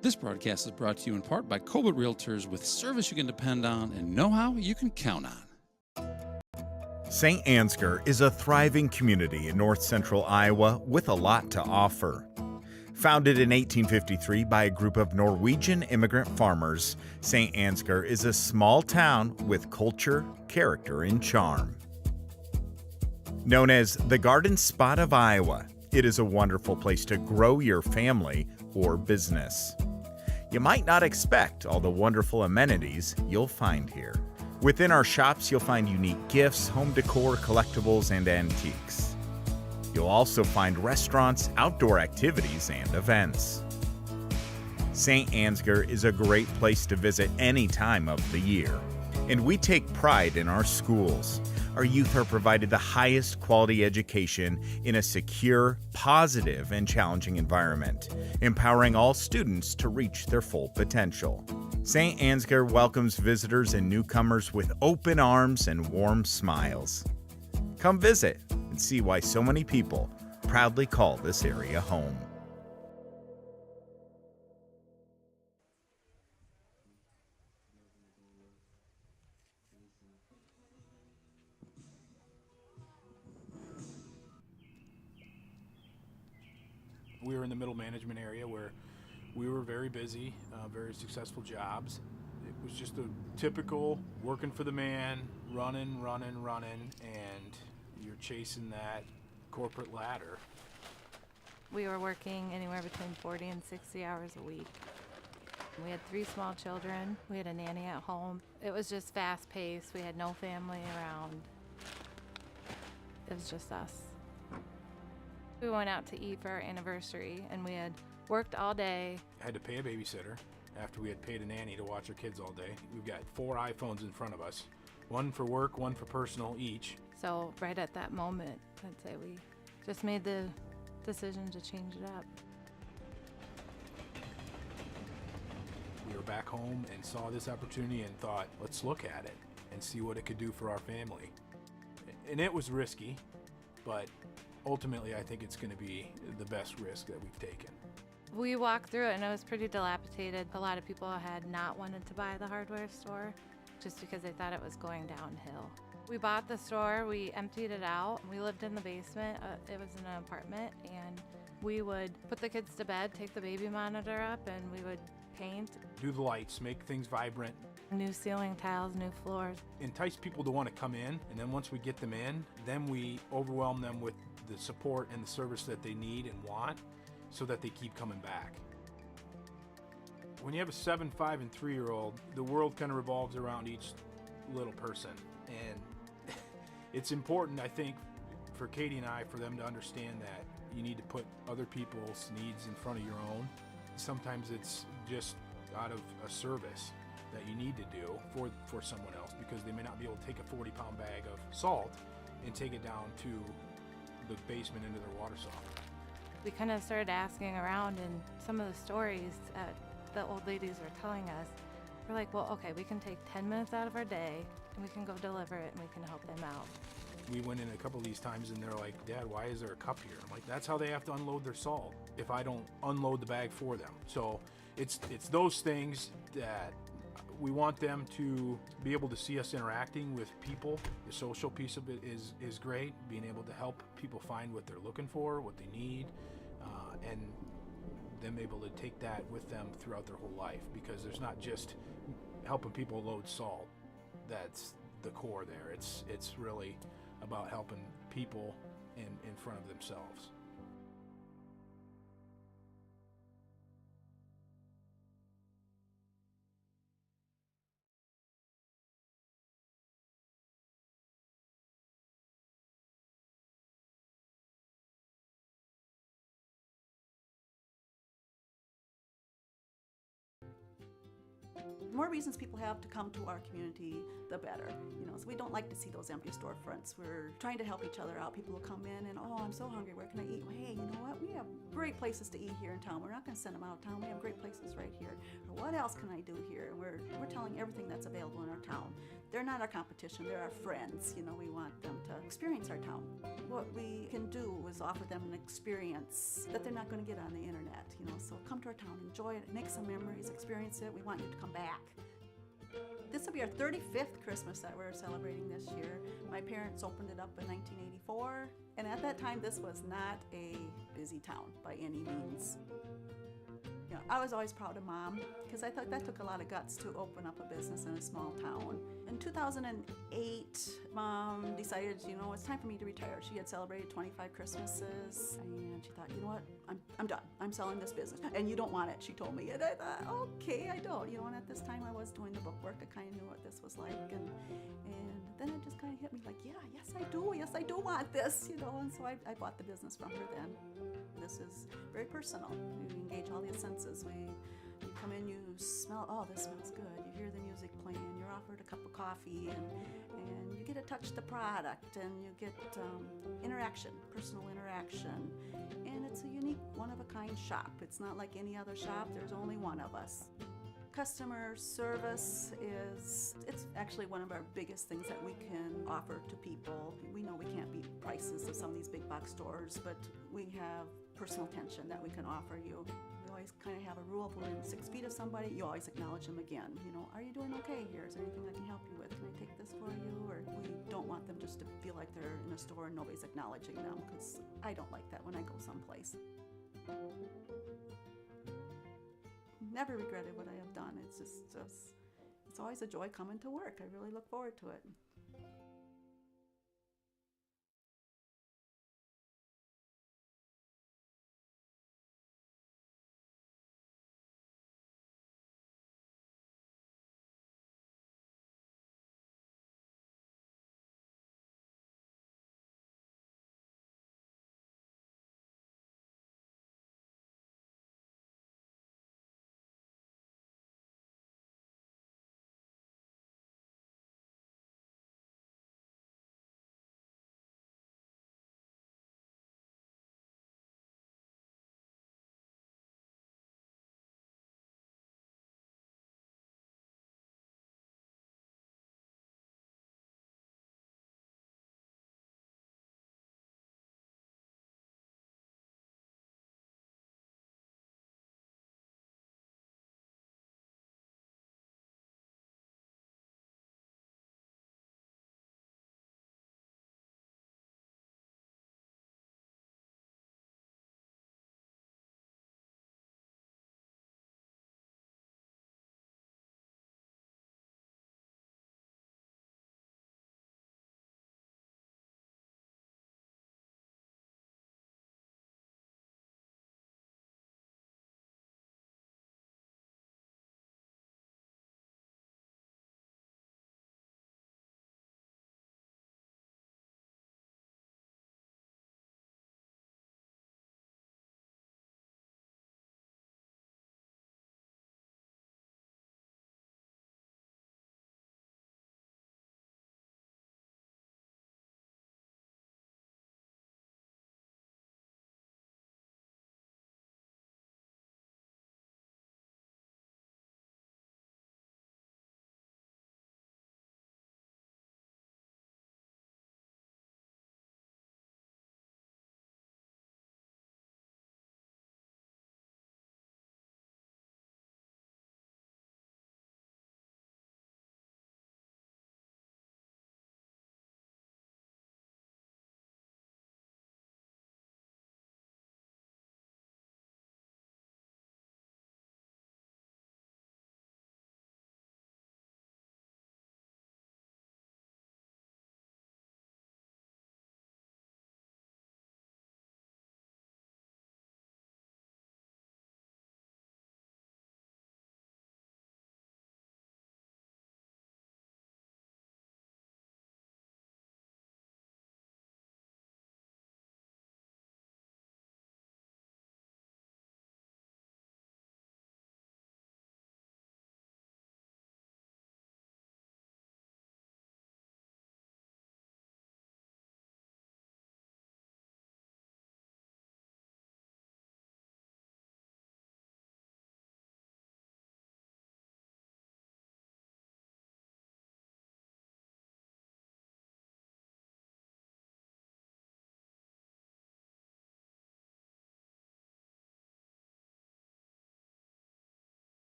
This broadcast is brought to you in part by Colbert Realtors, with service you can depend on and know-how you can count on. St. Ansgar is a thriving community in north central Iowa with a lot to offer. Founded in 1853 by a group of Norwegian immigrant farmers, St. Ansgar is a small town with culture, character, and charm. Known as the Garden Spot of Iowa, it is a wonderful place to grow your family or business. You might not expect all the wonderful amenities you'll find here. Within our shops, you'll find unique gifts, home decor, collectibles, and antiques. You'll also find restaurants, outdoor activities, and events. St. Ansgar is a great place to visit any time of the year. And we take pride in our schools. Our youth are provided the highest quality education in a secure, positive, and challenging environment, empowering all students to reach their full potential. St. Ansgar welcomes visitors and newcomers with open arms and warm smiles. Come visit and see why so many people proudly call this area home. We were in the middle management area where we were very busy, very successful jobs. It was just a typical working for the man, running, and you're chasing that corporate ladder. We were working anywhere between 40 and 60 hours a week. We had 3 small children. We had a nanny at home. It was just fast paced. We had no family around. It was just us. We went out to eat for our anniversary, and we had worked all day. I had to pay a babysitter after we had paid a nanny to watch our kids all day. We've got 4 iPhones in front of us, one for work, one for personal each. So right at that moment, I'd say we just made the decision to change it up. We were back home and saw this opportunity and thought, let's look at it and see what it could do for our family. And it was risky, but ultimately I think it's going to be the best risk that we've taken. We walked through it and it was pretty dilapidated. A lot of people had not wanted to buy the hardware store just because they thought it was going downhill. We bought the store, we emptied it out. We lived in the basement. It was in an apartment, and we would put the kids to bed, take the baby monitor up, and we would paint. Do the lights, make things vibrant. New ceiling tiles, new floors. Entice people to want to come in, and then once we get them in, then we overwhelm them with the support and the service that they need and want so that they keep coming back. When you have a 7, 5, and 3-year-old, the world kind of revolves around each little person. And it's important, I think, for Katie and I, for them to understand that you need to put other people's needs in front of your own. Sometimes it's just out of a service that you need to do for someone else, because they may not be able to take a 40-pound bag of salt and take it down to the basement into their water softener. We kind of started asking around, and some of the stories that the old ladies were telling us, we're like, well, okay, we can take 10 minutes out of our day and we can go deliver it and we can help them out. We went in a couple of these times and they're like, Dad, why is there a cup here? I'm like, that's how they have to unload their salt if I don't unload the bag for them. So it's those things that we want them to be able to see us interacting with people. The social piece of it is great, being able to help people find what they're looking for, what they need, and them able to take that with them throughout their whole life, because there's not just helping people load salt. That's the core there. It's really about helping people in front of themselves. The more reasons people have to come to our community, the better. So we don't like to see those empty storefronts. We're trying to help each other out. People will come in and, oh, I'm so hungry, where can I eat? Well, hey, you know what? We have great places to eat here in town. We're not going to send them out of town. We have great places right here. Or what else can I do here? And we're telling everything that's available in our town. They're not our competition, they're our friends. We want them to experience our town. What we can do is offer them an experience that they're not going to get on the internet. So come to our town, enjoy it, make some memories, experience it. We want you to come back. This will be our 35th Christmas that we're celebrating this year. My parents opened it up in 1984, and at that time this was not a busy town by any means. I was always proud of Mom, because I thought that took a lot of guts to open up a business in a small town. In 2008, Mom decided, it's time for me to retire. She had celebrated 25 Christmases, and she thought, what, I'm done. I'm selling this business. And you don't want it, she told me. And I thought, okay, I don't. And at this time I was doing the book work. I kind of knew what this was like. And then it just kind of hit me like, yeah, yes, I do. Yes, I do want this, And so I bought the business from her then. This is very personal. We engage all the senses. You come in, you smell, oh, this smells good. You hear the music playing, you're offered a cup of coffee, and you get to touch the product, and you get interaction, personal interaction. And it's a unique, one-of-a-kind shop. It's not like any other shop. There's only one of us. Customer service it's actually one of our biggest things that we can offer to people. We know we can't beat prices of some of these big box stores, but we have personal attention that we can offer you. We always kind of have a rule: if we're within 6 feet of somebody, you always acknowledge them again. Are you doing okay here? Is there anything I can help you with? Can I take this for you? Or we don't want them just to feel like they're in a store and nobody's acknowledging them, because I don't like that when I go someplace. Never regretted what I have done. It's always a joy coming to work. I really look forward to it.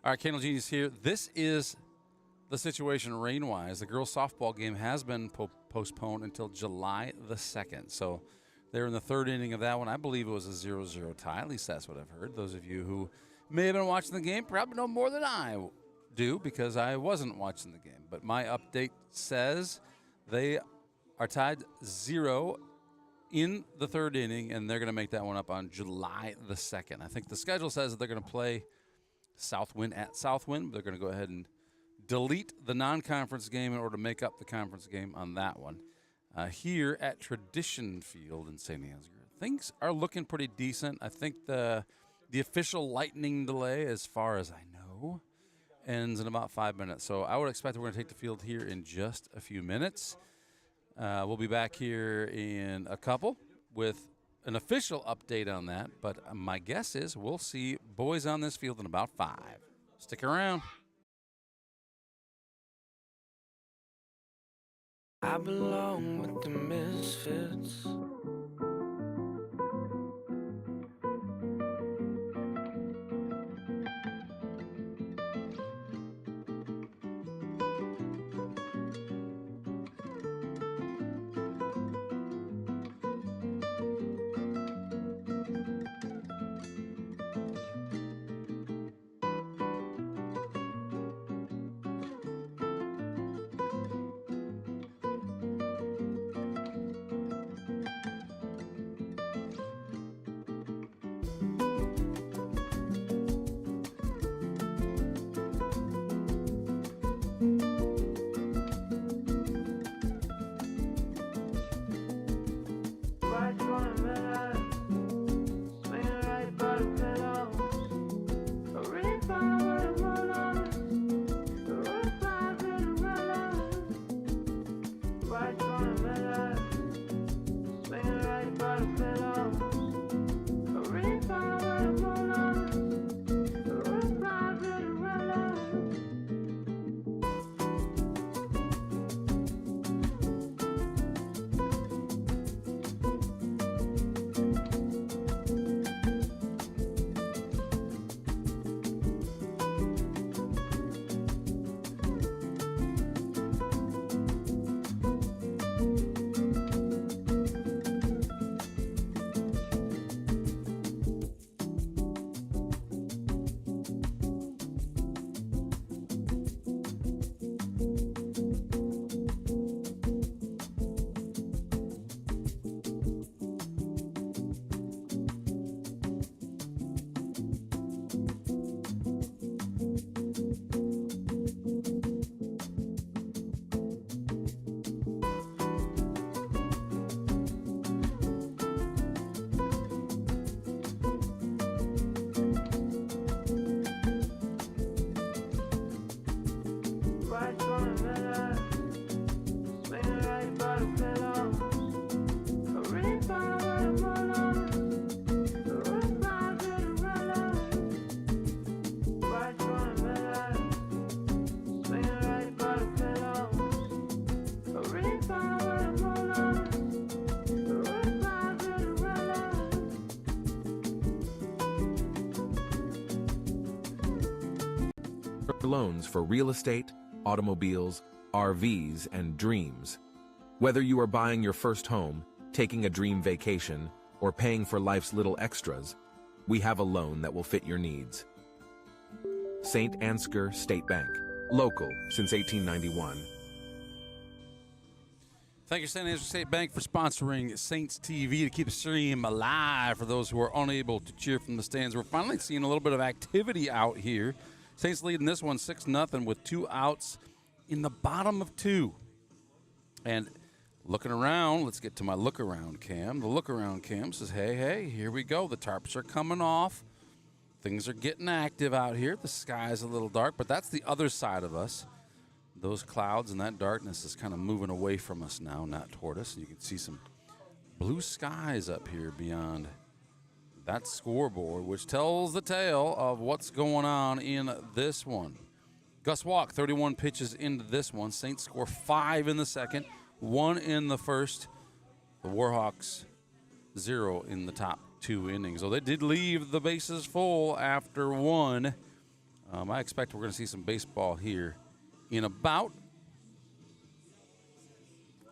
All right, Candle Genius here. This is the situation rain-wise. The girls' softball game has been postponed until July the 2nd. So they're in the third inning of that one. I believe it was a 0-0 tie. At least that's what I've heard. Those of you who may have been watching the game probably know more than I do because I wasn't watching the game. But my update says they are tied 0 in the third inning, and they're going to make that one up on July the 2nd. I think the schedule says that they're going to play Southwind at Southwind. They're going to go ahead and delete the non-conference game in order to make up the conference game on that one. Here at Tradition Field in St. Ansgar, things are looking pretty decent. I think the official lightning delay, as far as I know, ends in about 5 minutes. So I would expect we're going to take the field here in just a few minutes. We'll be back here in a couple with an official update on that. But my guess is we'll see boys on this field in about 5. Stick around. I belong with the misfits. Loans for real estate, automobiles, RVs, and dreams. Whether you are buying your first home, taking a dream vacation, or paying for life's little extras, we have a loan that will fit your needs. St. Ansgar State Bank, local since 1891. Thank you, St. Ansgar State Bank, for sponsoring Saints TV to keep the stream alive for those who are unable to cheer from the stands. We're finally seeing a little bit of activity out here. Saints leading this one 6-0 with 2 outs in the bottom of 2. And looking around, let's get to my look-around cam. The look-around cam says, hey, here we go. The tarps are coming off. Things are getting active out here. The sky's a little dark, but that's the other side of us. Those clouds and that darkness is kind of moving away from us now, not toward us. And you can see some blue skies up here beyond that scoreboard, which tells the tale of what's going on in this one. Gus Walk, 31 pitches into this one. Saints score 5 in the second, 1 in the first. The Warhawks, 0 in the top 2 innings. So they did leave the bases full after 1. I expect we're going to see some baseball here in about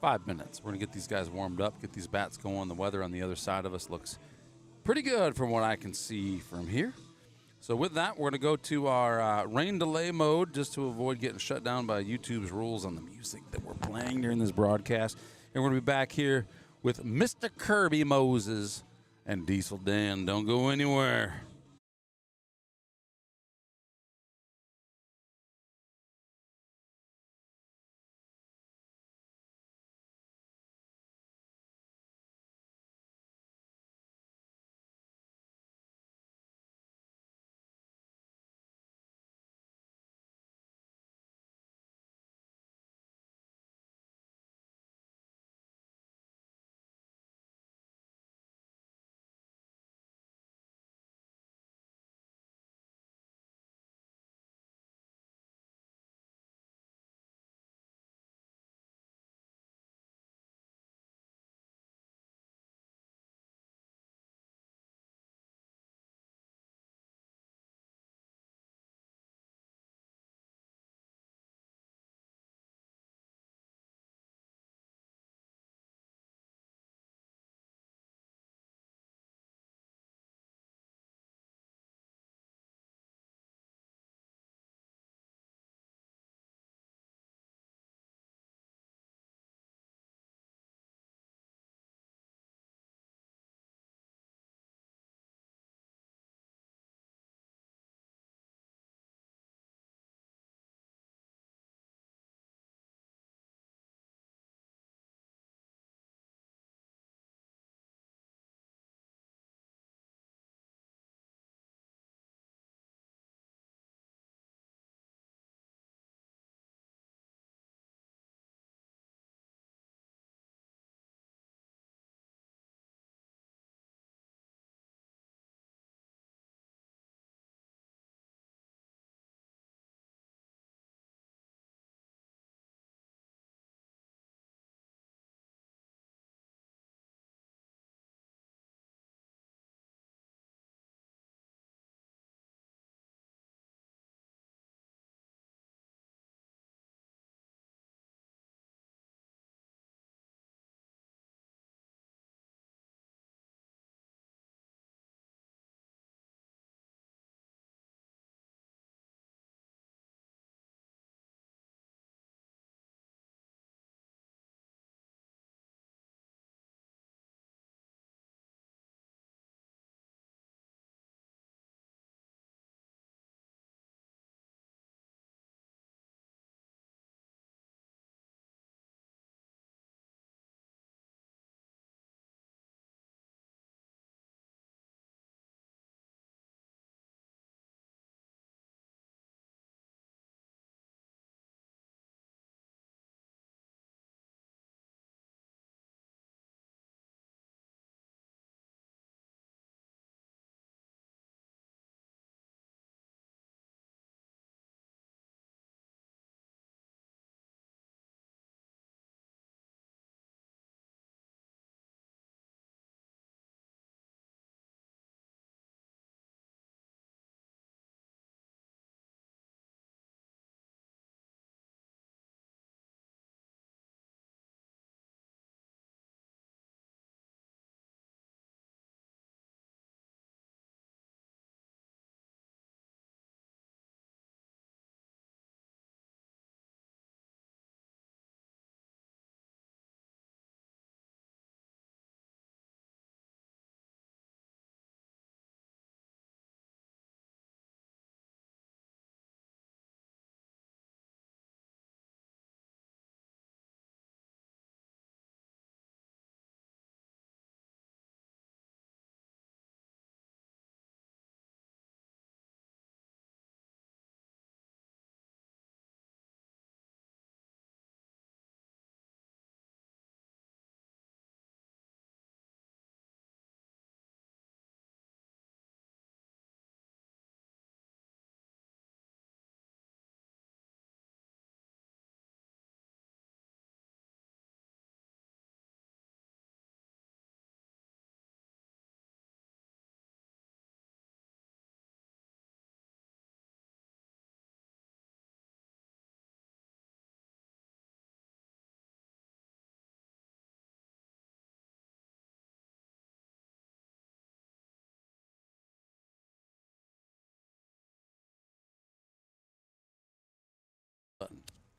5 minutes. We're going to get these guys warmed up, get these bats going. The weather on the other side of us looks pretty good from what I can see from here. So with that, we're going to go to our rain delay mode just to avoid getting shut down by YouTube's rules on the music that we're playing during this broadcast. And we're going to be back here with Mr. Kirby Moses and Diesel Dan. Don't go anywhere.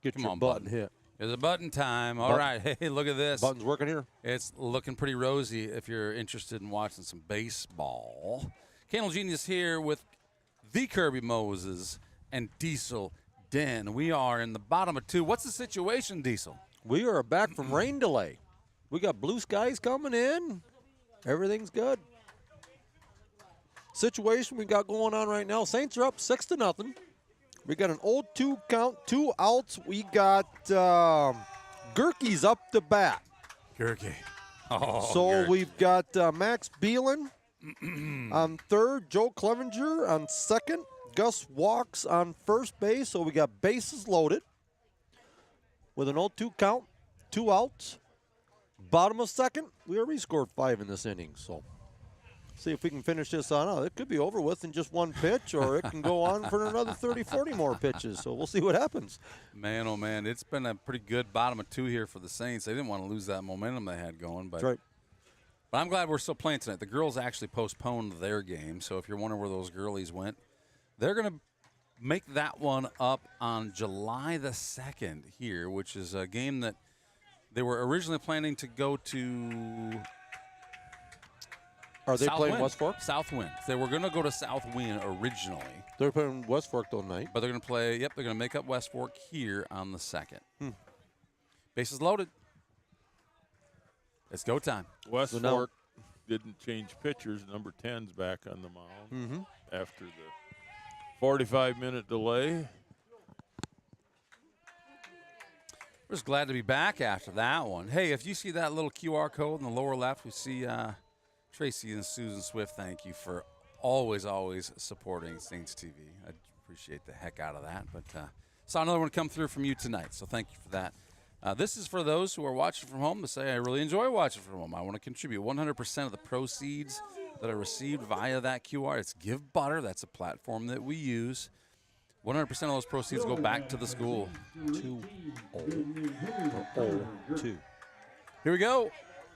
Get Come your on, button hit. There's a button time. All right. Hey, look at this. Button's working here. It's looking pretty rosy if you're interested in watching some baseball. Candle Genius here with the Kirby Moses and Diesel Den. We are in the bottom of 2. What's the situation, Diesel? We are back from rain delay. We got blue skies coming in. Everything's good. Situation we got going on right now. Saints are up 6-0. We got an 0-2 count, 2 outs. We got Gerke's up the bat. Gerke. Oh, so Gerke. we've got Max Beelan on third, Joe Clevenger on second, Gus Walks on first base. So we got bases loaded with an 0-2 count, 2 outs. Bottom of second, we already scored 5 in this inning. So see if we can finish this on out. It could be over with in just 1 pitch, or it can go on for another 30, 40 more pitches. So we'll see what happens. Man, oh, man, it's been a pretty good bottom of 2 here for the Saints. They didn't want to lose that momentum they had going. But, That's right. But I'm glad we're still playing tonight. The girls actually postponed their game, so if you're wondering where those girlies went, they're going to make that one up on July the 2nd here, which is a game that they were originally planning to go to – Are they playing West Fork? Southwind. They were going to go to Southwind originally. They're playing West Fork tonight. But they're going to play, they're going to make up West Fork here on the 2nd. Bases loaded. It's go time. West Fork didn't change pitchers. Number 10's back on the mound after the 45-minute delay. We're just glad to be back after that one. Hey, if you see that little QR code in the lower left, we see Tracy and Susan Swift, thank you for always supporting Saints TV. I appreciate the heck out of that. But saw another one come through from you tonight, so thank you for that. This is for those who are watching from home to say, I really enjoy watching from home. I want to contribute 100% of the proceeds that are received via that QR. It's Give Butter. That's a platform that we use. 100% of those proceeds go back to the school. 2-0. Here we go.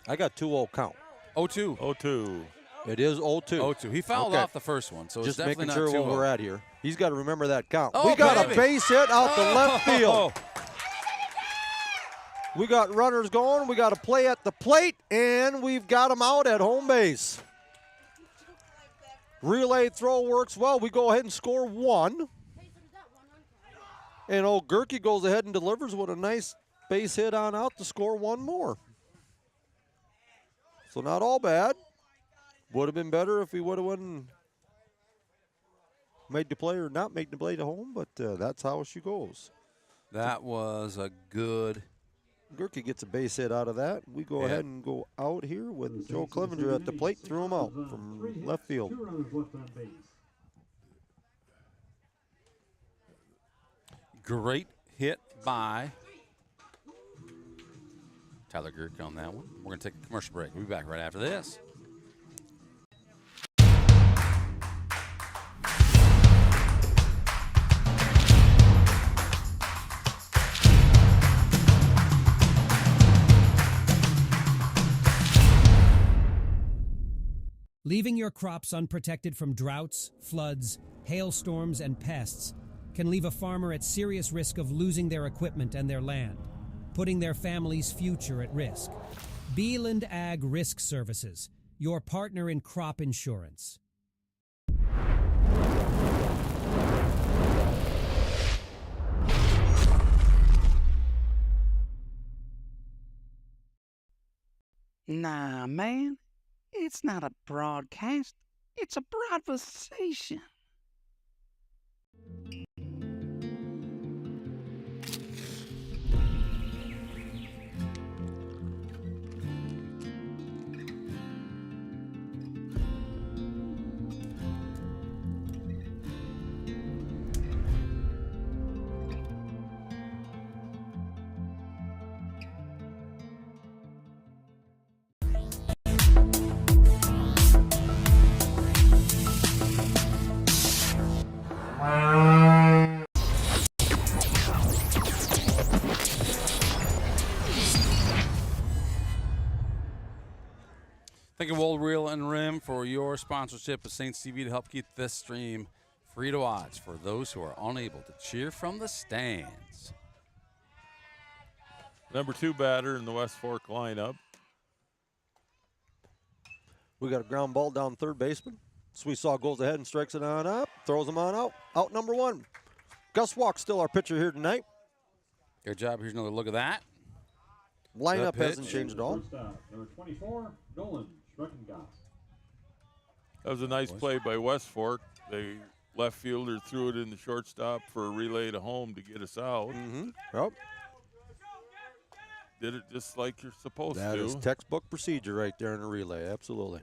I got 2-0 count. 0-2. 0-2. It is 0-2. 0-2. He fouled off the first one, so just it's definitely making sure not 2-0. where we're at here. He's got to remember that count. Oh, we got baby. a base hit out the left field. We got runners going. We got a play at the plate, and we've got them out at home base. Relay throw works well. We go ahead and score 1. And old Gerke goes ahead and delivers with a nice base hit on out to score 1 more. So not all bad. Would have been better if he would have went and made the play or not made the play to home, but that's how she goes. That was a good. Gerke gets a base hit out of that. We go ahead and go out here with Joe Clevenger at the plate, threw him out from left field. Great hit by Tyler Gerke on that one. We're going to take a commercial break. We'll be back right after this. Leaving your crops unprotected from droughts, floods, hailstorms, and pests can leave a farmer at serious risk of losing their equipment and their land, putting their family's future at risk. Beeland Ag Risk Services, your partner in crop insurance. Nah, man. It's not a broadcast. It's a broadversation. Thank you, Old Reel and Rim, for your sponsorship of Saints TV to help keep this stream free to watch for those who are unable to cheer from the stands. Number 2 batter in the West Fork lineup. We got a ground ball down third baseman. Sweesaw goes ahead and strikes it on up, throws him on out. Out number 1. Gus Walk still our pitcher here tonight. Good job. Here's another look at that. Lineup hasn't changed at all. Number 24, Nolan Schreckengoss. That was a nice play by West Fork. The left fielder threw it in the shortstop for a relay to home to get us out. Yep. Did it just like you're supposed That to. is textbook procedure right there in a relay. Absolutely.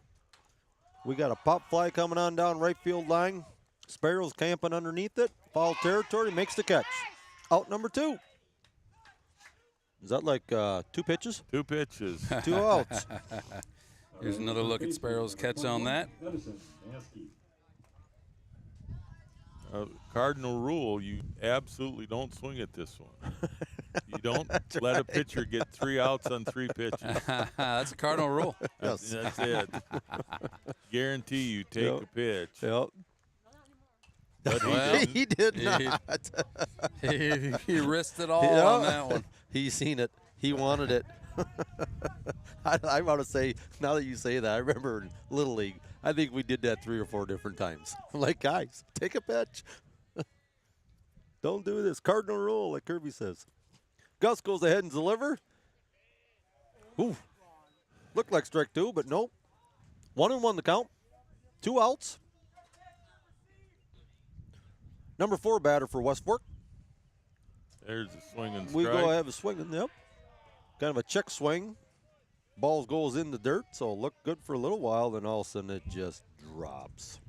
We got a pop fly coming on down right field line. Sparrow's camping underneath it. Foul territory, makes the catch. Out number 2. Is that like 2 pitches? 2 pitches. 2 outs. Here's another look at Sparrow's catch on that. Cardinal rule, you absolutely don't swing at this one. You don't let a pitcher get 3 outs on 3 pitches. That's a cardinal rule. That's it. Guarantee you take a pitch. Yep. But he did not. He risked it all on that one. He seen it. He wanted it. I want to say, now that you say that, I remember in Little League, I think we did that 3 or 4 different times. I'm like, guys, take a pitch. Don't do this. Cardinal rule, like Kirby says. Gus goes ahead and deliver. Ooh. Looked like strike 2, but nope. 1-1 the count. 2 outs. Number 4 batter for West Fork. There's a swing and strike. We go have a swing, yep. Kind of a check swing. Ball goes in the dirt, so look good for a little while, then all of a sudden it just drops.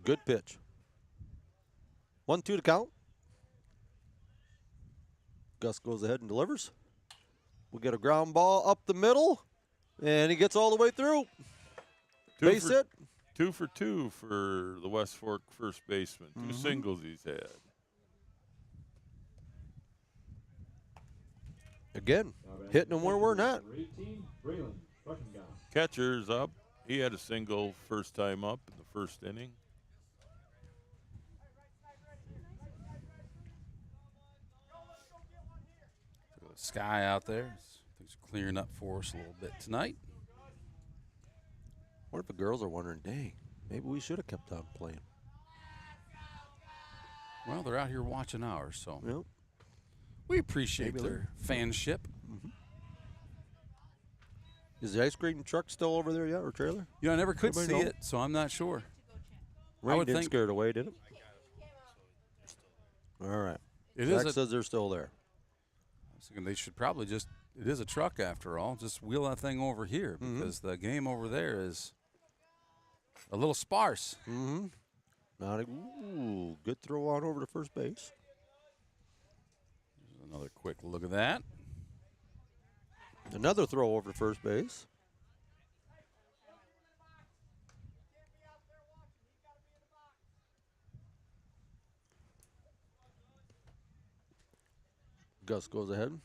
Good pitch. 1-2 to count. Gus goes ahead and delivers. We get a ground ball up the middle, and he gets all the way through. Base hit. 2 for 2 for the West Fork first baseman. 2 singles he's had. Again, hitting them where we're not. Catcher's up. He had a single first time up in the first inning. Sky out there. Things are clearing up for us a little bit tonight. What if the girls are wondering, dang, maybe we should have kept on playing? Well, they're out here watching ours, so yep. We appreciate their fanship. Is the ice cream truck still over there yet, or trailer? You know, I never could Everybody see know? it, so I'm not sure. Rain would didn't think- scare it away, did it? All right. It Zach is says they're still there. I was thinking they should probably just, it is a truck after all, just wheel that thing over here because the game over there is a little sparse. Ooh, good throw on over to first base. There's another quick look at that. Another throw over to first base. Gus goes ahead,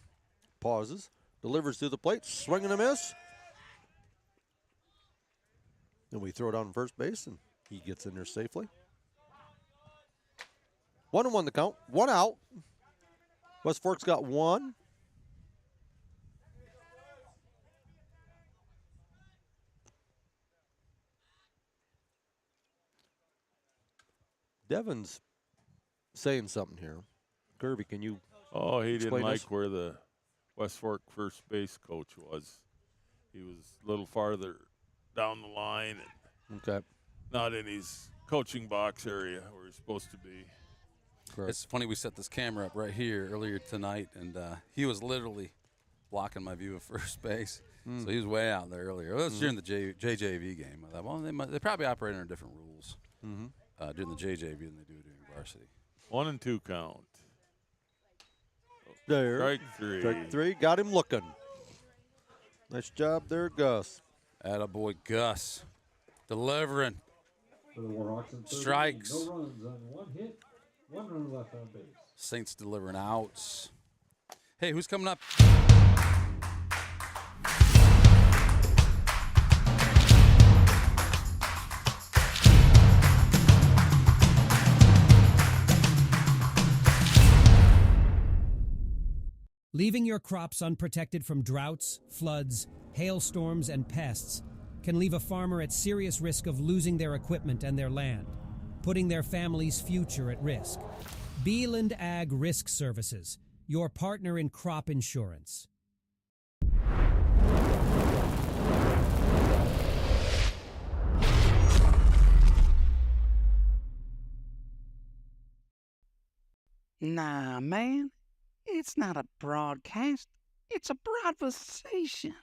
pauses, delivers to the plate, swing and a miss. Then we throw it on first base, and he gets in there safely. 1-1 the count, 1 out. West Fork's got 1. Devin's saying something here. Kirby, can you Oh, he didn't explain like this? where the West Fork first base coach was. He was a little farther down the line and Okay. not in his coaching box area where he's supposed to be. It's funny, we set this camera up right here earlier tonight, and he was literally blocking my view of first base. So he was way out there earlier. Well, it was during the JJV game. I thought, well, they probably operate under different rules during the JJV than they do during varsity. 1-2 count. There. Strike 3. Strike 3. Got him looking. Nice job there, Gus. Attaboy Gus. Delivering. For the Warhawks in third inning, Strikes. No runs on 1 hit, 1 run left on base. Saints delivering outs. Hey, who's coming up? Leaving your crops unprotected from droughts, floods, hailstorms, and pests can leave a farmer at serious risk of losing their equipment and their land, putting their family's future at risk. Beeland Ag Risk Services, your partner in crop insurance. Nah, man, it's not a broadcast. It's a broadversation.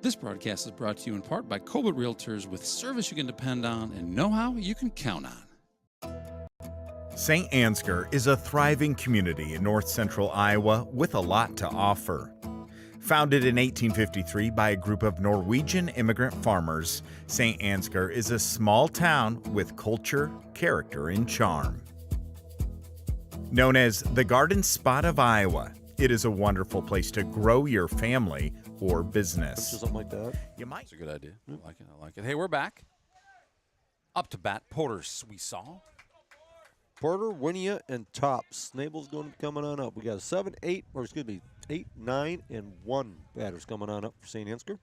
This broadcast is brought to you in part by Colbert Realtors, with service you can depend on and know-how you can count on. St. Ansgar is a thriving community in north central Iowa with a lot to offer. Founded in 1853 by a group of Norwegian immigrant farmers, St. Ansgar is a small town with culture, character, and charm. Known as the Garden Spot of Iowa, it is a wonderful place to grow your family or business. Something like that. You might. It's a good idea. I like it. I like it. Hey, we're back. Up to bat, Porter's we saw. Porter, Winia, and Tops. Snabel's going to be coming on up. We got 8, 9, and 1 batters coming on up for St. Ansgar.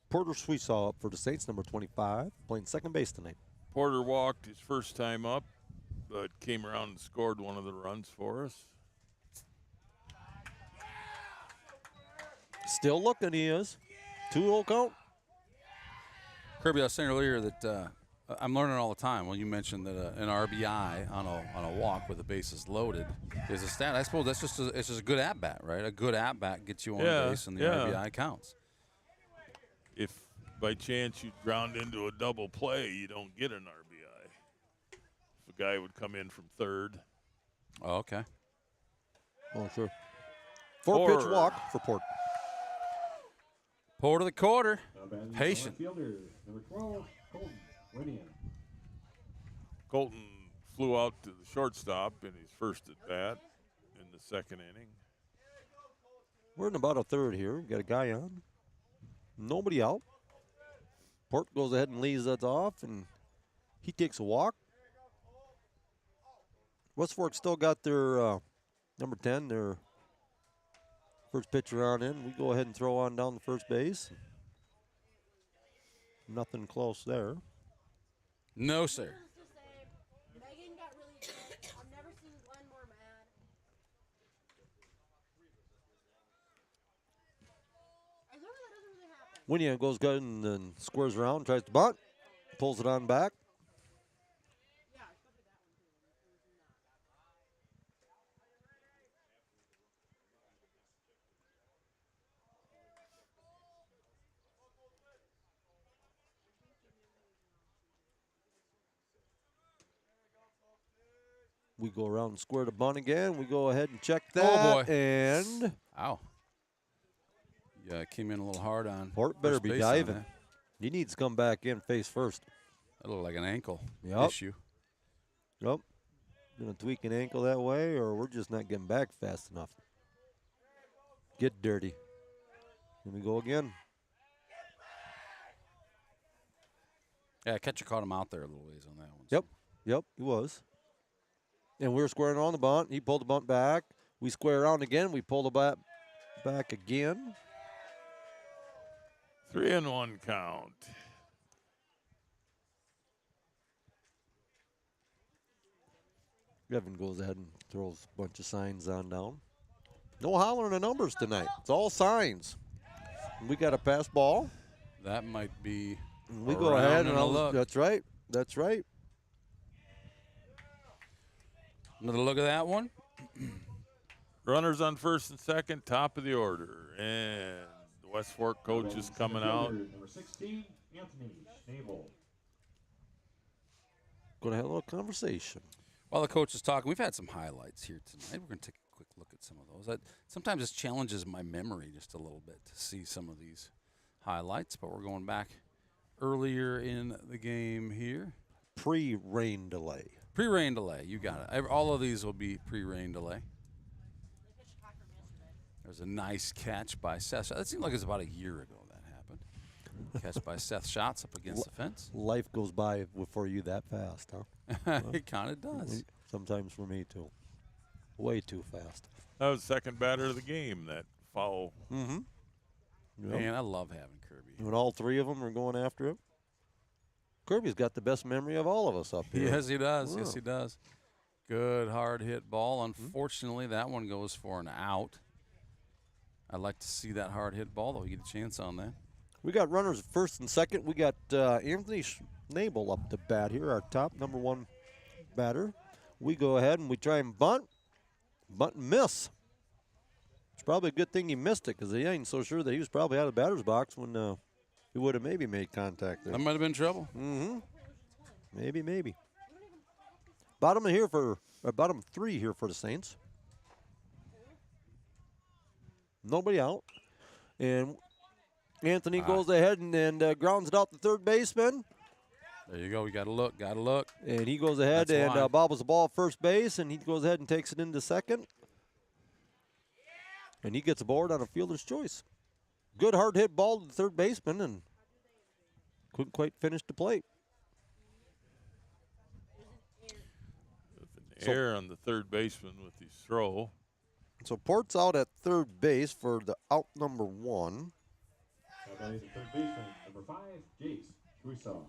Porter Sweesaw up for the Saints, number 25, playing second base tonight. Porter walked his first time up, but came around and scored one of the runs for us. Still looking, he is. 2-0 count. Kirby, I was saying earlier that I'm learning all the time. Well, you mentioned that an RBI on a walk with the bases loaded is a stat. I suppose that's just it's just a good at bat, right? A good at bat gets you on base, and the RBI counts. If by chance you ground into a double play, you don't get an RBI. If a guy would come in from third. Oh, okay. Oh, sure. 4-pitch walk for Porter. Porter the quarter. Patient. Fielder, number 12, Colton Winia. Colton flew out to the shortstop in his first at bat in the second inning. We're in about a third here. We've got a guy on. Nobody out. Port goes ahead and leaves that off, and he takes a walk. West Fork still got their number 10, their first pitcher on in. We go ahead and throw on down the first base. Nothing close there. No, sir. Winia goes good and then squares around, tries to bunt, pulls it on back. We go around and square the bunt again. We go ahead and check that. Oh, boy. And ow. Yeah, came in a little hard on. Port better first be base on diving. that. He needs to come back in face first. That looked like an ankle Yep. issue. Yep. Gonna tweak an ankle that way, or we're just not getting back fast enough. Get dirty. Here we go again. Yeah, catcher caught him out there a little ways on that one. Yep. Yep, he was. And we were squaring on the bunt. He pulled the bunt back. We square around again. We pull the bat back again. 3-1 count. Evan goes ahead and throws a bunch of signs on down. No hollering the numbers tonight. It's all signs. We got a pass ball. That might be. We go ahead and look. that's right. That's right. Another look at that one. Runners on first and second, top of the order. And the West Fork coach is coming out. Number 16, Anthony Schnabel. Going to have a little conversation. While the coach is talking, we've had some highlights here tonight. We're going to take a quick look at some of those. Sometimes this challenges my memory just a little bit to see some of these highlights, but we're going back earlier in the game here. Pre-rain delay. Pre-rain delay, you got it. All of these will be pre-rain delay. There's a nice catch by Seth. That seemed like it was about a year ago that happened. Catch by Seth Schatz up against the fence. Life goes by for you that fast, huh? It kind of does. Sometimes for me, too. Way too fast. That was the second batter of the game, that foul. Mm-hmm. Yep. Man, I love having Kirby. When all three of them are going after him. Kirby's got the best memory of all of us up here. Yes, he does. Wow. Yes, he does. Good hard hit ball. Unfortunately, that one goes for an out. I'd like to see that hard hit ball, though. You get a chance on that. We got runners at first and second. We got Anthony Schnabel up to bat here, our top number one batter. We go ahead and we try and bunt and miss. It's probably a good thing he missed it because he ain't so sure that he was probably out of the batter's box when he would have maybe made contact there. That might have been trouble. Mm-hmm. Maybe. Bottom three here for the Saints. Nobody out. And Anthony goes ahead and grounds it out to third baseman. There you go. We got to look. And he goes ahead and bobbles the ball at first base, and he goes ahead and takes it into second. And he gets aboard on a fielder's choice. Good hard hit ball to the third baseman, and couldn't quite finish the plate. With an error on the third baseman with his throw. So Port's out at third base for the out number one. Third baseman, number 5, Jace Schweisaw.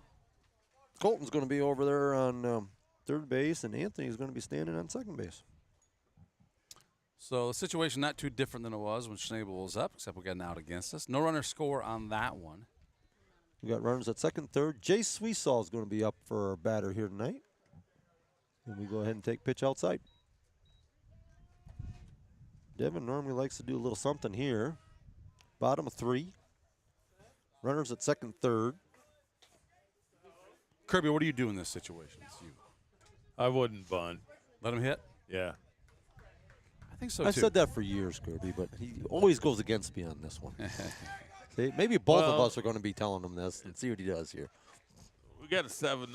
Colton's going to be over there on third base, and Anthony's going to be standing on second base. So the situation not too different than it was when Schnabel was up, except we got an out against us. No runner score on that one. We got runners at second, third. Jace Schweisaw is going to be up for our batter here tonight. And we go ahead and take pitch outside. Devin normally likes to do a little something here. Bottom of three. Runners at second, third. Kirby, what do you do in this situation? I wouldn't bunt. Let him hit? Yeah. I think so, I've too. said that for years, Kirby, but he always goes against me on this one. See, maybe both of us are going to be telling him this and see what he does here. We got a 7-0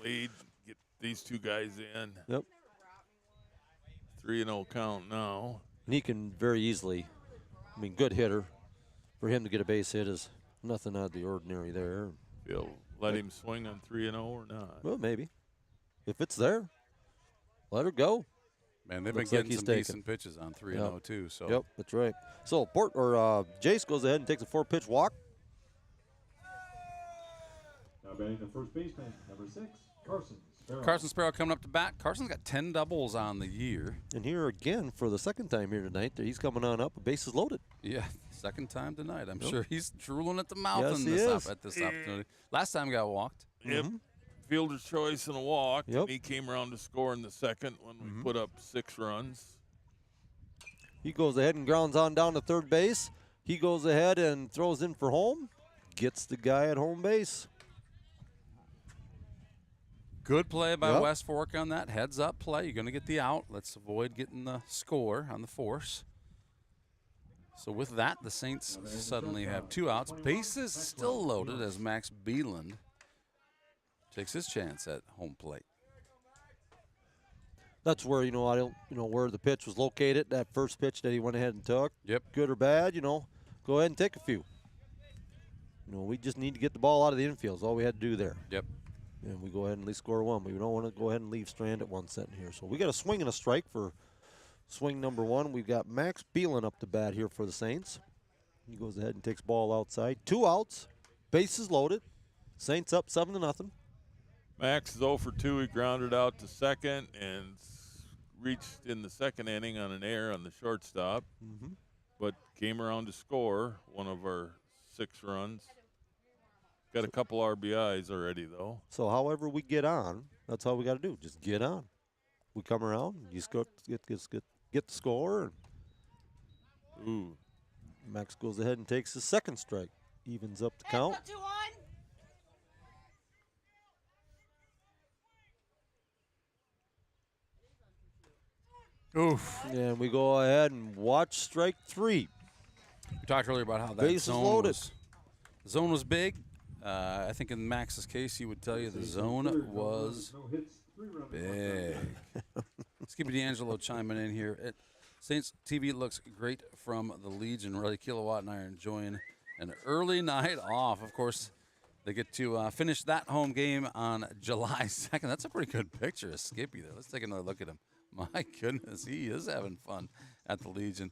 lead. Get these two guys in. Yep. 3-0 count now. And he can very easily, good hitter. For him to get a base hit is nothing out of the ordinary there. You'll let him swing on 3-0 or not? Well, maybe. If it's there, let her go. Man, they've been getting some decent pitches on 3-0 too. So. Yep, that's right. So Jace goes ahead and takes a 4-pitch walk. Now batting the first baseman, number 6, Carson Sparrow. Carson Sparrow coming up to bat. Carson's got 10 doubles on the year. And here again, for the second time here tonight, he's coming on up. Bases loaded. Yeah, second time tonight. I'm sure he's drooling at the mouth at this opportunity. Last time he got walked. Yep. Fielder's choice and a walk. Yep. And he came around to score in the second when we put up 6 runs. He goes ahead and grounds on down to third base. He goes ahead and throws in for home. Gets the guy at home base. Good play by West Fork on that. Heads up play. You're going to get the out. Let's avoid getting the score on the force. So with that, the Saints suddenly have 2 outs. Bases still loaded as Max Beeland takes his chance at home plate. That's where, I don't, where the pitch was located, that first pitch that he went ahead and took. Yep. Good or bad, go ahead and take a few. We just need to get the ball out of the infield is all we had to do there. Yep. And we go ahead and at least score 1. But we don't want to go ahead and leave Strand at 1 setting here. So we got a swing and a strike for swing number 1. We've got Max Beelan up to bat here for the Saints. He goes ahead and takes ball outside. 2 outs. Bases loaded. Saints up 7-0. Max is 0 for 2. He grounded out to second and reached in the second inning on an error on the shortstop. But came around to score one of our 6 runs. Got a couple RBIs already, though. So however we get on, that's all we got to do. Just get on. We come around, you just get the score. Ooh. Max goes ahead and takes his second strike. Evens up the count. Oof. And we go ahead and watch strike 3. We talked earlier about how that Bases zone loaded. was big. I think in Max's case, he would tell you the zone was big. Skippy D'Angelo chiming in here. Saints TV looks great from the Legion. Really, Kilowatt and I are enjoying an early night off. Of course, they get to finish that home game on July 2nd. That's a pretty good picture of Skippy there. Let's take another look at him. My goodness, he is having fun at the Legion.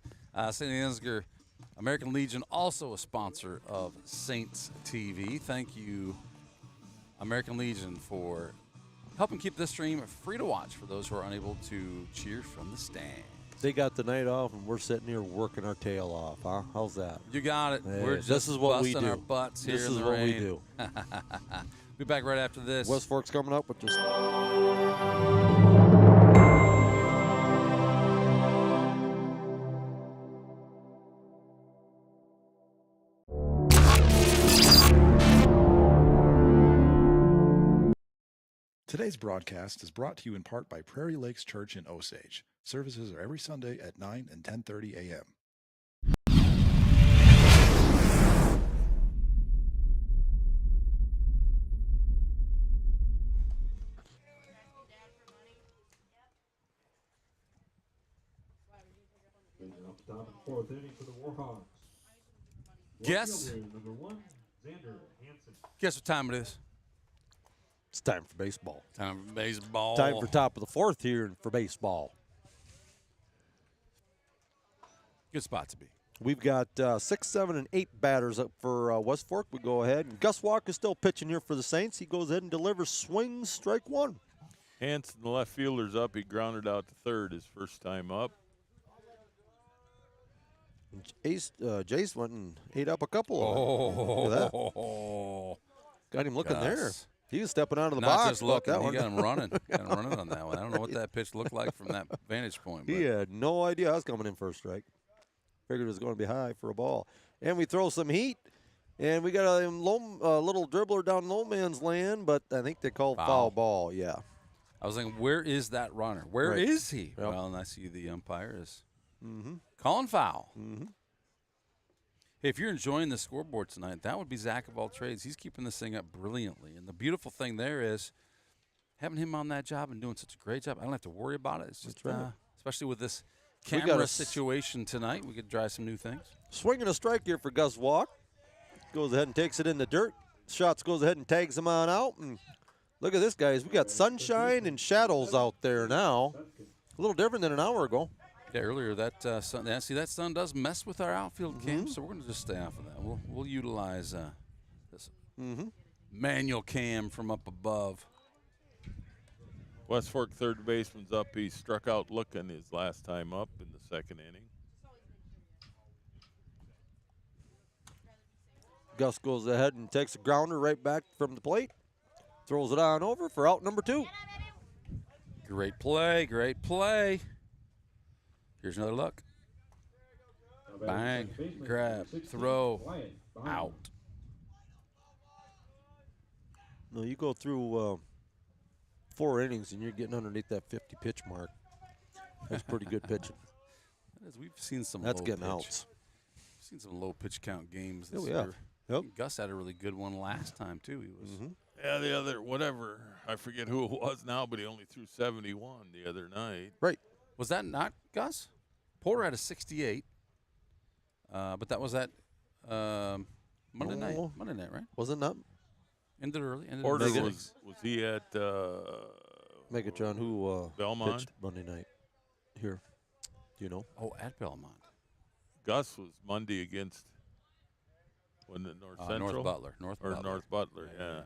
St. Ansgar American Legion, also a sponsor of Saints TV. Thank you, American Legion, for helping keep this stream free to watch for those who are unable to cheer from the stand. They got the night off, and we're sitting here working our tail off, huh? How's that? You got it. Hey, We're just this is what we busting do. our butts here This in is the what we rain. do. Be back right after this. West Fork's coming up with just. Today's broadcast is brought to you in part by Prairie Lakes Church in Osage. Services are every Sunday at 9 and 10:30 a.m. Top of the fourth inning for the Warhawks. Guess. Number 1, Xander Hansen. Guess what time it is? It's time for baseball. Time for baseball. Time for top of the fourth here for baseball. Good spot to be. We've got 6, 7, and 8 batters up for West Fork. We go ahead. And Gus Walk is still pitching here for the Saints. He goes ahead and delivers swings, strike 1. Hanson, the left fielder's up. He grounded out to third his first time up. Jace went and ate up a couple of them. Look at that. Got him looking there. He was stepping out of the Not box. just looking, that he one. got him running. Got him running on that one. I don't know what that pitch looked like from that vantage point. He had no idea I was coming in for a strike. Figured it was going to be high for a ball. And we throw some heat, and we got a little dribbler down no man's land, but I think they called foul ball. Yeah. I was thinking, where is that runner? Where is he? Yep. Well, and I see the umpire is calling foul. Hey, if you're enjoying the scoreboard tonight, that would be Zach of all trades. He's keeping this thing up brilliantly. And the beautiful thing there is having him on that job and doing such a great job, I don't have to worry about it. It's just, especially with this camera situation tonight, we could try some new things. Swinging a strike here for Gus Walk. Goes ahead and takes it in the dirt. Shots goes ahead and tags him on out. And look at this, guys. We got sunshine and shadows out there now. A little different than an hour ago. Yeah, earlier that sun. That sun does mess with our outfield cam, so we're going to just stay off of that. We'll utilize this manual cam from up above. West Fork third baseman's up. He struck out looking his last time up in the second inning. Gus goes ahead and takes a grounder right back from the plate. Throws it on over for out number 2. Great play, great play. Here's another look. Bang, grab, throw, out. No, you go through 4 innings and you're getting underneath that 50 pitch mark. That's pretty good pitching. We've seen some. That's low getting pitch. outs. We've seen some low pitch count games this Oh, yeah. year. Yep. Gus had a really good one last time too. He was. Yeah, the other, whatever, I forget who it was now, but he only threw 71 the other night. Right. Was that not Gus? Porter had a 68, but that was at Monday night. Monday night, right? Was it not? Ended early. Ended Porter early. was he at Megatron, who Belmont pitched Monday night here? Do you know? Oh, at Belmont. Gus was Monday against North Central, North Butler. North Butler. Yeah.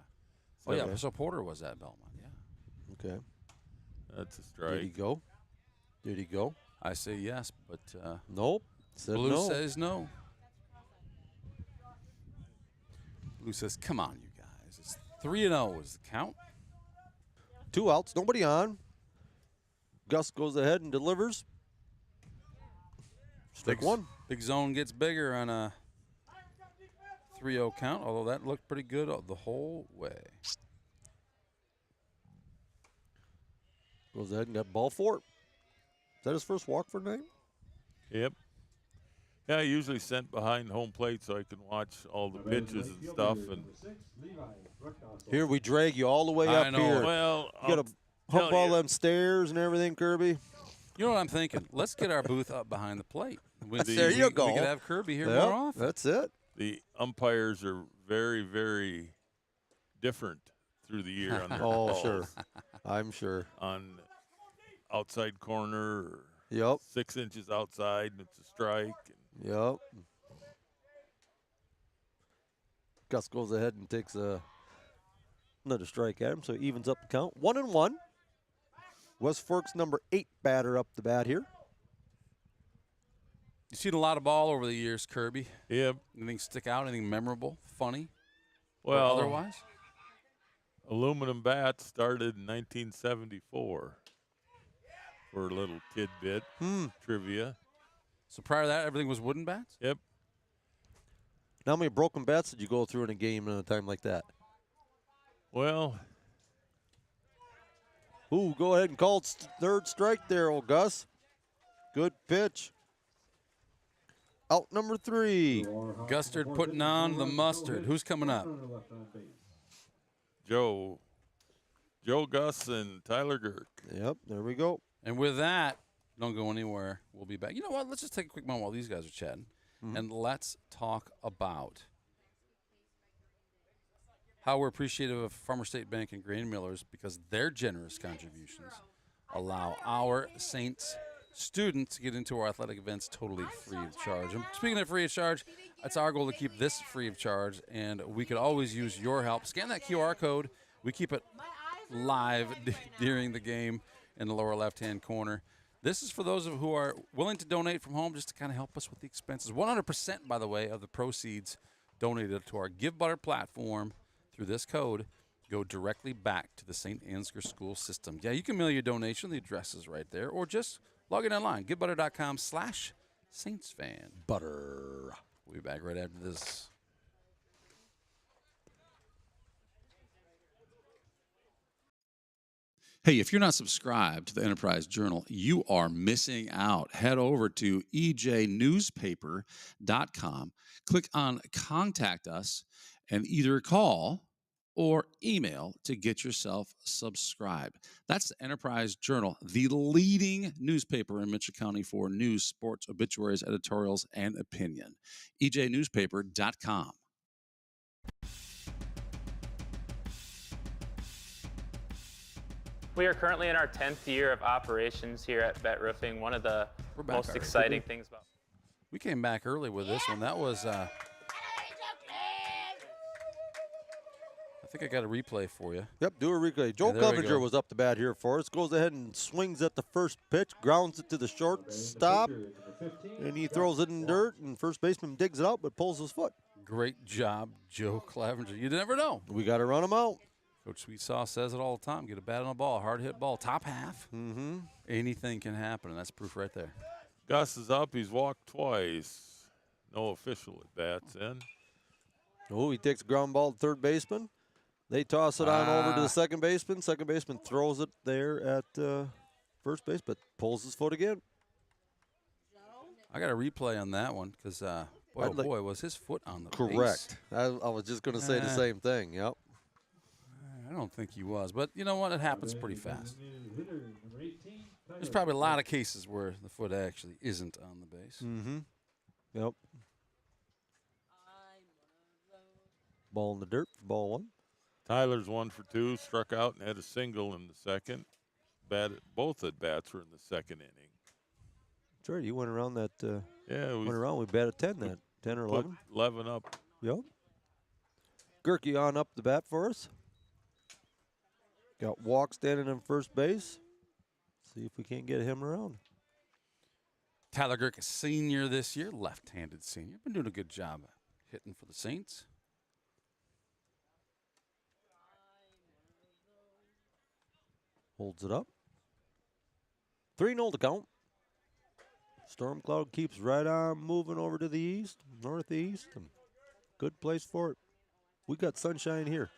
Oh yeah. So Porter was at Belmont. Yeah. Okay. That's a strike. Did he go? Did he go? I say yes, but nope. Said Blue no. says no. Blue says, "Come on, you guys. It's 3-0 is the count. 2 outs, nobody on. Gus goes ahead and delivers. Strike 1. Big zone gets bigger on a 3-0 count, although that looked pretty good the whole way. Goes ahead and got ball 4. Is that his first walk for tonight? Yep. Yeah, I usually sent behind home plate so I can watch all the pitches and stuff. And here we drag you all the way I up know. here. Well, you got to hump all them stairs and everything, Kirby. You know what I'm thinking? Let's get our booth up behind the plate. There you go. We could have Kirby here Yep, more often. That's it. The umpires are very, very different through the year on their calls. Sure. I'm sure. On outside corner or Yep. 6 inches outside, and it's a strike. Yep. Gus goes ahead and takes another strike at him, so he evens up the count. 1-1. West Fork's number 8 batter up the bat here. You've seen a lot of ball over the years, Kirby. Yep. Anything stick out? Anything memorable, funny, Well, or otherwise? Aluminum bats started in 1974 for a little tidbit trivia. So prior to that, everything was wooden bats? Yep. How many broken bats did you go through in a game in a time like that? Well. Ooh, go ahead and call third strike there, old Gus. Good pitch. Out number 3. Gustard putting on the mustard. Who's coming up? Joe Gus and Tyler Girk. Yep, there we go. And with that, don't go anywhere. We'll be back. You know what? Let's just take a quick moment while these guys are chatting, and let's talk about how we're appreciative of Farmer State Bank and Grain Millers because their generous contributions allow our Saints students to get into our athletic events totally free of charge. And speaking of free of charge, it's our goal to keep this free of charge, and we could always use your help. Scan that QR code. We keep it live during the game in the lower left-hand corner. This is for those who are willing to donate from home just to kind of help us with the expenses. 100%, by the way, of the proceeds donated to our Give Butter platform through this code go directly back to the St. Ansgar school system. Yeah, you can mail your donation. The address is right there. Or just log in online, givebutter.com/SaintsFan. Butter. We'll be back right after this. Hey, if you're not subscribed to the Enterprise Journal, you are missing out. Head over to ejnewspaper.com, click on Contact Us, and either call or email to get yourself subscribed. That's the Enterprise Journal, the leading newspaper in Mitchell County for news, sports, obituaries, editorials, and opinion. ejnewspaper.com. We are currently in our 10th year of operations here at Bet Roofing. One of the most exciting things about We came back early with this one. That was, I think I got a replay for you. Yep, do a replay. Joe Clevenger was up the bat here for us. Goes ahead and swings at the first pitch, grounds it to the shortstop, and he throws it in dirt, and first baseman digs it out but pulls his foot. Great job, Joe Clevenger. You never know. We got to run him out. Coach Sweet Sauce says it all the time. Get a bat on a ball, hard hit ball, top half. Anything can happen, and that's proof right there. Gus is up. He's walked twice. No official at bats in. Oh, he takes a ground ball to third baseman. They toss it on over to the second baseman. Second baseman throws it there at first base, but pulls his foot again. I got a replay on that one because, boy, was his foot on the base. Correct. I was just going to say the same thing. Yep. I don't think he was, but you know what? It happens pretty fast. There's probably a lot of cases where the foot actually isn't on the base. Yep. Ball in the dirt for ball 1. Tyler's 1 for 2, struck out and had a single in the second. Both at bats were in the second inning. Sure, you went around that. Yeah, went around. We batted 10 that 10 or 11. 11 up. Yep. Gerke on up the bat for us. Got Walk standing in first base. See if we can't get him around. Tyler Girk, a senior this year, left-handed senior. Been doing a good job hitting for the Saints. Holds it up. 3-0 to count. Storm cloud keeps right on moving over to the east, northeast, and good place for it. We got sunshine here.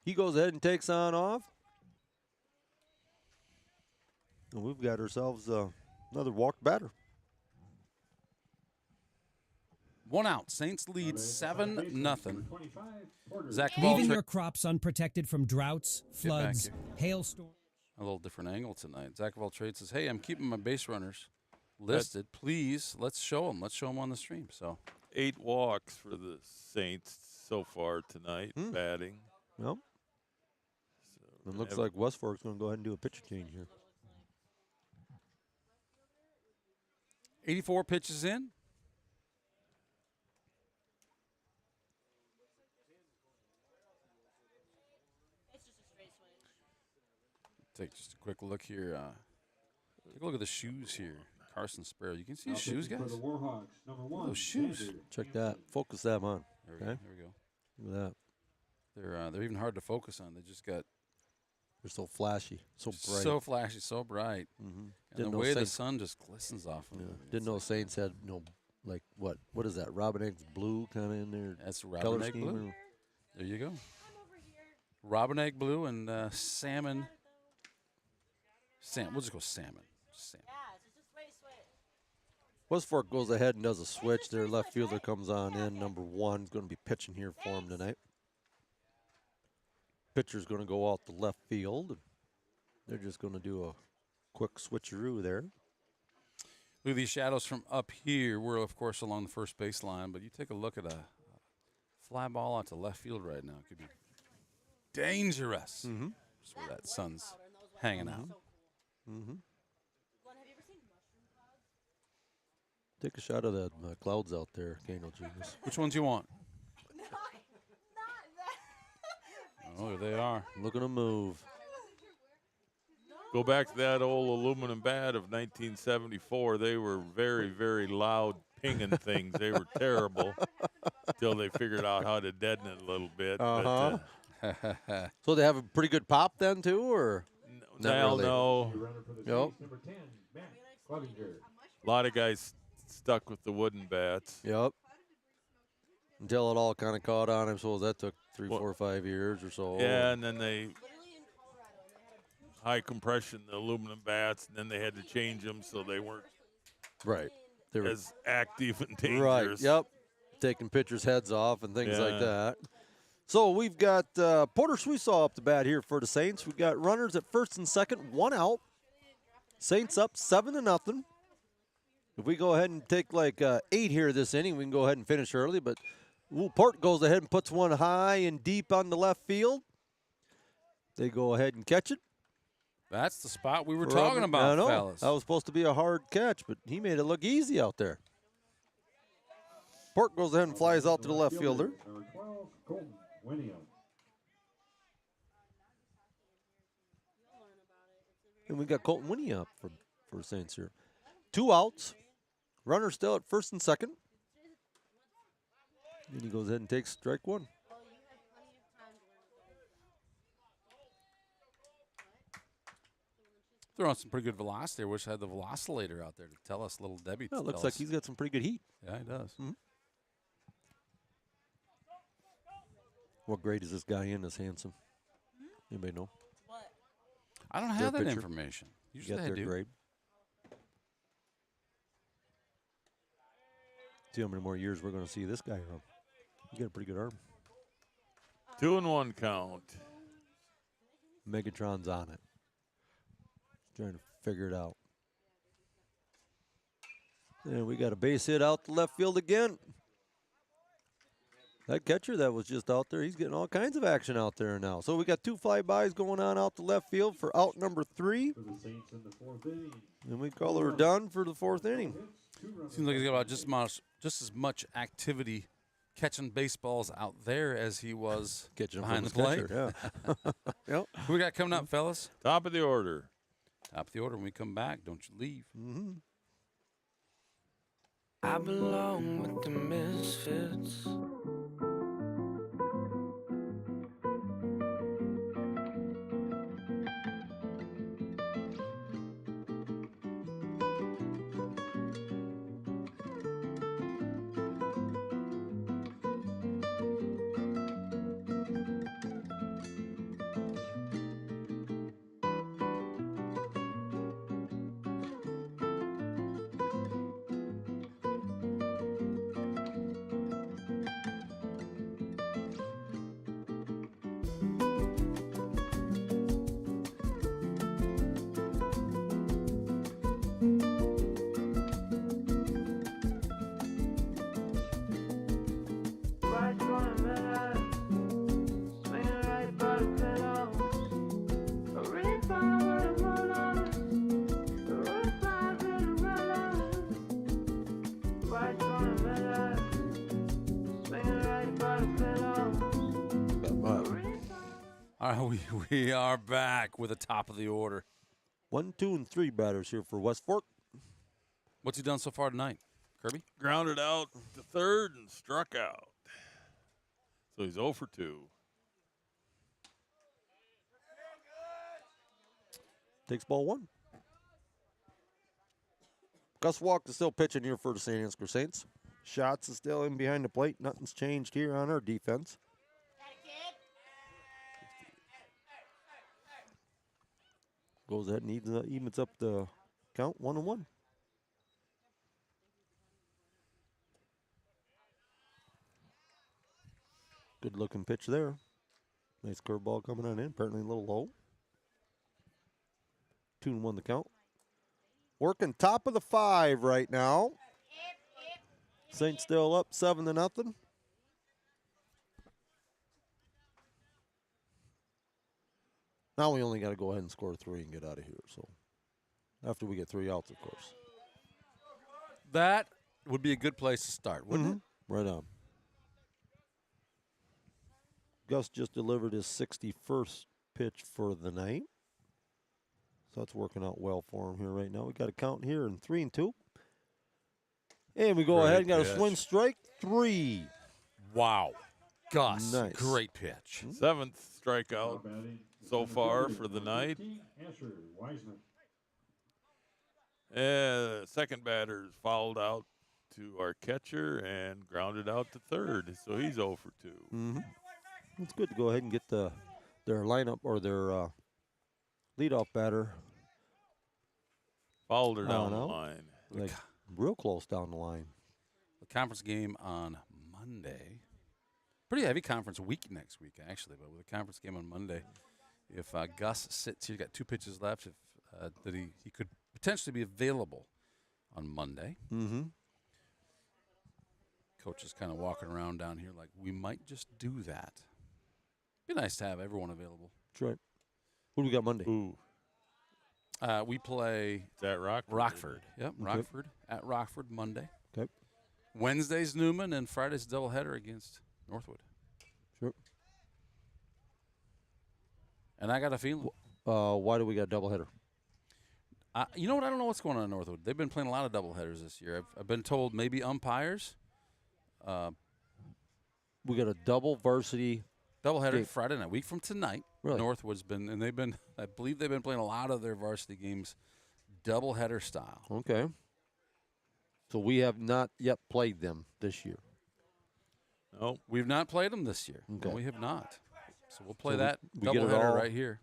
He goes ahead and takes on off. And we've got ourselves another walked batter. 1 out. Saints lead 7-0. Zach Leaving your crops unprotected from droughts, Get back floods, here. hailstorms. A little different angle tonight. Zach of all trades says, hey, I'm keeping my base runners listed. Please, let's show them. Let's show them on the stream. So 8 walks for the Saints so far tonight, batting. Well, it looks like West Fork's going to go ahead and do a pitcher change here. 84 pitches in. Take just a quick look here. Take a look at the shoes here. Carson Sparrow. You can see his shoes, guys. For the Warhawks, number 1. Those shoes. Check that. Focus them on. There we Okay. go. There we go. Look at that. They're even hard to focus on. They just got. They're so flashy, so bright. So flashy, so bright. Mhm. And Didn't the know way the Saints- sun just glistens off them. Yeah. Didn't know Saints had like what is that? Robin Eggs blue kind of in there. That's color robin egg scheme blue. or- There you go. Robin egg blue and salmon. We'll just go salmon. Salmon. West Fork goes ahead and does a switch. Their left fielder comes on in. Number 1 is going to be pitching here for him tonight. Pitcher's going to go out to left field. They're just going to do a quick switcheroo there. Look at these shadows from up here. We're, of course, along the first baseline, but you take a look at a fly ball out to left field right now. It could be dangerous. Just where that sun's hanging out. Mm-hmm. Take a shot of the clouds out there, Kano Genius. Which ones you want? Oh, there they are. Looking to move. Go back to that old aluminum bat of 1974. They were very, very loud pinging things. They were terrible until they figured out how to deaden it a little bit. Uh-huh. But, So they have a pretty good pop then, too, or? now, no. Yep. Number 10, Matt Clevenger. A lot of guys stuck with the wooden bats. Yep. Until it all kind of caught on. I suppose that took 3, 4, 5 years or so. Yeah, and then they high compression the aluminum bats, and then they had to change them so they weren't Right. They were as active and dangerous. Right. Yep. Taking pitchers' heads off and things like Yeah. that. So we've got Porter Sweesaw up the bat here for the Saints. We've got runners at first and second, 1 out. Saints up 7-0. If we go ahead and take like 8 here this inning, we can go ahead and finish early. But Port goes ahead and puts one high and deep on the left field. They go ahead and catch it. That's the spot we were talking about, I know. fellas. That was supposed to be a hard catch, but he made it look easy out there. Port goes ahead and flies out to the left fielder. Number 12, Colton Williams. And we got Colton Winnie up for Saints here. 2 outs. Runner still at first and second. And he goes ahead and takes strike 1. Throwing some pretty good velocity. I wish I had the velocilator out there to tell us, little Debbie. Well, it to looks tell like us. he's got some pretty good heat. Yeah, he does. What grade is this guy in, this Hanson? Anybody know? I don't Their have that pitcher? information. You Usually got I their do. grade. See how many more years we're going to see this guy run. He got a pretty good arm. 2-1 count. Megatron's on it. Trying to figure it out. And we got a base hit out to left field again. That catcher that was just out there, he's getting all kinds of action out there now. So we got 2 flybys going on out to left field for out number 3. For the Saints in the 4th inning. And we call her done for the 4th inning. Seems like he's got about just as much activity catching baseballs out there as he was Catching them behind the from his plate. catcher, yeah. Yep. Who we got coming up, fellas? Top of the order. Top of the order. When we come back, don't you leave. Mm-hmm. I belong with the misfits. We are back with the top of the order. 1, 2, and 3 batters here for West Fork. What's he done so far tonight, Kirby? Grounded out to third and struck out. So he's 0 for 2. Takes ball 1. Gus Walk is still pitching here for the St. Ansgar Saints. Shots is still in behind the plate. Nothing's changed here on our defense. Goes ahead and evens up the count 1-1. Good looking pitch there. Nice curveball coming on in. Apparently a little low. 2-1 the count. Working top of the 5 right now. Saints still up 7-0. Now we only got to go ahead and score 3 and get out of here. So after we get 3 outs, of course. That would be a good place to start, wouldn't it? Right on. Gus just delivered his 61st pitch for the night. So that's working out well for him here right now. We got a count here in 3-2. And we go ahead and got a swing strike 3. Wow. Gus, nice. Great pitch. 7th strikeout so far for the night. Second batter's fouled out to our catcher and grounded out to third. So he's 0 for 2. Mm-hmm. It's good to go ahead and get their lineup or their leadoff batter. Fouled her down the line. Like real close down the line. The conference game on Monday. Pretty heavy conference week next week, actually, but with a conference game on Monday, if Gus sits here, got 2 pitches left, if that he could potentially be available on Monday. Mm-hmm. Coach is kind of walking around down here like, we might just do that. Be nice to have everyone available. That's right. Who do we got Monday? Ooh. We play at Rockford. Yep, Okay. Rockford at Rockford Monday. Okay. Wednesday's Newman and Friday's doubleheader against Northwood. Sure. And I got a feeling. Why do we got a doubleheader? You know what? I don't know what's going on in Northwood. They've been playing a lot of doubleheaders this year. I've been told maybe umpires. We got a double varsity doubleheader game. Friday night, week from tonight. Really? Northwood's been, and they've been, I believe they've been playing a lot of their varsity games doubleheader style. Okay. So we have not yet played them this year. No, we've not played them this year. Okay. No, we have not. So we'll play So that we get it doubleheader all- right here.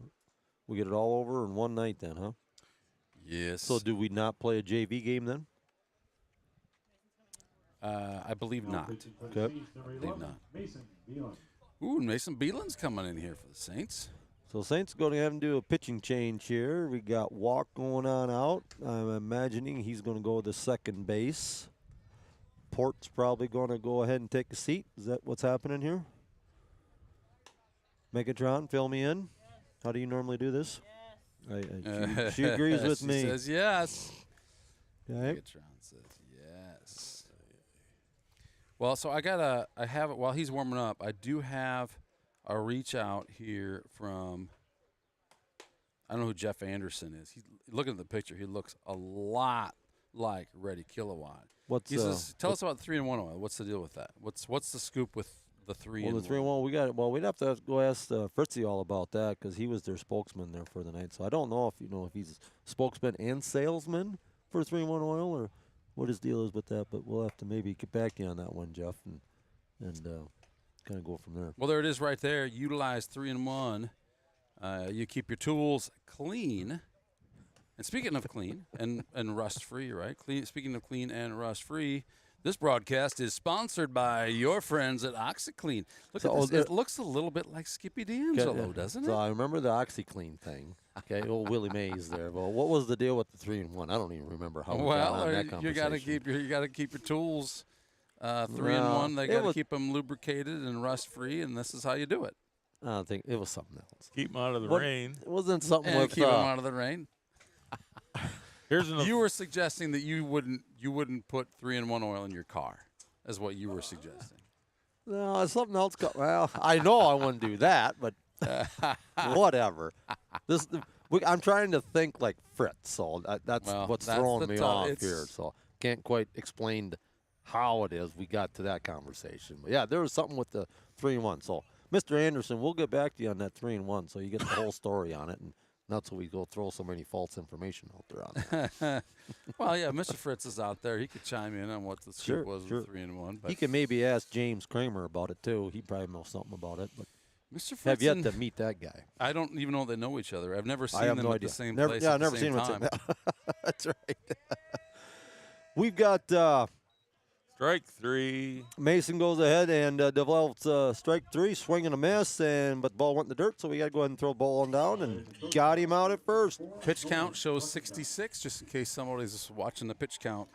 We get it all over in one night then, huh? Yes. So do we not play a JV game then? I believe not. Okay. I believe not. Ooh, Mason Beelan's coming in here for the Saints. So Saints going to have him do a pitching change here. We got Walk going on out. I'm imagining he's going to go to second base. Port's probably going to go ahead and take a seat. Is that what's happening here? Megatron, fill me in. How do you normally do this? She agrees with me. She says yes. Okay. Megatron says yes. Well, so I have it while he's warming up. I do have a reach out here from, I don't know who Jeff Anderson is. He's looking at the picture. He looks a lot like Reddy Kilowatt. What's he says, tell us about 3-in-1 oil. What's the deal with that? What's the scoop with the 3-in-1? Well, the 3-in-1, we got it. Well, we'd have to go ask Fritzy all about that because he was their spokesman there for the night. So I don't know if he's spokesman and salesman for 3-in-1 oil or what his deal is with that. But we'll have to maybe get back to you on that one, Jeff, and kind of go from there. Well, there it is right there. Utilize 3-in-1. You keep your tools clean. And speaking of clean and rust-free, right? Speaking of clean and rust-free, this broadcast is sponsored by your friends at OxyClean. Look at this. It looks a little bit like Skippy D'Angelo, doesn't it? So I remember the OxyClean thing. Okay, old Willie Mays there. Well, what was the deal with the 3-in-1? I don't even remember how we got on that conversation. you got to keep your tools 3-in-1. They got to keep them lubricated and rust-free, and this is how you do it. I don't think it was something else. Keep them out of the rain. It wasn't something And with keep them out of the rain. You were suggesting that you wouldn't put 3-in-1 oil in your car, is what you were suggesting. No, it's something else. Well, I know I wouldn't do that, but Whatever. I'm trying to think like Fritz, so that's what's throwing me off here. So can't quite explain how it is we got to that conversation. But yeah, there was something with the 3-1. So Mr. Anderson, we'll get back to you on that 3-1, so you get the whole story on it, and not so we go throw so many false information out there on that. Well, yeah, Mr. Fritz is out there. He could chime in on what the scoop was with 3-1. But He can maybe ask James Kramer about it too. He probably knows something about it. But Mr. Fritz have yet to meet that guy. I don't even know they know each other. I've never seen I have them no at idea. the same Never, place yeah, at the never same seen time. him. That's right. We've got strike 3. Mason goes ahead and develops strike 3, swing and a miss, but the ball went in the dirt, so we got to go ahead and throw the ball on down and got him out at first. Pitch count shows 66, just in case somebody's watching the pitch count.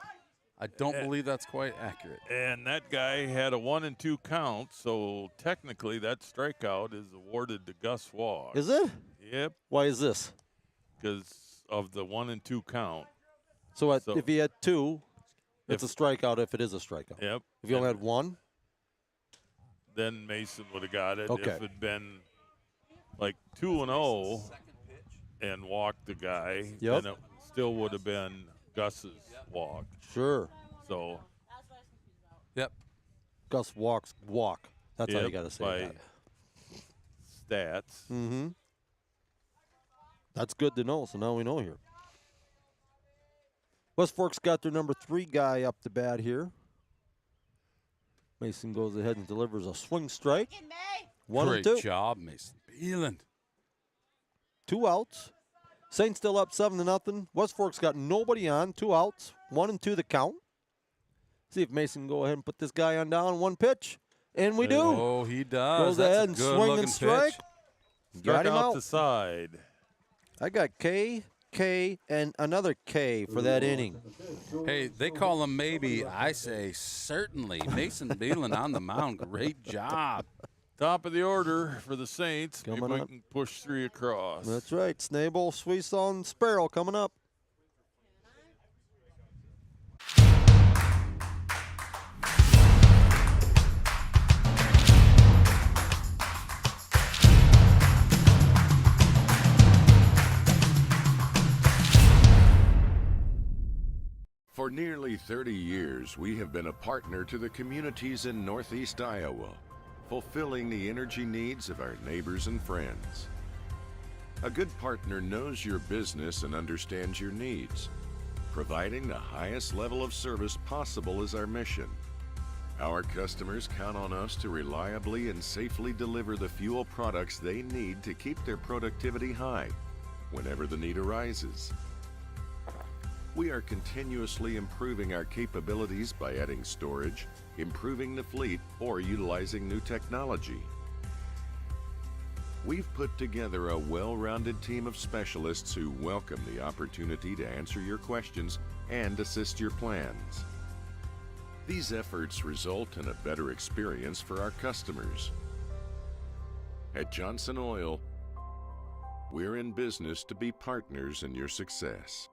I don't believe that's quite accurate. And that guy had a 1-2 count, so technically that strikeout is awarded to Gus Walk. Is it? Yep. Why is this? Because of the 1-2 count. So if he had 2, it's a strikeout if it is a strikeout. Yep. If you only had 1? Then Mason would have got it. Okay. If it had been like 2-0 and walked the guy, then it still would have been Gus's walk. Sure. So. Yep. Gus walk. That's how you got to say by that. Stats. Mm-hmm. That's good to know. So now we know here. West Fork's got their number 3 guy up to bat here. Mason goes ahead and delivers a swing strike. 1-2. Great job, Mason Beeland. 2 outs. Saints still up 7-0. West Fork's got nobody on. 2 outs. 1-2 the count. See if Mason can go ahead and put this guy on down 1 pitch. And we do. Oh, he does. Goes ahead and swing and strike. Got him out the side. I got K, and another K for that inning. Hey, they call him maybe. I say certainly. Mason Beeland on the mound. Great job. Top of the order for the Saints. Coming Maybe we up. can push 3 across. That's right. Snable, Sweesaw, and Sparrow coming up. For nearly 30 years, we have been a partner to the communities in Northeast Iowa, fulfilling the energy needs of our neighbors and friends. A good partner knows your business and understands your needs. Providing the highest level of service possible is our mission. Our customers count on us to reliably and safely deliver the fuel products they need to keep their productivity high whenever the need arises. We are continuously improving our capabilities by adding storage, improving the fleet, or utilizing new technology. We've put together a well-rounded team of specialists who welcome the opportunity to answer your questions and assist your plans. These efforts result in a better experience for our customers. At Johnson Oil, we're in business to be partners in your success.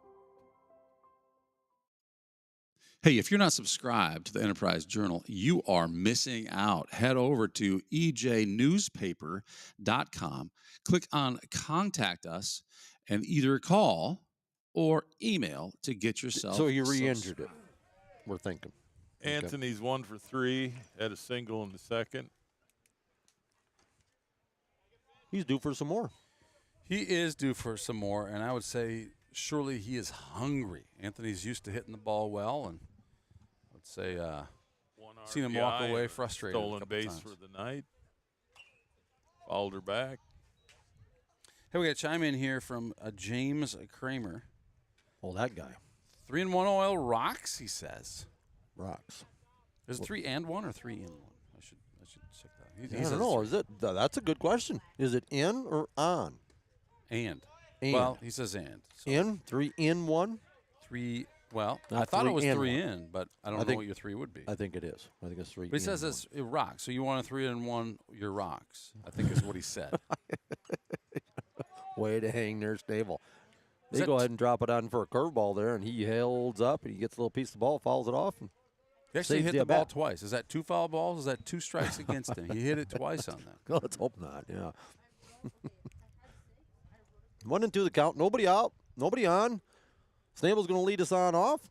Hey, if you're not subscribed to the Enterprise Journal, you are missing out. Head over to ejnewspaper.com, click on Contact Us, and either call or email to get yourself. So you re-injured it, we're thinking. Anthony's 1 for 3, had a single in the second. He's due for some more. He is due for some more, and I would say surely he is hungry. Anthony's used to hitting the ball well, and I would say seen him walk away frustrated. Stolen base times. for the night. Fouled her back. Hey, we got a chime in here from James Kramer. Oh, that guy. 3-in-1 oil rocks, he says. Rocks. Is it 3-and-1 or 3-in-1? I should check that. He I says don't know. Is it? That's a good question. Is it in or on? And. And. Well, he says and. So In? 3-in-1? 3. Well, Not I thought it was 3-in-1. 3-in, but I don't know what your 3 would be. I think it is. I think it's 3. But he says it's rocks. So you want a 3-in-1, your rocks. I think is what he said. Way to hang their stable. Is They that go ahead and drop it on for a curveball there, and he holds up, and he gets a little piece of the ball, fouls it off, and He actually saves hit the the ball at-bat. twice. Is that 2 foul balls? Is that 2 strikes against him? He hit it twice on that. Let's hope not, yeah. 1 and 2 the count. Nobody out. Nobody on. Snable's going to lead us on off.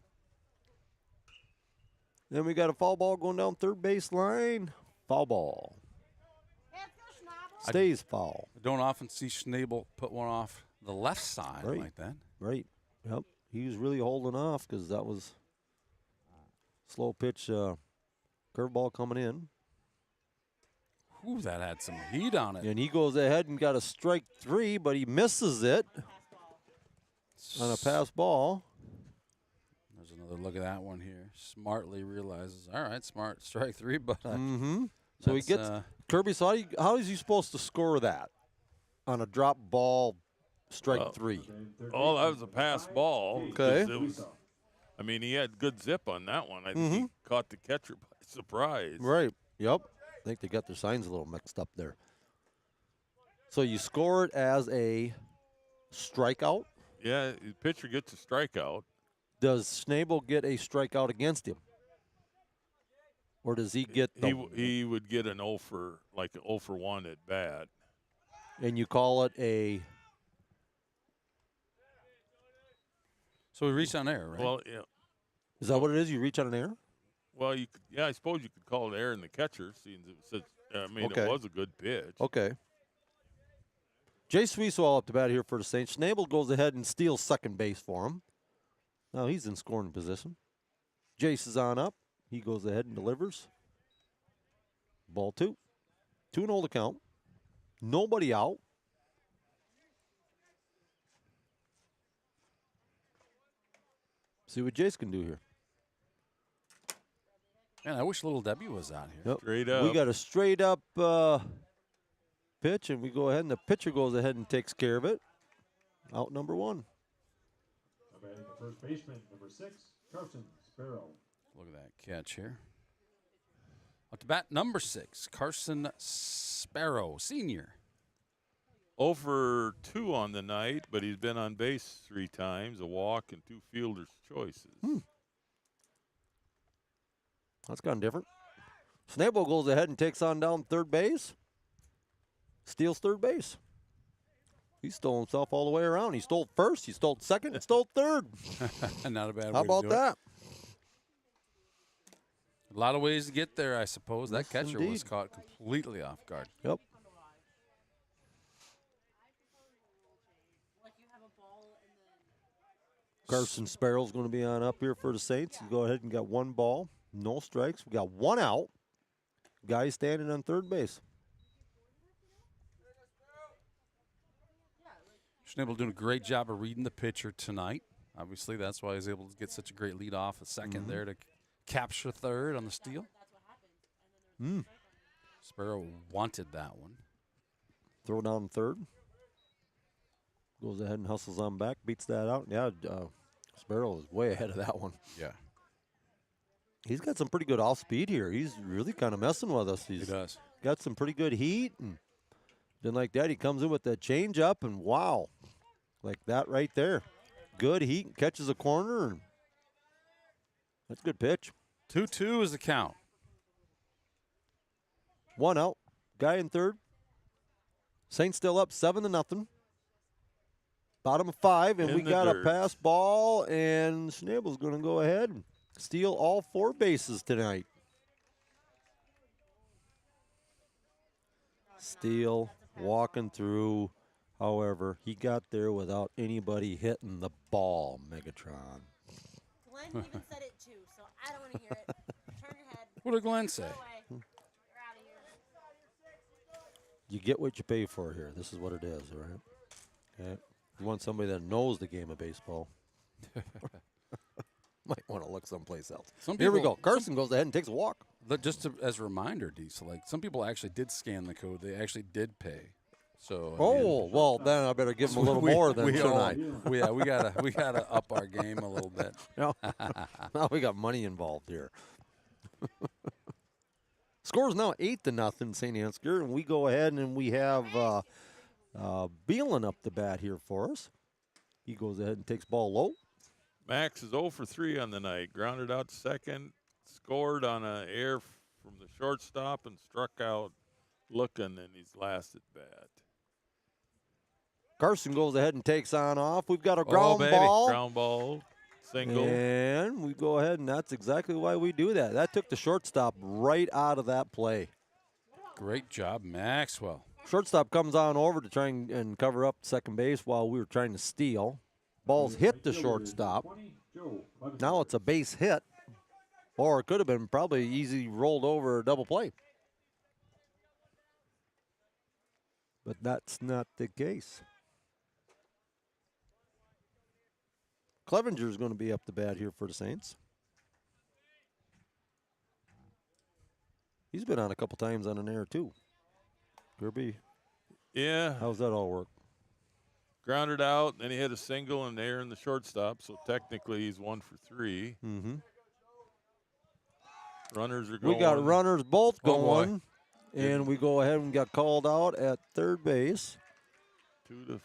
Then we got a foul ball going down third base line. Foul ball. Stays foul. I don't often see Schnabel put one off the left side like that. Right. Yep. He was really holding off because that was slow pitch curveball coming in. Ooh, that had some heat on it. And he goes ahead and got a strike 3, but he misses it on a pass ball. There's another look at that one here. Smartly realizes, all right, smart, strike 3, but so he gets Kirby. So how is he supposed to score that on a drop ball, strike 3? Oh, that was a pass ball. Okay. It was, I mean, he had good zip on that one. I think he caught the catcher by surprise. Right. Yep. I think they got their signs a little mixed up there. So you score it as a strikeout. Yeah, the pitcher gets a strikeout. Does Schnabel get a strikeout against him? Or does he get the He would get an 0 for, like an 0 for 1 at bat. And you call it a... So we reach on air, right? Well, yeah. Is that what it is? You reach on an air? Well, yeah, I suppose you could call it error in the catcher, seeing it was a good pitch. Okay. Jay Suiswell up to bat here for the Saints. Schnabel goes ahead and steals second base for him. Now he's in scoring position. Jace is on up. He goes ahead and delivers. Ball 2. 2-0 to count. Nobody out. See what Jace can do here. Man, I wish Little Debbie was out here. Yep. Straight up. We got a straight up pitch, and we go ahead, and the pitcher goes ahead and takes care of it. Out number 1. Batting the first baseman, number 6, Carson Sparrow. Look at that catch here. Up to bat, number 6, Carson Sparrow, senior. 0 for 2 on the night, but he's been on base 3 times, a walk and 2 fielder's choices. That's kind of different. Schnabel goes ahead and takes on down third base. Steals third base. He stole himself all the way around. He stole first, he stole second, and stole third. Not a bad How way about to do that? A lot of ways to get there, I suppose. Yes, That catcher was indeed. caught completely off guard. Yep. Carson Sparrow's going to be on up here for the Saints. You go ahead and got 1 ball, no strikes. We got 1 out. Guy standing on third base. Schnabel doing a great job of reading the pitcher tonight. Obviously, that's why he's able to get such a great lead off a second there to capture third on the steal. Sparrow wanted that one. Throw down third. Goes ahead and hustles on back, beats that out. Yeah, Sparrow is way ahead of that one. Yeah. He's got some pretty good off speed here. He's really kind of messing with us. He does. Got some pretty good heat. And then like that, he comes in with that change up, and wow, like that right there. Good heat, catches a corner. And that's a good pitch. 2-2 is the count. 1 out. Guy in third. Saints still up 7-0. Bottom of 5, and In we the got dirt. a pass ball, and Schnabel's going to go ahead and steal all 4 bases tonight. Steele walking through. However, he got there without anybody hitting the ball, Megatron. Glenn even said it too, so I don't want to hear it. Turn your head. What did Glenn say? Go away. You're out of here. You get what you pay for here. This is what it is, all right? Okay. You want somebody that knows the game of baseball. Might want to look someplace else. Here we go. Carson goes ahead and takes a walk. Just as a reminder, Diesel, like some people actually did scan the code. They actually did pay. So Well, then I better give him a little more than tonight. we gotta up our game a little bit. Now we got money involved here. Score's now 8-0 St. Ansgar, and we go ahead and we have Beelan up the bat here for us. He goes ahead and takes ball low. Max is 0 for 3 on the night. Grounded out to second, scored on an air from the shortstop, and struck out looking in his last at bat. Carson goes ahead and takes on off. We've got a Oh, ground baby. ball. Ground ball. Single. And we go ahead, and that's exactly why we do that. That took the shortstop right out of that play. Great job, Maxwell. Shortstop comes on over to try and cover up second base while we were trying to steal. Ball's hit the shortstop. Now it's a base hit, or it could have been probably easy rolled over double play. But that's not the case. Clevenger's going to be up the bat here for the Saints. He's been on a couple times on an air, too. Kirby? Yeah. How's that all work? Grounded out, then he hit a single and air in the shortstop, so technically he's 1 for 3. Mm-hmm. Runners are going. We got runners both going, boy. and we go ahead and got called out at third base. 2-5.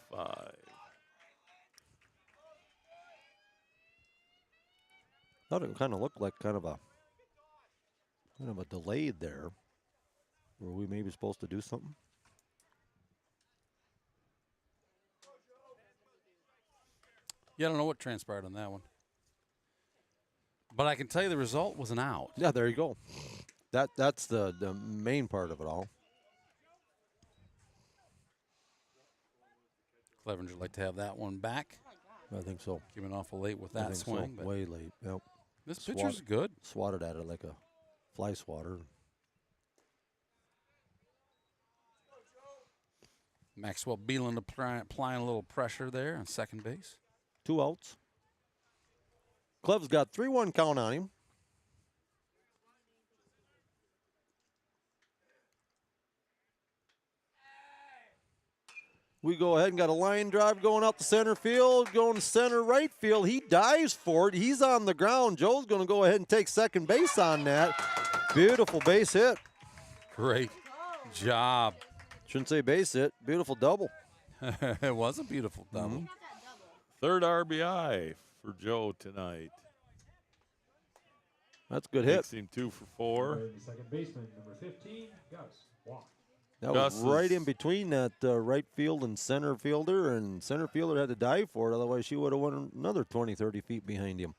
Thought it kind of looked like kind of a delayed there. Were we maybe supposed to do something? Yeah, I don't know what transpired on that one. But I can tell you the result was an out. Yeah, there you go. That's the main part of it all. Clevenger would like to have that one back. I think so. Came in awful late with I that think swing. so. Way late. Yep. This pitcher's good. Swatted at it like a fly swatter. Maxwell Beelan applying a little pressure there on second base. 2 outs. Clev's got 3-1 count on him. We go ahead and got a line drive going out to center field, going to center right field. He dives for it. He's on the ground. Joe's going to go ahead and take second base on that. Beautiful base hit. Great job. Shouldn't say base hit. Beautiful double. It was a beautiful double. Third RBI for Joe tonight. That's a good hit. Makes him 2 for 4. Second baseman, number 15, Gus Walk. That was right in between that right field and center fielder, and center fielder had to dive for it. Otherwise, she would have went another 20, 30 feet behind him.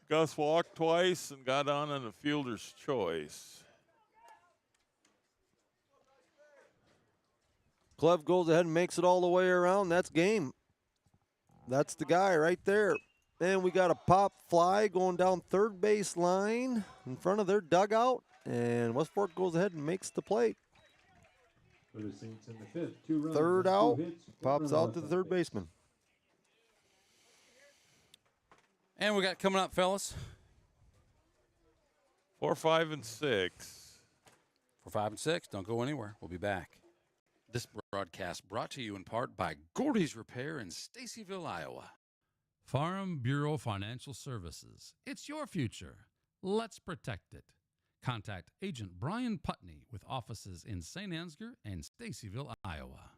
Gus walked twice and got on a fielder's choice. Clev goes ahead and makes it all the way around. That's game. That's the guy right there. And we got a pop fly going down third base line in front of their dugout. And Westport goes ahead and makes the play. For the Saints in the fifth, 2 runs, Third 2 out, hits, 1 pops run out left to the on third base. baseman. And we got coming up, fellas. 4, 5, and 6. 4, 5, and 6. Don't go anywhere. We'll be back. This broadcast brought to you in part by Gordy's Repair in Stacyville, Iowa. Farm Bureau Financial Services. It's your future. Let's protect it. Contact Agent Brian Putney with offices in St. Ansgar and Stacyville, Iowa.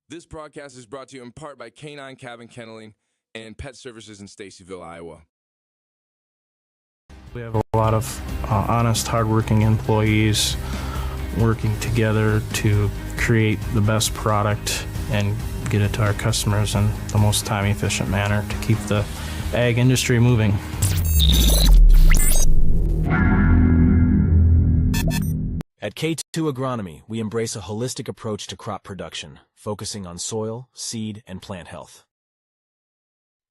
This broadcast is brought to you in part by Canine Cabin Kenneling and Pet Services in Stacyville, Iowa. We have a lot of honest, hardworking employees working together to create the best product and get it to our customers in the most time-efficient manner to keep the ag industry moving. At K2 Agronomy, we embrace a holistic approach to crop production, focusing on soil, seed, and plant health.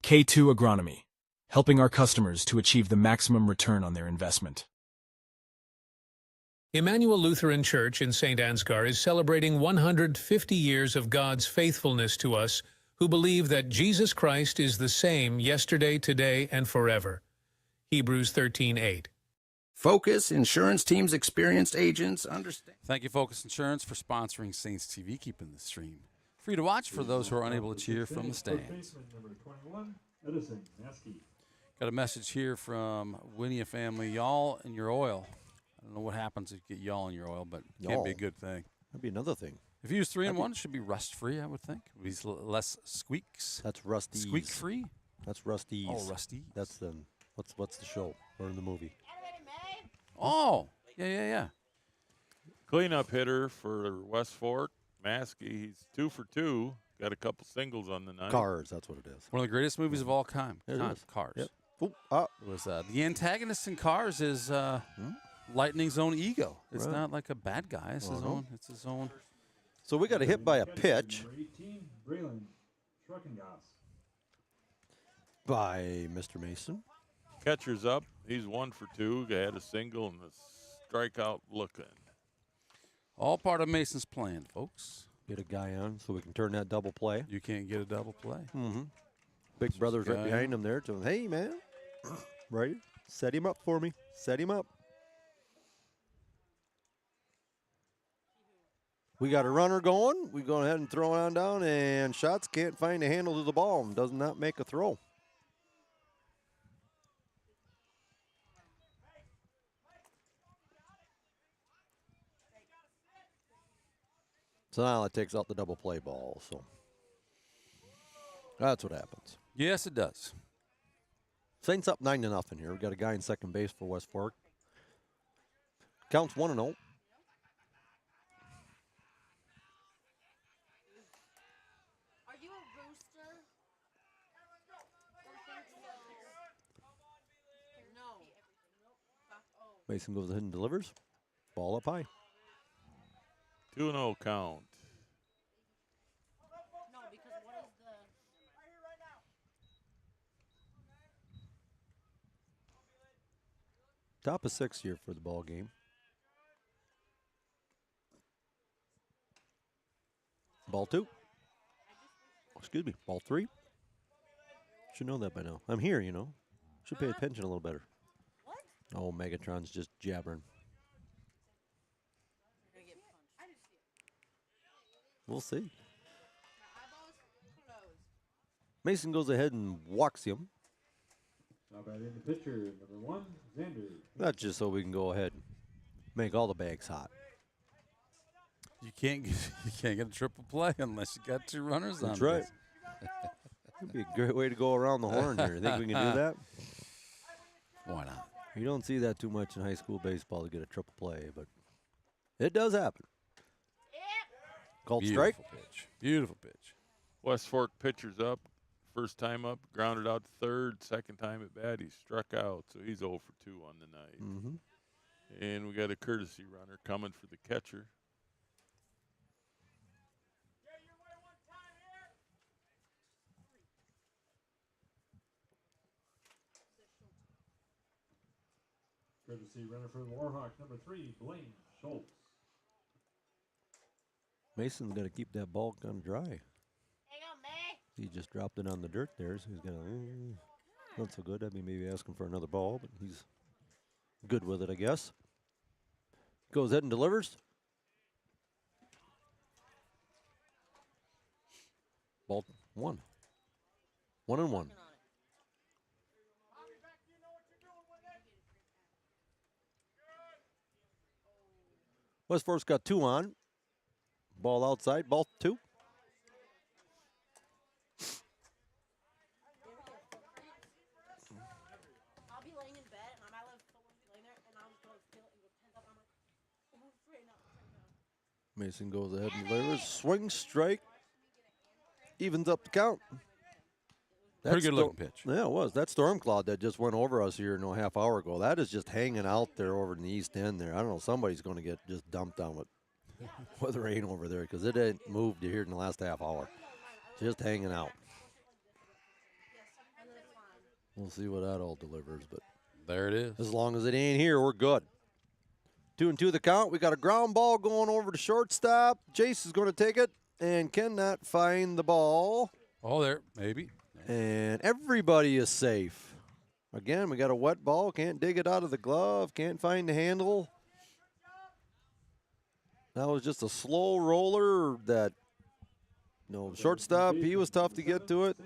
K2 Agronomy, helping our customers to achieve the maximum return on their investment. Emmanuel Lutheran Church in St. Ansgar is celebrating 150 years of God's faithfulness to us who believe that Jesus Christ is the same yesterday, today, and forever. Hebrews 13:8. Focus Insurance Team's experienced agents understand. Thank you, Focus Insurance, for sponsoring Saints TV, keeping the stream free to watch for those who are unable to cheer from the stands. Got a message here from Winnie family. Y'all in your oil. I don't know what happens if you get y'all in your oil, but it can't be a good thing. That'd be another thing. If you use 3-in-1, it should be rust-free, I would think. It would be less squeaks. That's Rusty. Squeak-free? That's Rusty. Oh, Rusty. That's the what's the show or in the movie? Oh, yeah. Cleanup hitter for West Fork, Maskey. He's 2 for 2. got a couple singles on the night. Cars, that's what it is. One of the greatest movies of all time. It is. Cars. Yep. It was the antagonist in Cars is Lightning's own ego. It's Right. not like a bad guy. It's his own. It's his own. So we got a hit by a pitch Number 18, Braylon Schreckengoss. by Mr. Mason. Catcher's up. He's 1 for 2. Had a single and a strikeout looking. All part of Mason's plan, folks. Get a guy on so we can turn that double play. You can't get a double play. Mm-hmm. Big brother's right behind him there. Telling him, hey, man. Right? Set him up for me. Set him up. We got a runner going. We go ahead and throw it on down, and Shots can't find a handle to the ball and does not make a throw. So now it takes out the double play ball. So that's what happens. Yes, it does. Saints up 9-0 here. We got a guy in second base for West Fork. Counts 1-0. Are you a rooster? No. Mason goes ahead and delivers. Ball up high. 2-0 count. No, because what is the... Top of 6 here for the ball game. Ball 2. Excuse me, ball 3. Should know that by now. I'm here, you know. Should pay attention a little better. What? Oh, Megatron's just jabbering. We'll see. Mason goes ahead and walks him. Now batting the pitcher, number 1, Xander. That's just so we can go ahead and make all the bags hot. You can't get a triple play unless you got 2 runners on. That's right. base. It'd be a great way to go around the horn here. Think we can do that? Why not? You don't see that too much in high school baseball to get a triple play, but it does happen. Called strike. Beautiful pitch. Beautiful pitch. West Fork pitcher's up. First time up, grounded out to third. Second time at bat, he struck out, so he's 0 for 2 on the night. Mm-hmm. And we got a courtesy runner coming for the catcher. Courtesy runner for the Warhawks, number 3, Blaine Schultz. Mason's got to keep that ball kind of dry. He just dropped it on the dirt there, so he's going to, not so good. I mean, maybe asking for another ball, but he's good with it, I guess. Goes ahead and delivers. Ball 1. 1-1. West Fork's got 2 on. Ball outside, ball 2. I'll be laying in bed, and I might let someone be laying there, and I'll just go feel it and go tense up. I'm like, oh, it's right now. Mason goes ahead and delivers. Swing, strike. Evens up the count. Pretty good looking pitch. Yeah, it was. That storm cloud that just went over us here no half hour ago, that is just hanging out there over in the east end there. I don't know, somebody's going to get just dumped on with rain over there because it ain't moved here in the last half hour. Just hanging out. We'll see what that all delivers, but there it is. As long as it ain't here, we're good. 2-2 the count. We got a ground ball going over to shortstop. Jace is going to take it and cannot find the ball. Oh, there, maybe. And everybody is safe. Again, we got a wet ball. Can't dig it out of the glove. Can't find the handle. That was just a slow roller that, shortstop, he was tough to get to it.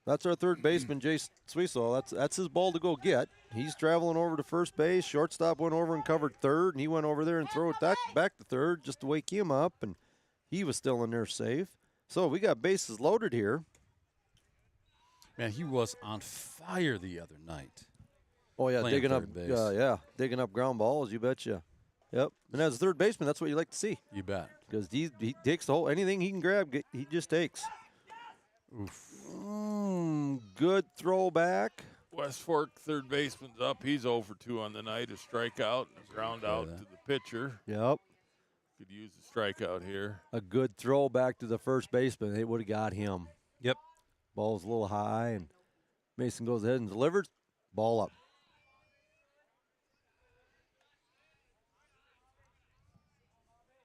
That's our third baseman, Jace Suiso. That's his ball to go get. He's traveling over to first base. Shortstop went over and covered third, and he went over there and threw it back to third just to wake him up, and he was still in there safe. So we got bases loaded here. Man, he was on fire the other night. Oh yeah, Playing digging up, third base. digging up ground balls. You betcha. Yep. And as a third baseman, that's what you like to see. You bet. Because he takes the whole, anything he can grab, he just takes. Oof. Good throwback. West Fork third baseman's up. He's 0 for 2 on the night. A strikeout and a ground out to the pitcher. Yep. Could use a strikeout here. A good throwback to the first baseman. They would have got him. Yep. Ball's a little high, and Mason goes ahead and delivers. Ball up.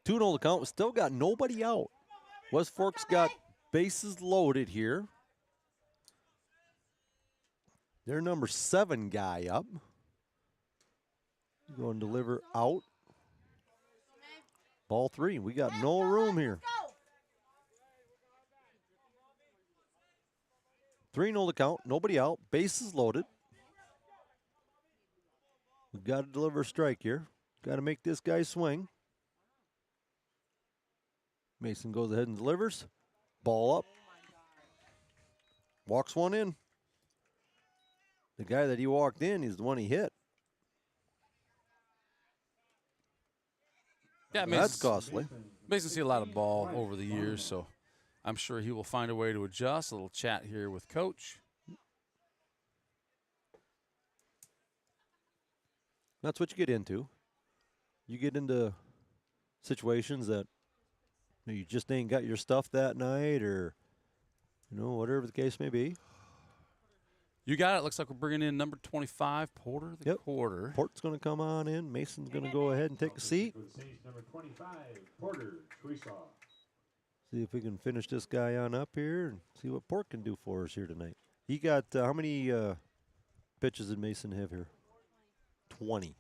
2-0 the count. We still got nobody out. West Fork's got bases loaded here. Their number 7 guy up. Going to deliver out. Ball 3. We got no room here. 3-0 the count. Nobody out. Bases loaded. We've got to deliver a strike here. Got to make this guy swing. Mason goes ahead and delivers. Ball up. Walks one in. The guy that he walked in is the one he hit. Yeah, that's costly. Mason see a lot of ball over the years, so I'm sure he will find a way to adjust. A little chat here with Coach. That's what you get into. You get into situations that you just ain't got your stuff that night, or whatever the case may be. You got it. Looks like we're bringing in number 25, Porter the quarter. Port's going to come on in. Mason's going to go ahead and take a seat. Number 25, Porter Tweesaw. See if we can finish this guy on up here and see what Port can do for us here tonight. He got how many pitches did Mason have here? 20.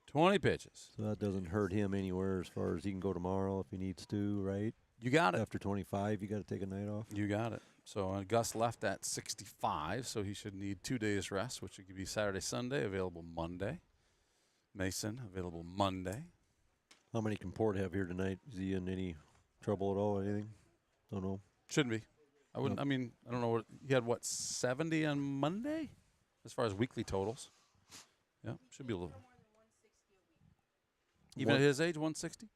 20 pitches. So that doesn't hurt him anywhere as far as he can go tomorrow if he needs to, right? You got it. After 25, you got to take a night off. You got it. So Gus left at 65, so he should need 2 days rest, which could be Saturday, Sunday, available Monday. Mason, available Monday. How many can Port have here tonight? Is he in any trouble at all? Anything? Don't know. Shouldn't be. I wouldn't. I mean, I don't know. He had, 70 on Monday as far as weekly totals? Yeah, should be a little. Even at his age, 160?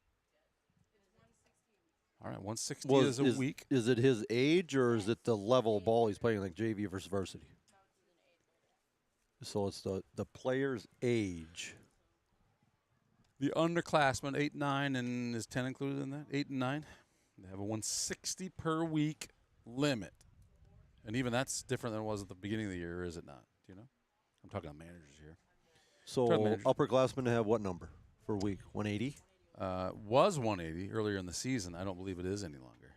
All right, 160 is a week. Is it his age, or is it the level of ball he's playing, like JV versus varsity? So it's the player's age. The underclassmen, 8, 9, and is 10 included in that? 8 and 9. They have a 160 per week limit. And even that's different than it was at the beginning of the year, is it not? Do you know? I'm talking about managers here. So upperclassmen have what number for a week? 180? Was 180 earlier in the season. I don't believe it is any longer.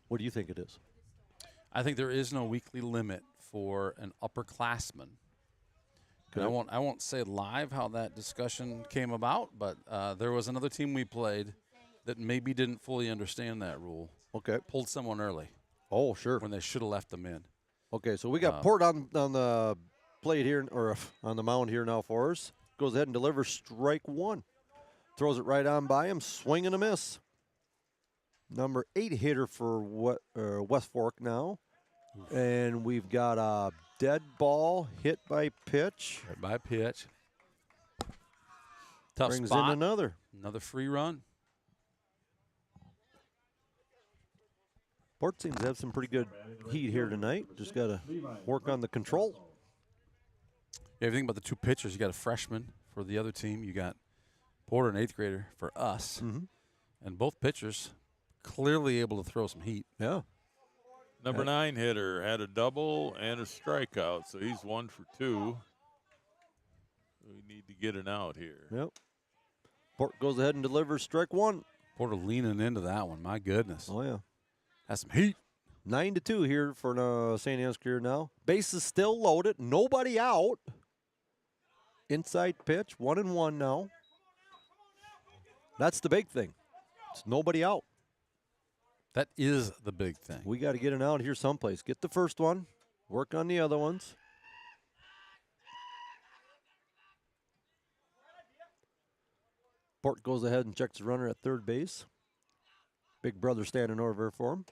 What do you think it is? I think there is no weekly limit for an upperclassman. Okay. I won't say live how that discussion came about, but there was another team we played that maybe didn't fully understand that rule. Okay. Pulled someone early. Oh, sure. When they should have left them in. Okay, so we got Port on the plate here, or on the mound here now for us. Goes ahead and delivers strike 1. Throws it right on by him, swing and a miss. Number 8 hitter for West Fork now. Oof. And we've got a dead ball hit by pitch. Hit by pitch. Tough Brings spot. in another. Another free run. Port seems to have some pretty good heat here tonight. Just got to work on the control. Yeah, if you think about the 2 pitchers, you got a freshman for the other team. You got Porter, an 8th grader, for us. Mm-hmm. And both pitchers clearly able to throw some heat. Yeah. Number 9 hitter had a double and a strikeout, so he's 1 for 2. We need to get an out here. Yep. Port goes ahead and delivers strike 1. Porter leaning into that one. My goodness. Oh, yeah. That's some heat. 9-2 here for St. Ansgar now. Bases still loaded. Nobody out. Inside pitch. 1-1 now. That's the big thing. It's nobody out. That is the big thing. We got to get an out here someplace. Get the first one. Work on the other ones. Port goes ahead and checks the runner at third base. Big brother standing over for him.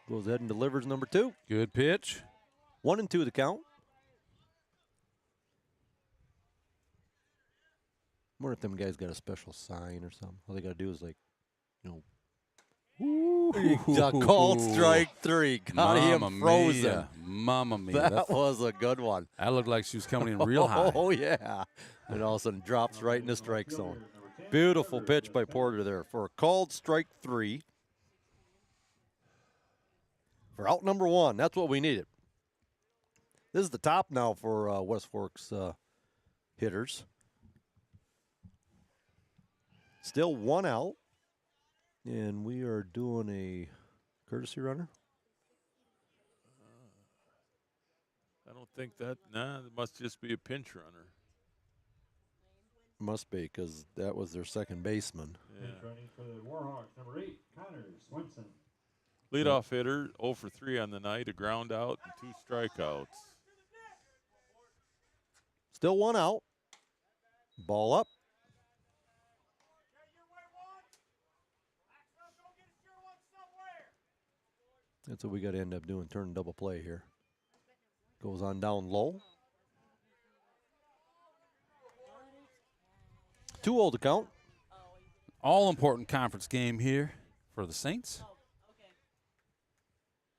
Goes ahead and delivers number 2. Good pitch. 1-2 the count. wonder if them guys got a special sign or something. All they got to do is, like, Ooh, called strike 3. Got him frozen. Mamma mia. That was a good one. That looked like she was coming in real high. Oh, yeah. And all of a sudden drops right in the strike zone. Beautiful pitch by Porter there for a called strike 3. For out number 1. That's what we needed. This is the top now for West Fork's hitters. Still 1 out. And we are doing a courtesy runner. I don't think that. Nah, it must just be a pinch runner. Must be, because that was their second baseman. Yeah. Running for the Warhawks, number 8, Connor Swenson. Leadoff hitter, 0 for 3 on the night, a ground out and 2 strikeouts. Still 1 out. Ball up. That's what we got to end up doing, turn double play here. Goes on down low. 2-0 to count. All important conference game here for the Saints.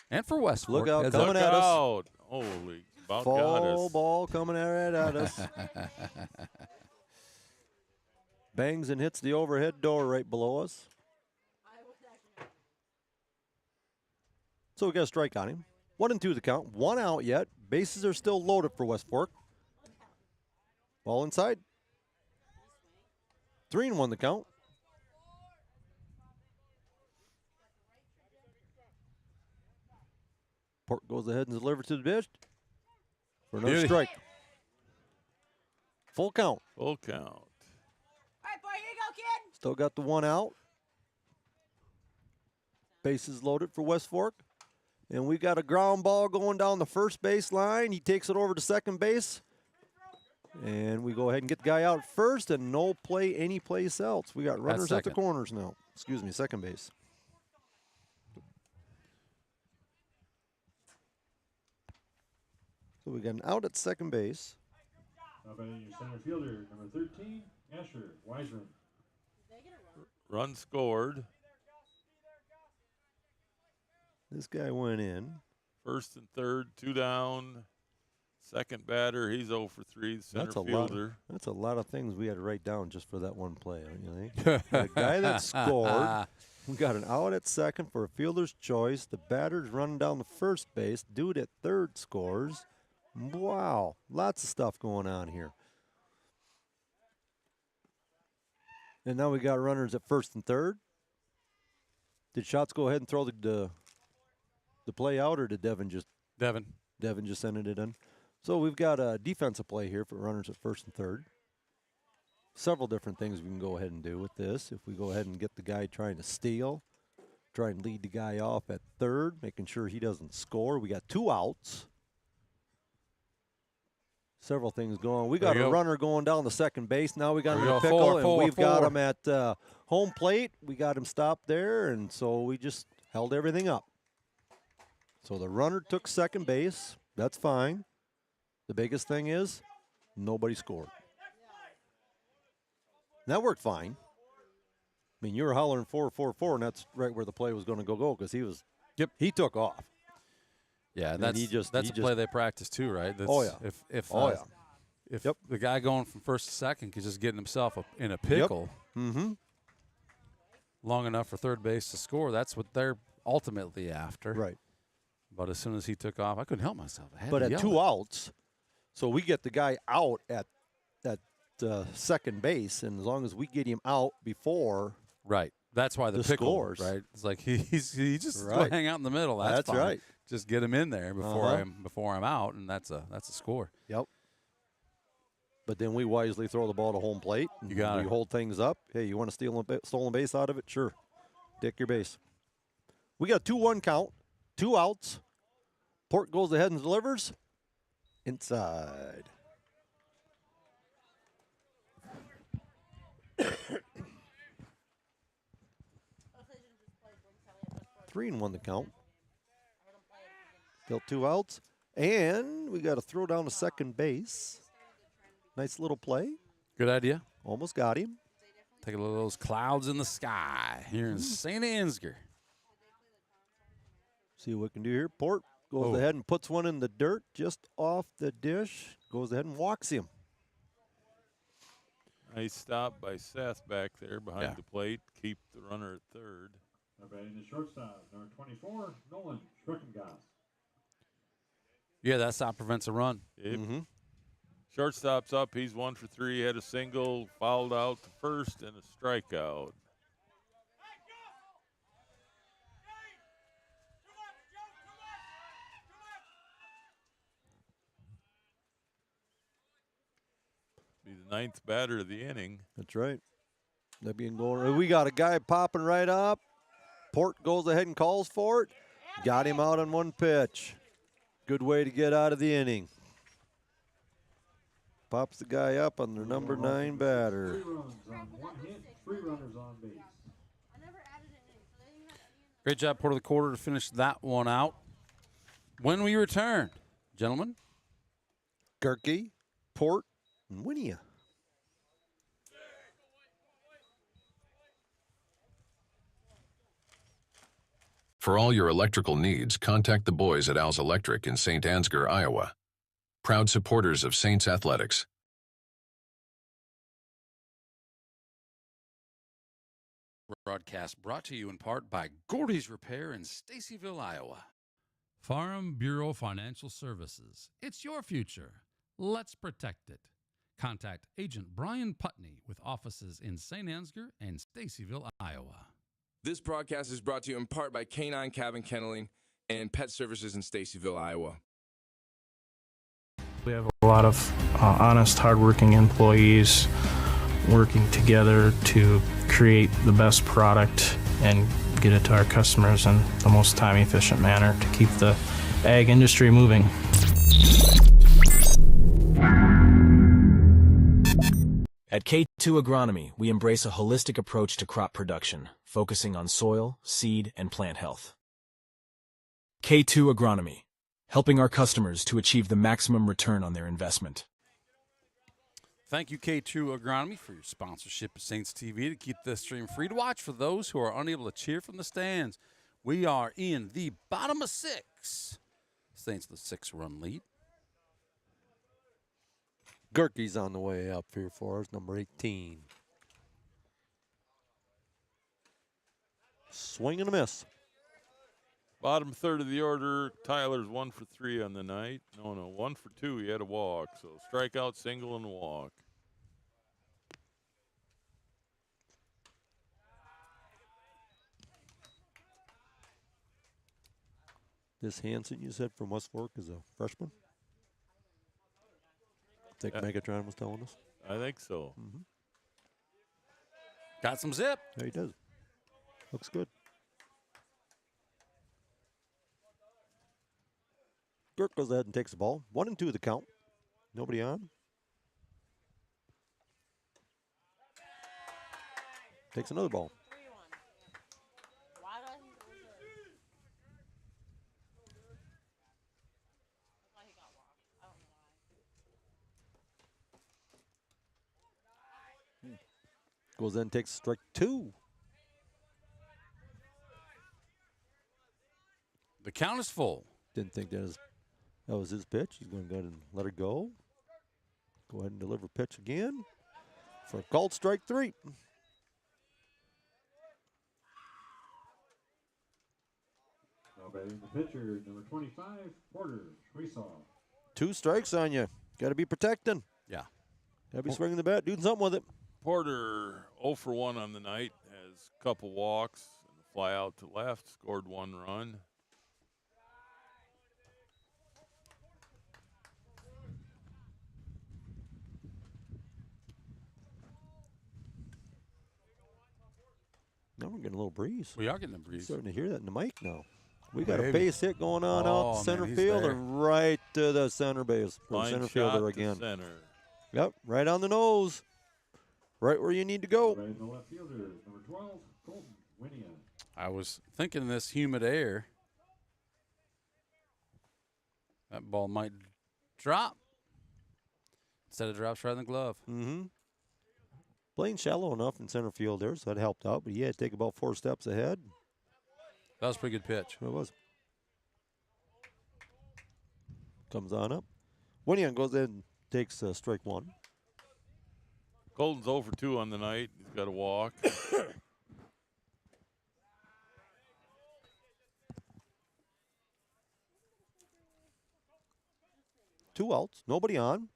And for West Fork. Look out, coming at us. Holy, about got Fall us. ball coming right at us. Bangs and hits the overhead door right below us. So we got a strike on him. 1-2 the count. 1 out yet. Bases are still loaded for West Fork. Ball inside. 3-1 the count. Port goes ahead and delivers to the dish for another Beauty. strike. Full count. Full count. All right, boy, here you go, kid. Still got the 1 out. Bases loaded for West Fork. And we got a ground ball going down the first base line. He takes it over to second base. And we go ahead and get the guy out first and no play any place else. We got runners at the second. corners now. Excuse me, second base. So we got an out at second base. Now batting your center fielder, number 13, Asher Wiseman. Run scored. This guy went in. First and third, 2 down. Second batter, he's 0 for 3, the center fielder. That's a lot of things we had to write down just for that one play, don't you think? The guy that scored. We got an out at second for a fielder's choice. The batter's running down the first base. Dude at third scores. Wow, lots of stuff going on here. And now we got runners at first and third. Did Schatz go ahead and throw the play out, or did Devin just send it in? So we've got a defensive play here for runners at first and third. Several different things we can go ahead and do with this. If we go ahead and get the guy trying to steal, try and lead the guy off at third, making sure he doesn't score. We got 2 outs. Several things going. We got a runner going down the second base. Now we got him in a pickle, and we've got him at home plate. We got him stopped there, and so we just held everything up. So the runner took second base. That's fine. The biggest thing is nobody scored. That worked fine. I mean, you were hollering 4-4-4, and that's right where the play was going to go because he took off. Yeah, And that's he a play they practice too, right? That's, Oh, yeah. If Yep. the guy going from first to second is just getting himself in a pickle long enough for third base to score, that's what they're ultimately after. Right. But as soon as he took off, I couldn't help myself. I had But to at yell 2 it. outs, so we get the guy out at second base, and as long as we get him out before That's why the pickle, scores. right? It's like he just Right. hang out in the middle. That's fine. right. Just get him in there before I'm out, and that's a score. Yep. But then we wisely throw the ball to home plate. You got We it. hold things up. Hey, you want to steal a stolen base out of it? Sure. Take your base. We got a 2-1 count, 2 outs. Port goes ahead and delivers. Inside. Three and 1 the count. Still 2 outs. And we got to throw down to second base. Nice little play. Good idea. Almost got him. Take a look at those clouds in the sky here in St. Ansgar. See what we can do here. Port goes ahead and puts one in the dirt just off the dish. Goes ahead and walks him. Nice stop by Seth back there behind the plate. Keep the runner at third. Now batting the shortstop, number 24, Nolan Schreckengoss. Yeah, that stop prevents a run. Yep. Shortstop's up. He's 1 for 3. Had a single, fouled out to first, and a strikeout. Be the 9th batter of the inning. That's right. That being going. We got a guy popping right up. Port goes ahead and calls for it. Got him out on one pitch. Good way to get out of the inning. Pops the guy up on their number 9 batter. 3 runs on 1 hit, 3 runners on base. Great job, Port of the Quarter, to finish that one out. When we return, gentlemen. Gerke, Port, and Winia. For all your electrical needs, contact the boys at Al's Electric in St. Ansgar, Iowa. Proud supporters of Saints Athletics. Broadcast brought to you in part by Gordy's Repair in Stacyville, Iowa. Farm Bureau Financial Services. It's your future. Let's protect it. Contact Agent Brian Putney with offices in St. Ansgar and Stacyville, Iowa. This broadcast is brought to you in part by Canine Cabin Kenneling and Pet Services in Stacyville, Iowa. We have a lot of honest, hardworking employees working together to create the best product and get it to our customers in the most time-efficient manner to keep the ag industry moving. At K2 Agronomy, we embrace a holistic approach to crop production, focusing on soil, seed, and plant health. K2 Agronomy, helping our customers to achieve the maximum return on their investment. Thank you, K2 Agronomy, for your sponsorship of Saints TV to keep this stream free to watch for those who are unable to cheer from the stands. We are in the bottom of 6. Saints with a 6-run lead. Gerke's on the way up here for us, number 18. Swing and a miss. Bottom third of the order, Tyler's 1 for 3 on the night. No, 1 for 2. He had a walk. So strikeout, single, and walk. This Hansen, you said, from West Fork is a freshman? I think Megatron was telling us. I think so. Got some zip. Yeah, he does. Looks good. Girk goes ahead and takes the ball. 1-2 the count. Nobody on. Takes another ball. Goes in, takes strike 2. The count is full. Didn't think that was his pitch. He's going to go ahead and let it go. Go ahead and deliver pitch again for a called strike 3. Now batting the pitcher, number 25, Porter Schwesaw. 2 strikes on you. Got to be protecting. Yeah. Got to be swinging the bat, doing something with it. Porter 0 for 1 on the night, has a couple walks and a fly out to left, scored 1 run. Now we're getting a little breeze. We are getting a breeze. Starting to hear that in the mic now. We got a Maybe. base hit going on out man, center he's field there. and right to the center base. Or Line center shot fielder to again. center. Yep, right on the nose. Right where you need to go. Right in the left fielder, number 12, Colton Winia. I was thinking this humid air. That ball might drop. Instead it drops right in the glove. Mm-hmm. Playing shallow enough in center field there, so that helped out. But he had to take about 4 steps ahead. That was a pretty good pitch. It was. Comes on up. Winion goes in, takes strike 1. Colton's 0 for 2 on the night. He's got a walk. 2 outs, nobody on.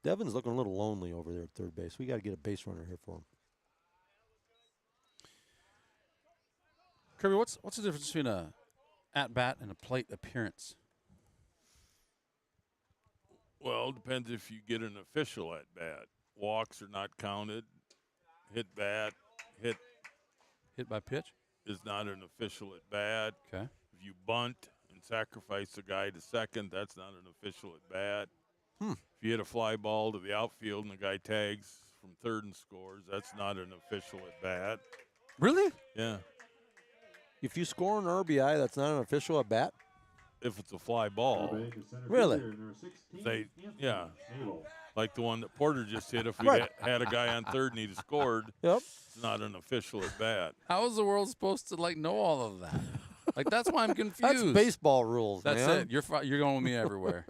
Devin's looking a little lonely over there at third base. We got to get a base runner here for him. Kirby, what's the difference between a at-bat and a plate appearance? Well, it depends if you get an official at bat. Walks are not counted. Hit by pitch is not an official at bat. Okay. If you bunt and sacrifice a guy to second, that's not an official at bat. If you hit a fly ball to the outfield and the guy tags from third and scores, that's not an official at bat. Really? Yeah. If you score an RBI, that's not an official at bat? If it's a fly ball. Really? Yeah. Like the one that Porter just hit. If we Right. had a guy on third and he'd have scored, it's not an official at bat. How is the world supposed to know all of that? That's why I'm confused. That's baseball rules, That's man. it. You're going with me everywhere.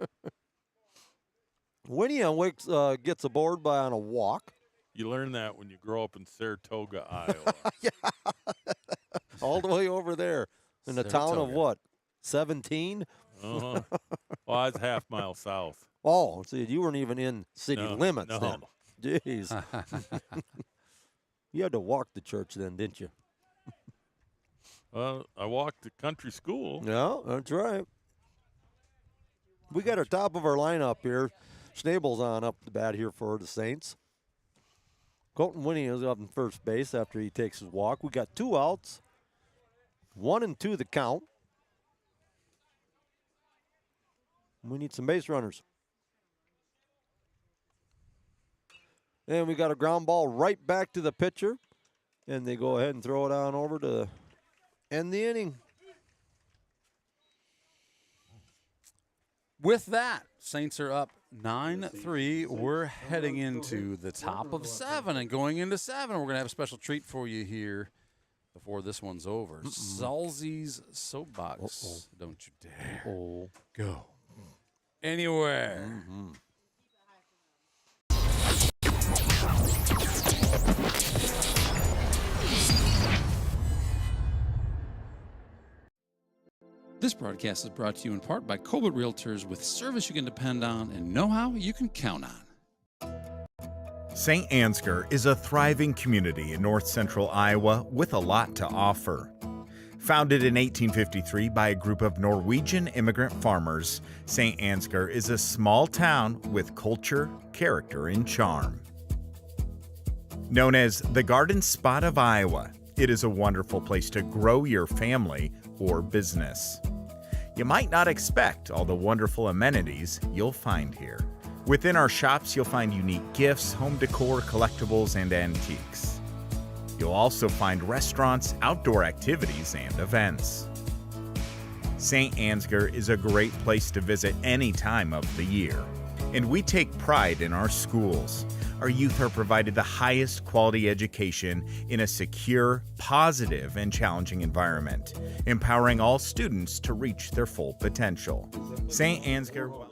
Winion gets aboard on a walk. You learn that when you grow up in Saratoga, Iowa. All the way over there in the town of Saratoga. what? 17? Uh-huh. Well, that's half mile south. Oh, see, you weren't even in city limits no. then. Jeez. You had to walk to church then, didn't you? Well, I walked to country school. Yeah, that's right. We got our top of our lineup here. Schnabel's on up the bat here for the Saints. Colton Winnie is up in first base after he takes his walk. We got 2 outs. 1 and 2 the count. We need some base runners. And we got a ground ball right back to the pitcher. And they go ahead and throw it on over to end the inning. With that, Saints are up 9-3. We're heading into the top of 7 and going into 7. We're going to have a special treat for you here before this one's over. Salzy's Soapbox. Don't you dare go anywhere. This broadcast is brought to you in part by Colbert Realtors, with service you can depend on and know-how you can count on. St. Ansgar is a thriving community in north central Iowa with a lot to offer. Founded in 1853 by a group of Norwegian immigrant farmers, St. Ansgar is a small town with culture, character, and charm. Known as the Garden Spot of Iowa, it is a wonderful place to grow your family or business. You might not expect all the wonderful amenities you'll find here. Within our shops, you'll find unique gifts, home decor, collectibles, and antiques. You'll also find restaurants, outdoor activities, and events. St. Ansgar is a great place to visit any time of the year, and we take pride in our schools. Our youth are provided the highest quality education in a secure, positive, and challenging environment, empowering all students to reach their full potential. St. Ansgar.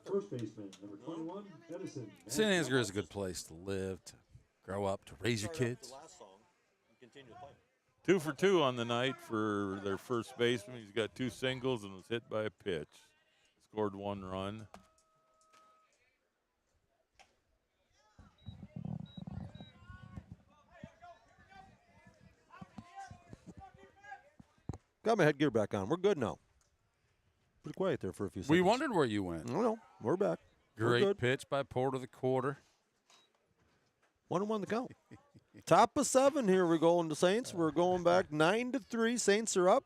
First baseman, number 21, Edison. St. Ansgar is a good place to live, to grow up, to raise your kids. 2 for 2 on the night for their first baseman. He's got 2 singles and was hit by a pitch. Scored 1 run. Got my headgear back on. We're good now. Pretty quiet there for a few seconds. We wondered where you went. No, we're back. We're Great good. pitch by Porter the quarter. 1-1 the count. Top of 7 here we go into Saints. We're going back 9-3. Saints are up.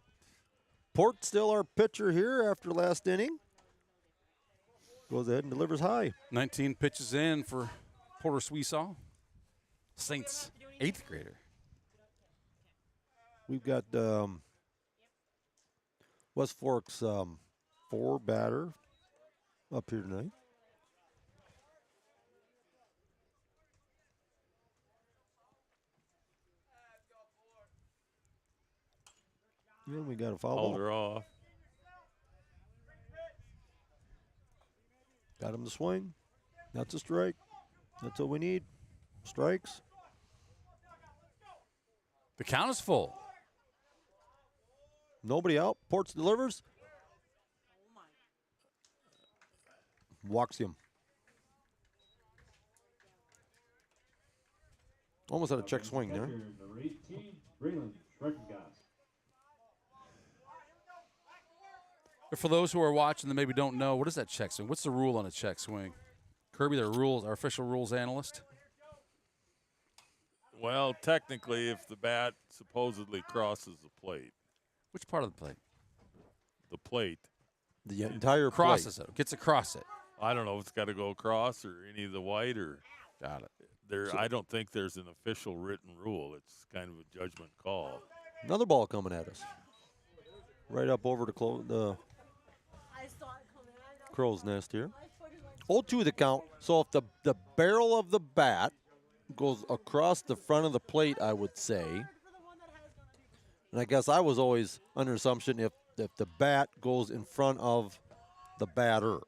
Port still our pitcher here after last inning. Goes ahead and delivers high. 19 pitches in for Porter Sweesaw. Saints 8th grader. We've got West Fork's 4 batter up here tonight. Yeah, we got a foul Hauled ball. her off. Got him to swing. That's a strike. That's what we need. Strikes. The count is full. Nobody out. Ports delivers. Walks him. Almost had a check swing there. Number 18, Braylon Schreckengas. For those who are watching that maybe don't know, what is that check swing? What's the rule on a check swing? Kirby, their rules, our official rules analyst. Well, technically, if the bat supposedly crosses the plate. Which part of the plate? The plate. The entire crosses plate. it. Gets across it. I don't know if it's got to go across or any of the white or. Got it. I don't think there's an official written rule. It's kind of a judgment call. Another ball coming at us. Right up over the crow's nest here. 0-2 the count. So if the barrel of the bat goes across the front of the plate, I would say. And I guess I was always under assumption if the bat goes in front of the batter,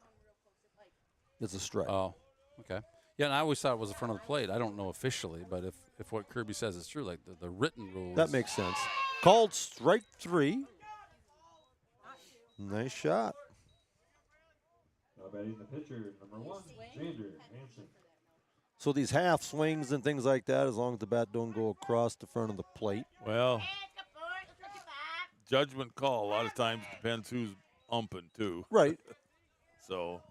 it's a strike. Oh, okay. Yeah, and I always thought it was in front of the plate. I don't know officially, but if what Kirby says is true, like the written rules. That makes sense. Called strike 3. Nice shot. Now batting the pitcher, number 1, Xander Hansen. So these half swings and things like that, as long as the bat don't go across the front of the plate. Well, judgment call. A lot of times depends who's umping too. Right. So.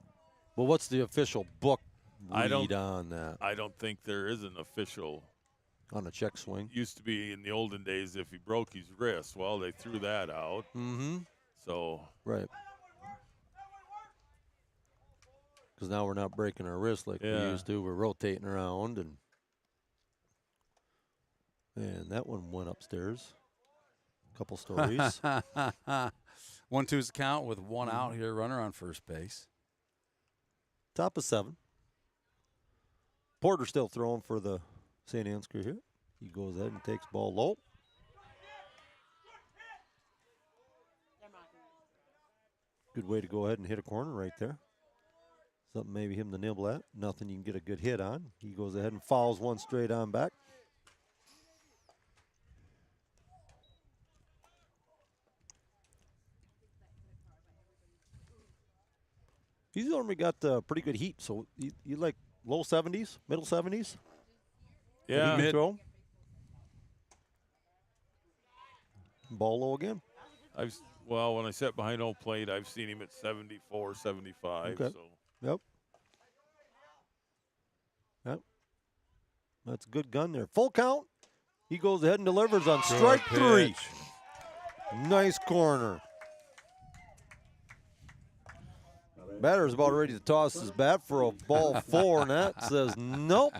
Well, what's the official book read on that? I don't think there is an official. On a check swing? Used to be in the olden days if he broke his wrist. Well, they threw that out. Mm-hmm. So. Right. Because now we're not breaking our wrist like we used to. We're rotating around, and that one went upstairs. Couple stories. 1-2's the count with one out here, runner on first base. Top of 7. Porter still throwing for the St. Ansgar here. He goes ahead and takes ball low. Good way to go ahead and hit a corner right there. Something maybe him to nibble at. Nothing you can get a good hit on. He goes ahead and fouls one straight on back. He's normally got pretty good heat, so you like low 70s, middle 70s? Yeah. Mid throw. Ball low again. Well, when I sat behind home plate, I've seen him at 74, 75. Okay. So. Yep. That's a good gun there. Full count. He goes ahead and delivers on strike 3. Nice corner. Batter's about ready to toss his bat for a ball 4, and that says nope.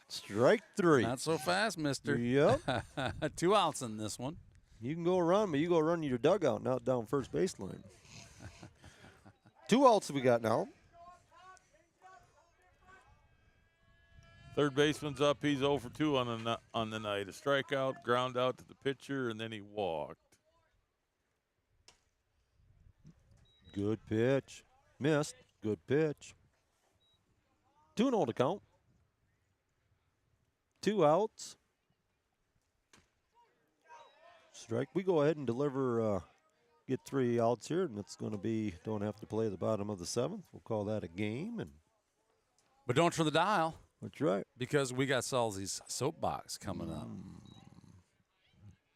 Strike 3. Not so fast, mister. Yep. 2 outs in this one. You can go around, but you go run your dugout, not down first baseline. 2 outs we got now. Third baseman's up. He's 0 for 2 on the night. A strikeout, ground out to the pitcher, and then he walked. Good pitch. Missed. Good pitch. 2-0 to count. 2 outs. Strike. We go ahead and deliver, get 3 outs here, and it's going to be, don't have to play the bottom of the 7th. We'll call that a game. But don't turn the dial. That's right. Because we got Salzy's soapbox coming up.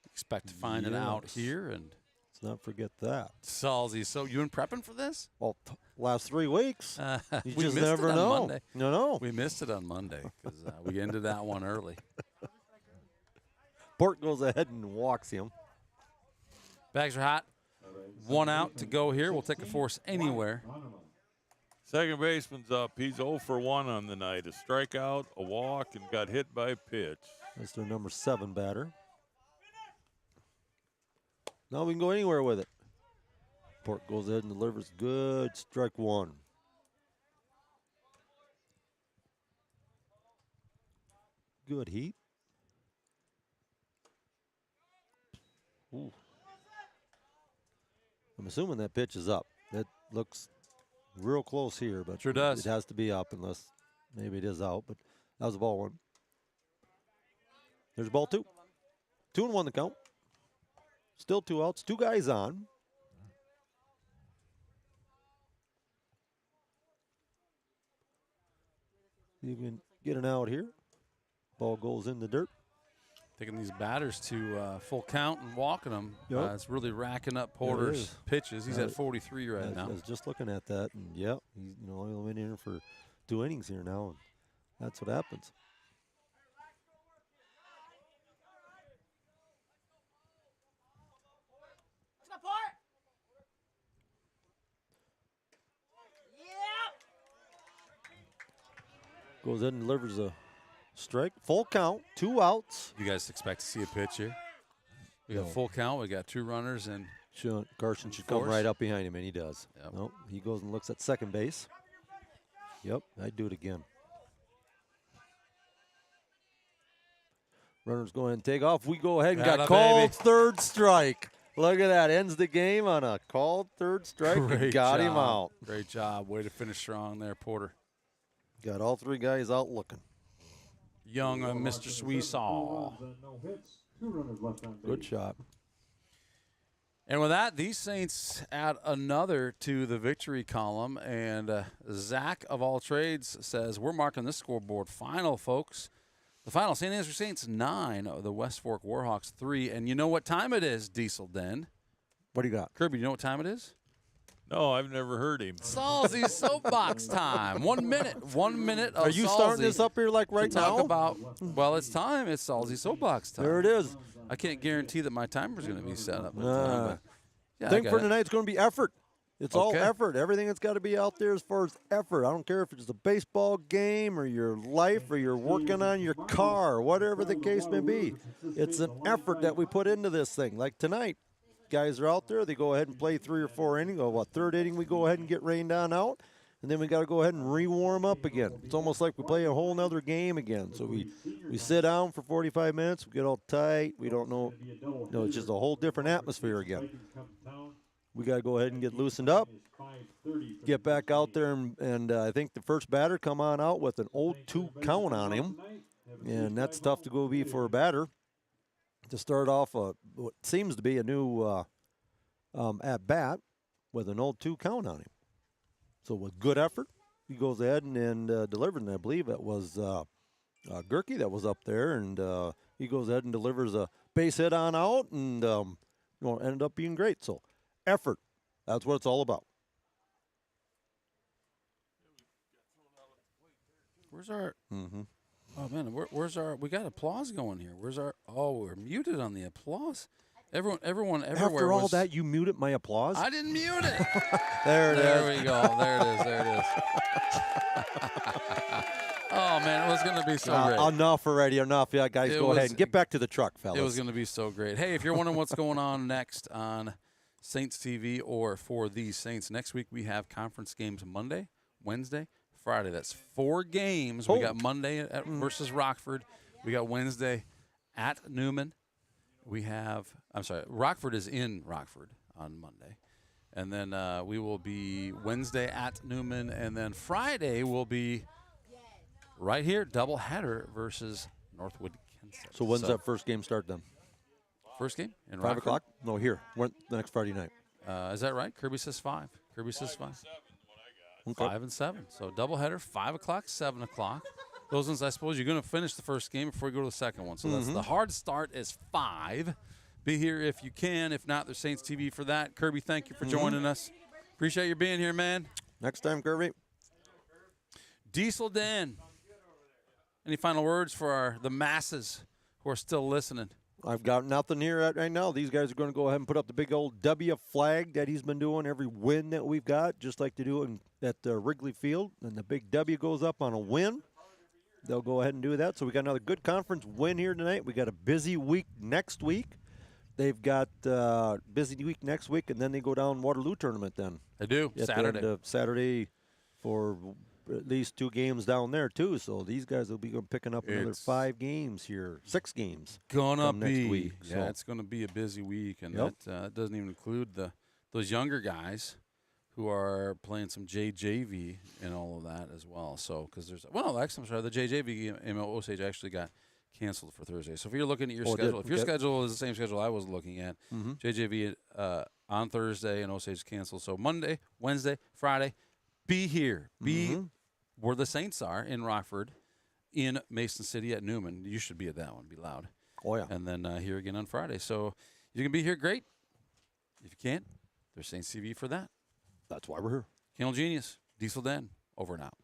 Expect to find it out here. And let's not forget that. Salzy. So you been prepping for this? Well, last 3 weeks. You we just missed never it on know. Monday. No. We missed it on Monday because we ended that one early. Port goes ahead and walks him. Bags are hot. 1 out to go here. We'll take a force anywhere. Second baseman's up. He's 0 for 1 on the night. A strikeout, a walk, and got hit by a pitch. That's their number 7 batter. Now we can go anywhere with it. Port goes ahead and delivers good. Strike 1. Good heat. Ooh. I'm assuming that pitch is up. That looks real close here, but Sure does. It has to be up unless maybe it is out, but that was the ball one. There's ball 2. 2-1 the count. Still 2 outs, 2 guys on. You can get an out here. Ball goes in the dirt. Taking these batters to full count and walking them. Yep. It's really racking up Yeah, it Porter's is. pitches. He's at 43 right now. I was just looking at that, and yep, he's only been in for 2 innings here now, and that's what happens. Goes in and delivers a strike. Full count, 2 outs. You guys expect to see a pitch here? We got No. full count. We got 2 runners and Carson should come right up behind him, and he does. Yep. Nope, he goes and looks at second base. Yep, I'd do it again. Runners go ahead and take off. We go ahead and got called third strike. Look at that. Ends the game on a called third strike and got him out. Great job. Way to finish strong there, Porter. Got all 3 guys out looking. Young Mr. Sweesaw. No hits. 2 runners left on base. Good shot. And with that, these Saints add another to the victory column. And Zach of all trades says, we're marking this scoreboard final, folks. The final, St. Ansgar Saints 9, the West Fork Warhawks 3. And you know what time it is, Diesel Den? What do you got? Kirby, you know what time it is? No, I've never heard him. Salzy soapbox time. 1 minute. 1 minute of Are you starting this up here like right to talk now? about, well, it's time. It's Salzy soapbox time. There it is. I can't guarantee that my timer's going to be set up. But yeah, Thing I for got it. tonight's going to be effort. It's all Okay. effort. Everything that's got to be out there as far as effort. I don't care if it's a baseball game or your life or you're working on your car, whatever the case may be. It's an effort that we put into this thing. Like tonight, guys are out there. They go ahead and play 3 or 4 innings. Or third inning, we go ahead and get rained on out. And then we got to go ahead and re-warm up again. It's almost like we play a whole nother game again. So we sit down for 45 minutes. We get all tight. We don't know. No, it's just a whole different atmosphere again. We got to go ahead and get loosened up, get back out there, and I think the first batter come on out with an 0-2 count on him. And that's tough to go be for a batter to start off what seems to be a new at-bat with an 0-2 count on him. So with good effort, he goes ahead and delivers, and I believe it was Gerke that was up there, and he goes ahead and delivers a base hit on out, and ended up being great. So effort, that's what it's all about. Where's our? Oh man, where's our? We got applause going here. Where's our? Oh, we're muted on the applause. Everyone everywhere. After all that, you muted my applause? I didn't mute it. There it is. There we go. There it is. There it is. Oh man, it was going to be so great. Enough already. Enough. Yeah, guys, go ahead and get back to the truck, fellas. It was going to be so great. Hey, if you're wondering what's going on next on Saints TV or for the Saints, next week we have conference games Monday, Wednesday, Friday. That's 4 games. We got Monday versus Rockford. We got Wednesday at Newman. We have, Rockford is in Rockford on Monday. And then we will be Wednesday at Newman. And then Friday will be right here, doubleheader versus Northwood Kensett. So when's that first game start then? First game? In 5 Rockford? o'clock? No, here. The next Friday night. Is that right? Kirby says 5. Kirby says 5. Okay. 5 and 7. So doubleheader, 5 o'clock, 7 o'clock. Those ones, I suppose, you're going to finish the first game before you go to the second one. So that's the hard start is 5. Be here if you can. If not, there's Saints TV for that. Kirby, thank you for joining us. Appreciate you being here, man. Next time, Kirby. Diesel Dan. Any final words for the masses who are still listening? I've got nothing here right now. These guys are going to go ahead and put up the big old W flag that he's been doing every win that we've got, just like they do at Wrigley Field. And the big W goes up on a win. They'll go ahead and do that. So we got another good conference win here tonight. We got a busy week next week. They've got busy week next week, and then they go down Waterloo tournament then. They do, Saturday. Saturday for at least 2 games down there, too. So these guys will be picking up another 5 games here, 6 games. Gonna next be. week. Yeah, it's going to be a busy week, and that doesn't even include the those younger guys who are playing some JJV and all of that as well. So, because there's, well, no, actually, I'm sorry, the JJV in Osage actually got canceled for Thursday. So if you're looking at your schedule, if your schedule is the same schedule I was looking at, JJV on Thursday and Osage canceled. So Monday, Wednesday, Friday, be here. Be where the Saints are in Rockford, in Mason City at Newman. You should be at that one. Be loud. Oh, yeah. And then here again on Friday. So you can be here, great. If you can't, there's Saints TV for that. That's why we're here. Kennel Genius, Diesel Den, over and out.